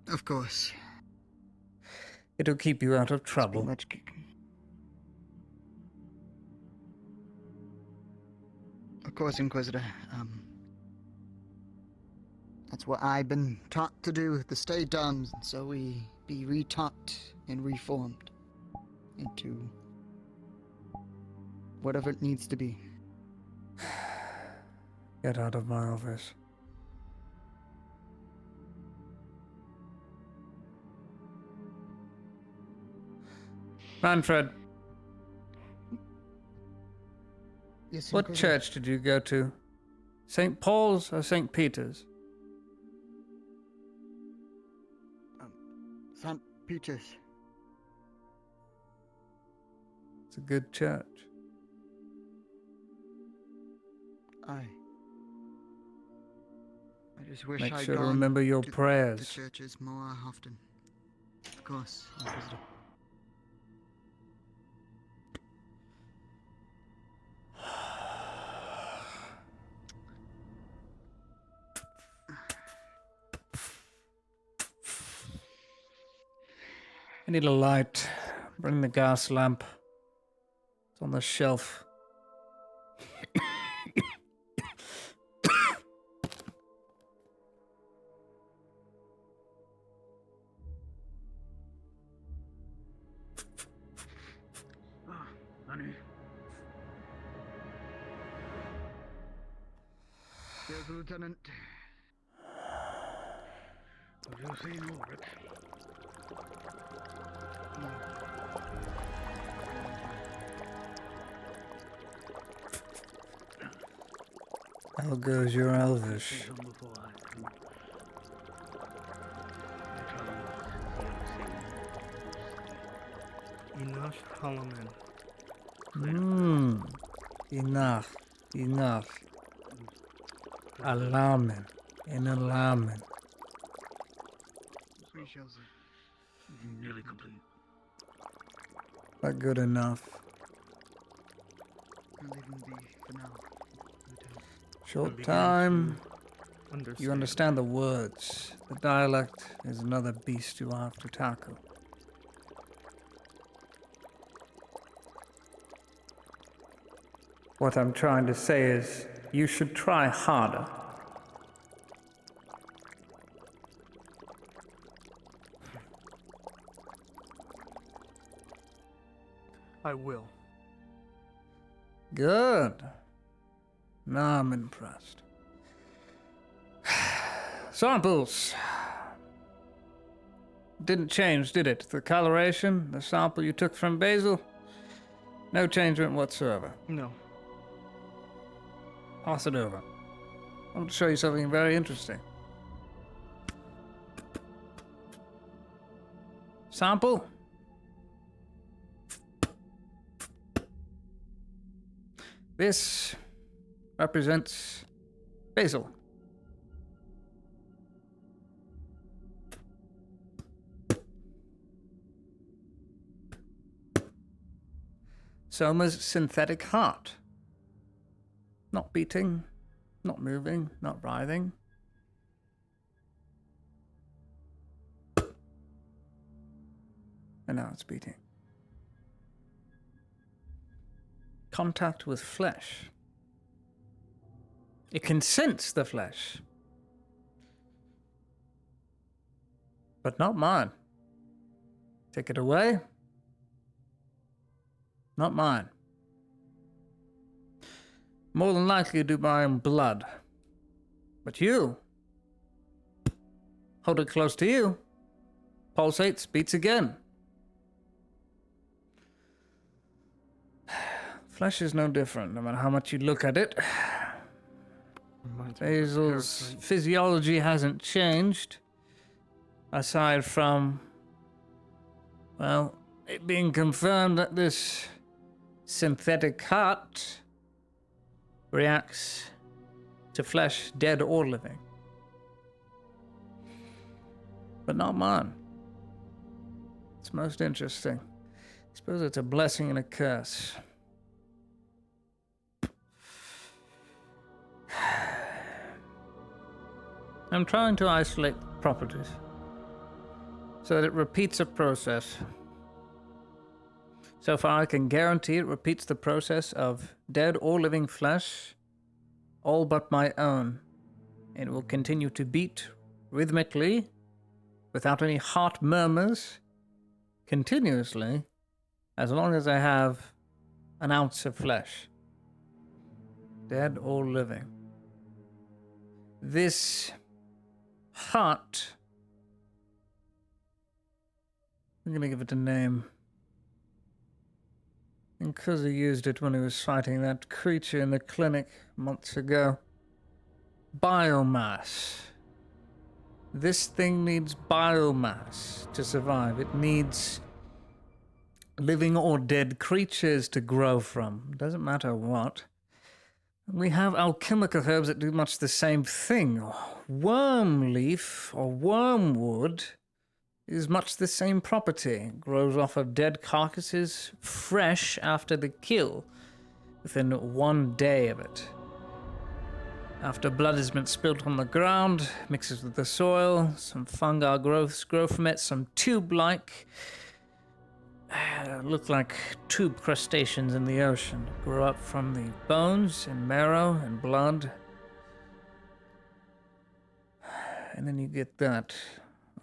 Of course. It'll keep you out of trouble. Of course, Inquisitor. That's what I've been taught to do, to stay dumb, so we be retaught and reformed into whatever it needs to be. Get out of my office. Manfred. Yes, what Inquisitor? church did you go to? St. Paul's or St. Peter's? St. Peter's. It's a good church. I just wish Make I'd sure to gone remember your to prayers. the churches more often. Of course, Inquisitor. I need a light. Bring the gas lamp. It's on the shelf. Honey. Yes, Lieutenant. What do you say, Norbert? How goes your Elvish? Enough, Holoman. Enough. Alarming. In alarming. We shall see. Nearly complete. Not good enough. I'll leave him be for now, Lieutenant. Short time. You understand the words. The dialect is another beast you have to tackle. What I'm trying to say is, you should try harder. I will. Good. Now I'm impressed. Samples. Didn't change, did it? The coloration, the sample you took from Basil? No changement whatsoever. No. Pass it over. I want to show you something very interesting. Sample. This represents Basil. Soma's synthetic heart. Not beating, not moving, not writhing. And now it's beating. Contact with flesh. It can sense the flesh. But not mine. Take it away. Not mine. More than likely do my own blood. But you, hold it close to you. Pulsates, beats again. Flesh is no different, no matter how much you look at it. Basil's physiology hasn't changed. Aside from, well, it being confirmed that this synthetic heart reacts to flesh, dead or living. But not mine. It's most interesting. I suppose it's a blessing and a curse. I'm trying to isolate properties so that it repeats a process. So far, I can guarantee it repeats the process of dead or living flesh, all but my own. It will continue to beat rhythmically, without any heart murmurs, continuously, as long as I have an ounce of flesh. Dead or living. This heart, I'm gonna give it a name. And Kuzi used it when he was fighting that creature in the clinic months ago. Biomass. This thing needs biomass to survive. It needs living or dead creatures to grow from. Doesn't matter what. We have alchemical herbs that do much the same thing. Worm leaf or wormwood is much the same property. It grows off of dead carcasses, fresh after the kill, within 1 day of it. After blood has been spilled on the ground, mixes with the soil, some fungal growths grow from it, some tube-like, look like tube crustaceans in the ocean, grow up from the bones and marrow and blood. And then you get that.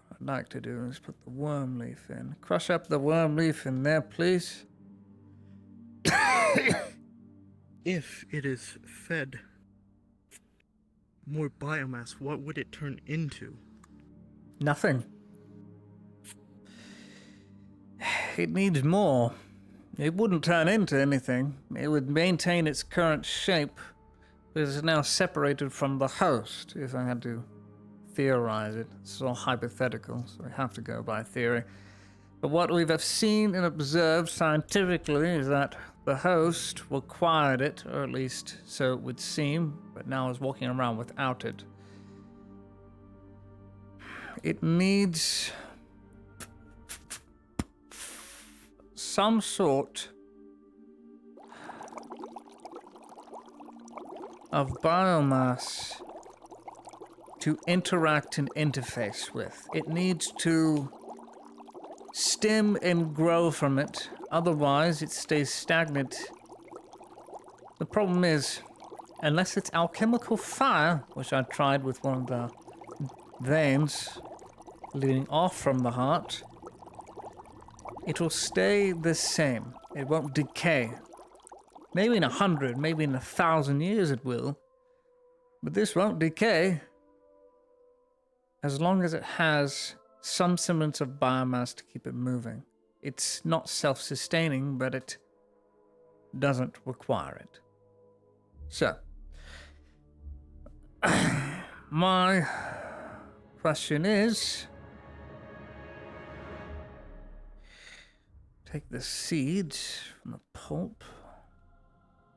What I'd like to do is put the worm leaf in. Crush up the worm leaf in there, please. If it is fed more biomass, what would it turn into? Nothing. It needs more. It wouldn't turn into anything. It would maintain its current shape, but it's now separated from the host, if I had to theorize it. It's all hypothetical, so we have to go by theory. But what we have seen and observed scientifically is that the host acquired it, or at least so it would seem, but now is walking around without it. It needs some sort of biomass to interact and interface with. It needs to stem and grow from it, otherwise it stays stagnant The problem is, unless it's alchemical fire, which I tried with one of the veins leading off from the heart, it will stay the same. It won't decay. Maybe in 100, maybe in 1,000 years it will. But this won't decay. As long as it has some semblance of biomass to keep it moving. It's not self-sustaining, but it doesn't require it. So, my question is, take the seeds from the pulp,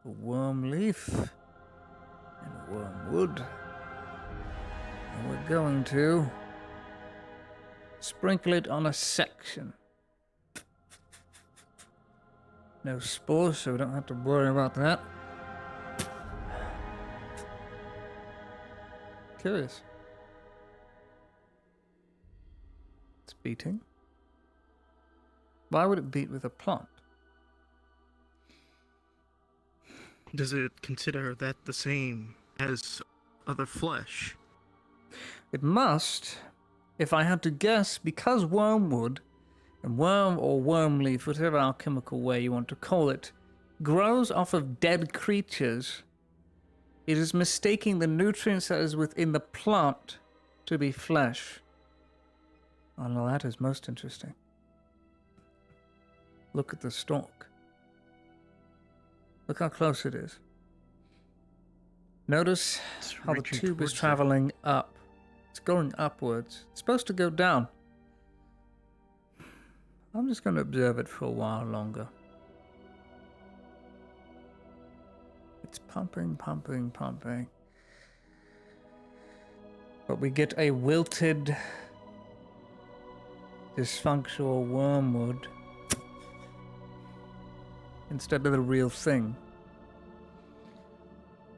the worm leaf, and the wormwood, and we're going to sprinkle it on a section. No spores, so we don't have to worry about that. Curious. It's beating. Why would it beat with a plant? Does it consider that the same as other flesh? It must, if I had to guess, because wormwood and worm or worm leaf, whatever alchemical way you want to call it, grows off of dead creatures. It is mistaking the nutrients that is within the plant to be flesh. Oh no, that is most interesting. Look at the stalk. Look how close it is. Notice how the tube is traveling up. It's going upwards. It's supposed to go down. I'm just going to observe it for a while longer. It's pumping, pumping, pumping. But we get a wilted, dysfunctional wormwood instead of the real thing.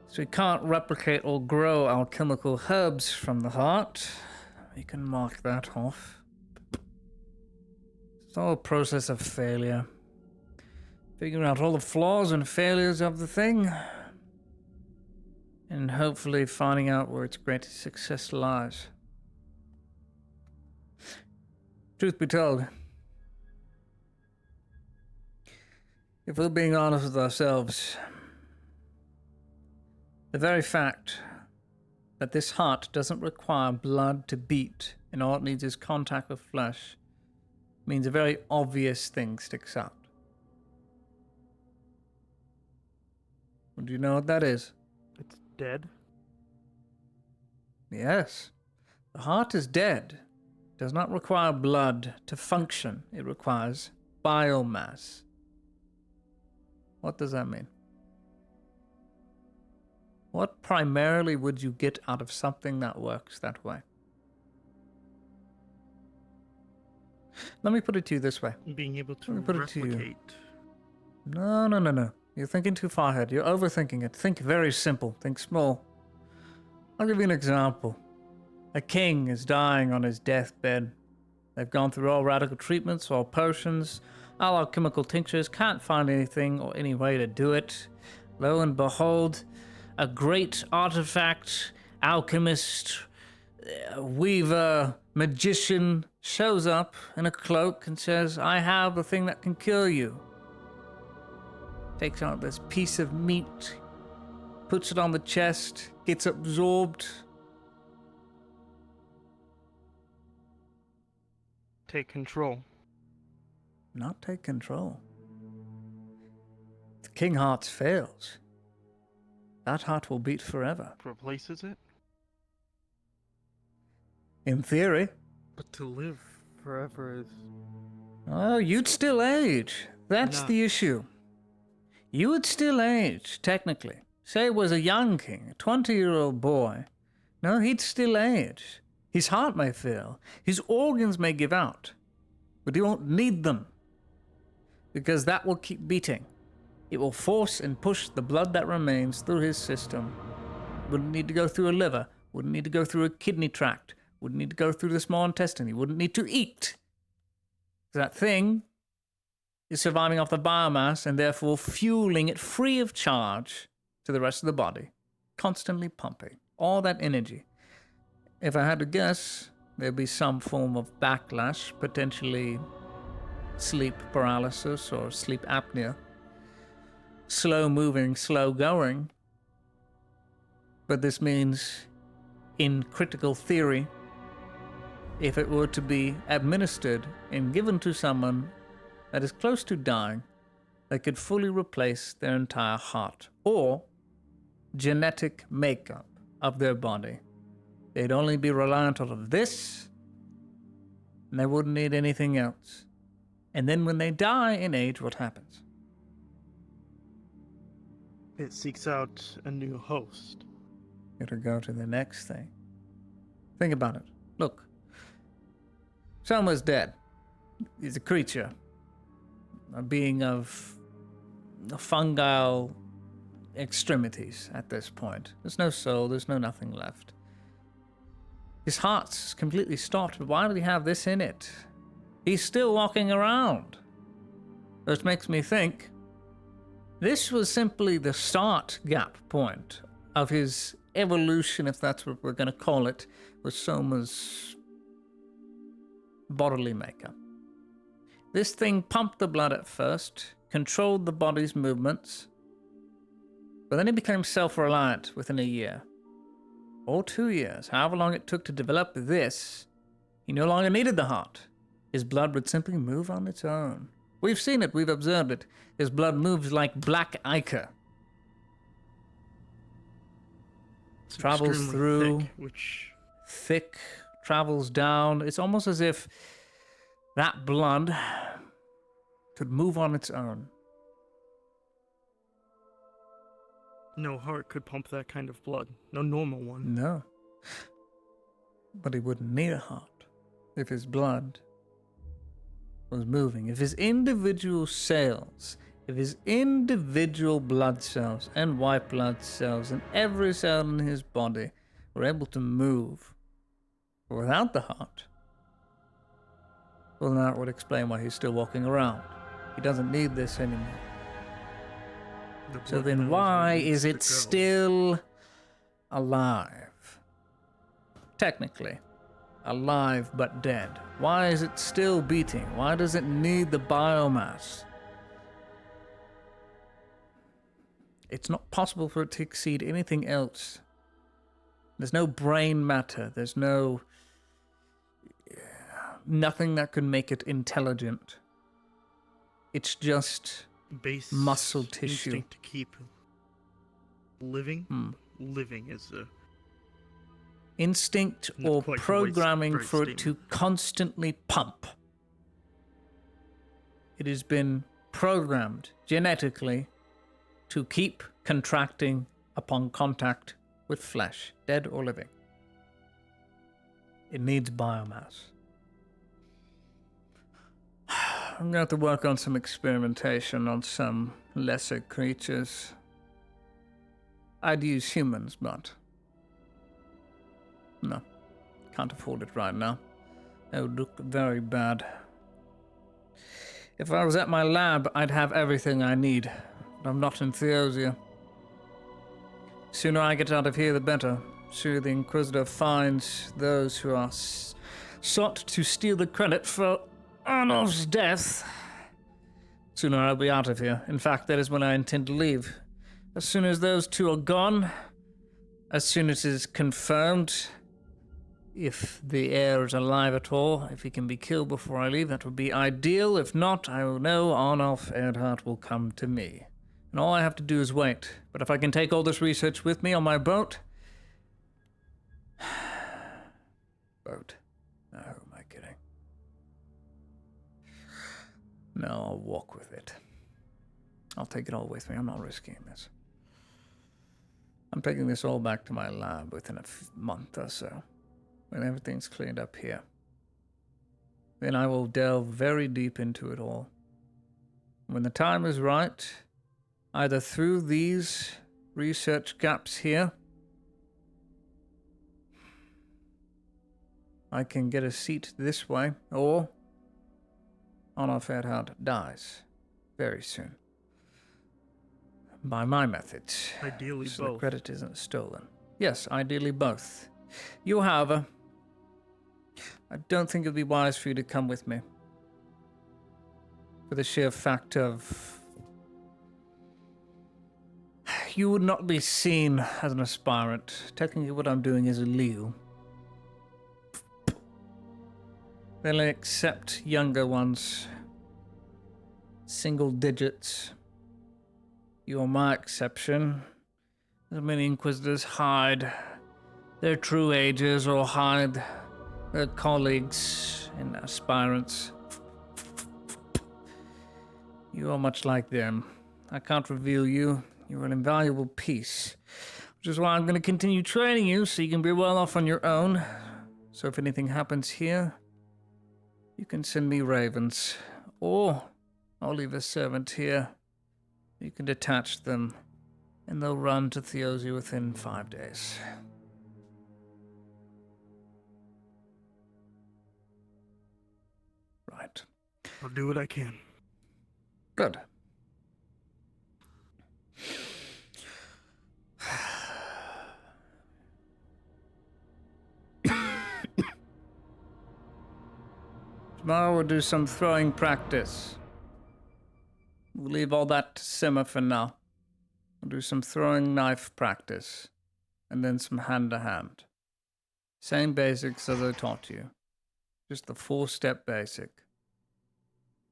So we can't replicate or grow alchemical herbs from the heart. We can mark that off. It's all a process of failure. Figuring out all the flaws and failures of the thing. And hopefully finding out where its greatest success lies. Truth be told, if we're being honest with ourselves, the very fact that this heart doesn't require blood to beat and all it needs is contact with flesh means a very obvious thing sticks out. Do you know what that is? It's dead? Yes. The heart is dead. It does not require blood to function. It requires biomass. What does that mean? What primarily would you get out of something that works that way? Let me put it to you this way. Being able to Let me put it to you. replicate. No. You're thinking too far ahead. You're overthinking it. Think very simple. Think small. I'll give you an example. A king is dying on his deathbed. They've gone through all radical treatments, all potions, all alchemical tinctures, can't find anything or any way to do it. Lo and behold, a great artifact, alchemist, weaver, magician shows up in a cloak and says, I have the thing that can cure you. Takes out this piece of meat, puts it on the chest, gets absorbed. Take control. Not take control. If the King Hearts fails, that heart will beat forever. Replaces it? In theory. But to live forever is... Oh, you'd still age. That's the issue. You would still age, technically. Say it was a young king, a 20-year-old boy. No, he'd still age. His heart may fail. His organs may give out. But he won't need them. Because that will keep beating. It will force and push the blood that remains through his system. Wouldn't need to go through a liver. Wouldn't need to go through a kidney tract. Wouldn't need to go through the small intestine. He wouldn't need to eat. That thing is surviving off the biomass and therefore fueling it free of charge to the rest of the body, constantly pumping all that energy. If I had to guess, there'd be some form of backlash, potentially sleep paralysis or sleep apnea. Slow moving, slow going. But this means, in critical theory, if it were to be administered and given to someone that is close to dying, they could fully replace their entire heart or genetic makeup of their body. They'd only be reliant on this, and they wouldn't need anything else. And then when they die in age, what happens? It seeks out a new host. It'll go to the next thing. Think about it. Look. Selma's dead. He's a creature. A being of fungal extremities at this point. There's no soul, there's no nothing left. His heart's completely stopped, but why did he have this in it? He's still walking around. Which makes me think this was simply the start gap point of his evolution, if that's what we're going to call it, with Soma's bodily makeup. This thing pumped the blood at first, controlled the body's movements, but then it became self-reliant within a year. Or 2 years, however long it took to develop this, he no longer needed the heart. His blood would simply move on its own. We've seen it, we've observed it. His blood moves like black ichor. Travels through, thick, travels down. It's almost as if that blood could move on its own. No heart could pump that kind of blood. No normal one. No. But he wouldn't need a heart if his blood was moving. If his individual cells, if his individual blood cells and white blood cells and every cell in his body were able to move without the heart, well, that would explain why he's still walking around. He doesn't need this anymore. So then why is it still alive? Technically, alive but dead. Why is it still beating? Why does it need the biomass? It's not possible for it to exceed anything else. There's no brain matter. There's nothing that could make it intelligent. It's just base muscle tissue. Instinct to keep living. Living is a instinct not or quite the programming right for it to constantly pump. It has been programmed genetically to keep contracting upon contact with flesh, dead or living. It needs biomass. I'm going to have to work on some experimentation on some lesser creatures. I'd use humans, but no, can't afford it right now. It would look very bad. If I was at my lab, I'd have everything I need, but I'm not in Theosia. Sooner I get out of here, the better. Sooner the Inquisitor finds those who are sought to steal the credit for Arnold's death. Sooner I'll be out of here. In fact, that is when I intend to leave. As soon as those two are gone, as soon as it is confirmed, if the heir is alive at all, if he can be killed before I leave, that would be ideal. If not, I will know Arnulf Earhart will come to me. And all I have to do is wait. But if I can take all this research with me on my boat... boat? No, who am I kidding? No, I'll walk with it. I'll take it all with me. I'm not risking this. I'm taking this all back to my lab within a month or so, when everything's cleaned up here. Then I will delve very deep into it all. When the time is right, either through these research gaps here, I can get a seat this way, or Arnulf Earhart dies very soon. by my methods. Ideally so the both. credit isn't stolen. Yes, ideally both. You, however, I don't think it would be wise for you to come with me. For the sheer fact of... you would not be seen as an aspirant. Technically what I'm doing is illegal. They only accept younger ones. Single digits. You are my exception. As many Inquisitors hide their true ages or hide their colleagues and aspirants. You are much like them. I can't reveal you. You're an invaluable piece. Which is why I'm going to continue training you so you can be well off on your own. So if anything happens here, you can send me ravens. Or I'll leave a servant here. You can detach them, and they'll run to Theosi within 5 days. Right. I'll do what I can. Good. Tomorrow we'll do some throwing practice. We'll leave all that to simmer for now. We'll do some throwing knife practice, and then some hand-to-hand. Same basics as I taught you. Just the 4-step basic.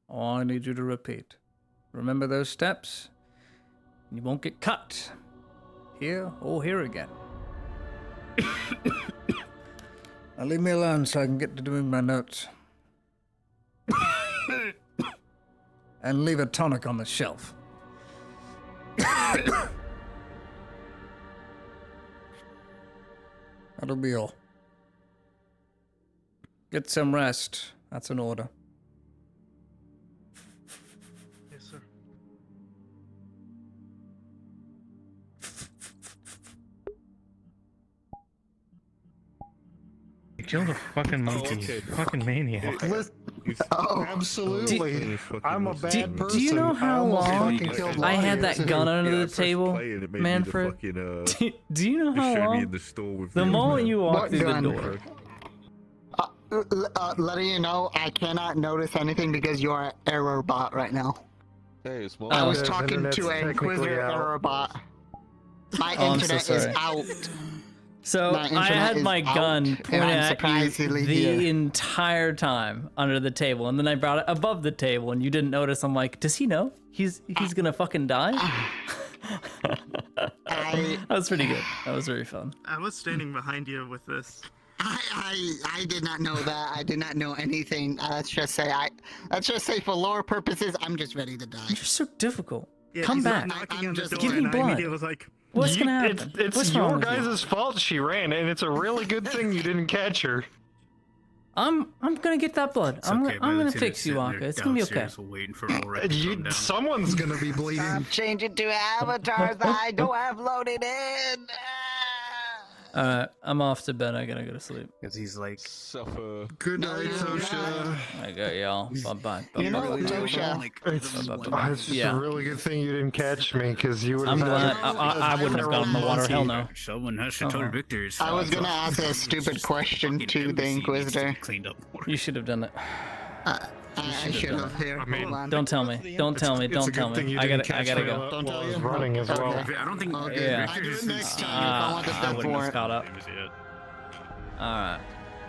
All I need you to repeat. Remember those steps? You won't get cut. Here or here again. Now leave me alone so I can get to doing my notes. And leave a tonic on the shelf. That'll be all. Get some rest. That's an order. Yes, sir. You killed a fucking monkey. okay. Fucking maniac. Absolutely. I'm a bad person. Do you know how I almost long fucking killed I had Lonnie. that gun under the table, Manfred? Do you know how long? The moment you walked through the door. Letting you know, I cannot notice anything because you are an error bot right now. Hey, small. I was talking to an Inquisitor error bot. My internet is out. So My I had internet my is gun out, pointed and I'm at you surprisingly the here. entire time under the table, and then I brought it above the table, and you didn't notice. I'm like, does he know he's gonna fucking die? That was pretty good. That was very fun. I was standing behind you with this. I did not know that. I did not know anything. Let's just say for lore purposes, I'm just ready to die. You're so difficult. Yeah, Come he's back. knocking on the door, Give me and I blood. immediately was like, What's gonna happen? It's What's wrong your with you? guys' fault she ran, and it's a really good thing you didn't catch her. I'm gonna get that blood. I'm gonna fix you, Aka. It's gonna be okay. Waiting for Ulrich to come down. Someone's gonna be bleeding. I'm changing to avatars I don't have loaded in. Alright, I'm off to bed. I gotta go to sleep. Because he's like, suffer. Good night, Tosha. I got y'all. Bye-bye. You know, Bye-bye. Tosha. It's just Yeah. a really good thing you didn't catch me, because you would I'm have glad. I wouldn't have gone in the water. Hell no. someone has to tell Victor his I was fault. gonna ask a stupid question to the Inquisitor. Cleaned up more. You should have done it. I should have here. Hold on. Don't tell me. Don't tell me. It's a Don't good tell thing me. you I didn't gotta catch me go. Don't while I tell was you? running as well. Okay. I don't think. Yeah. I do it next time if I want the I death wouldn't have warrant. caught up. Alright.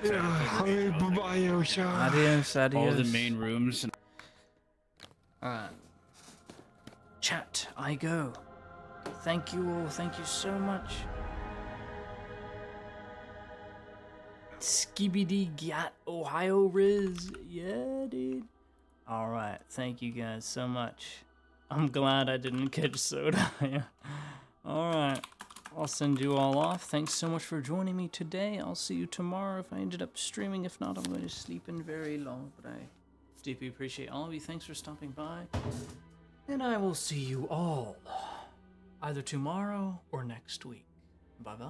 Bye, Yosha. Adios, All adios. the main rooms. Alright. Chat, I go. Thank you all. Thank you so much. Skibidi Gat Ohio Riz. Yeah, dude. Alright, thank you guys so much. I'm glad I didn't catch soda. Alright. I'll send you all off. Thanks so much for joining me today. I'll see you tomorrow if I ended up streaming. If not, I'm going to sleep in very long. But I deeply appreciate all of you. Thanks for stopping by. And I will see you all either tomorrow or next week. Bye-bye.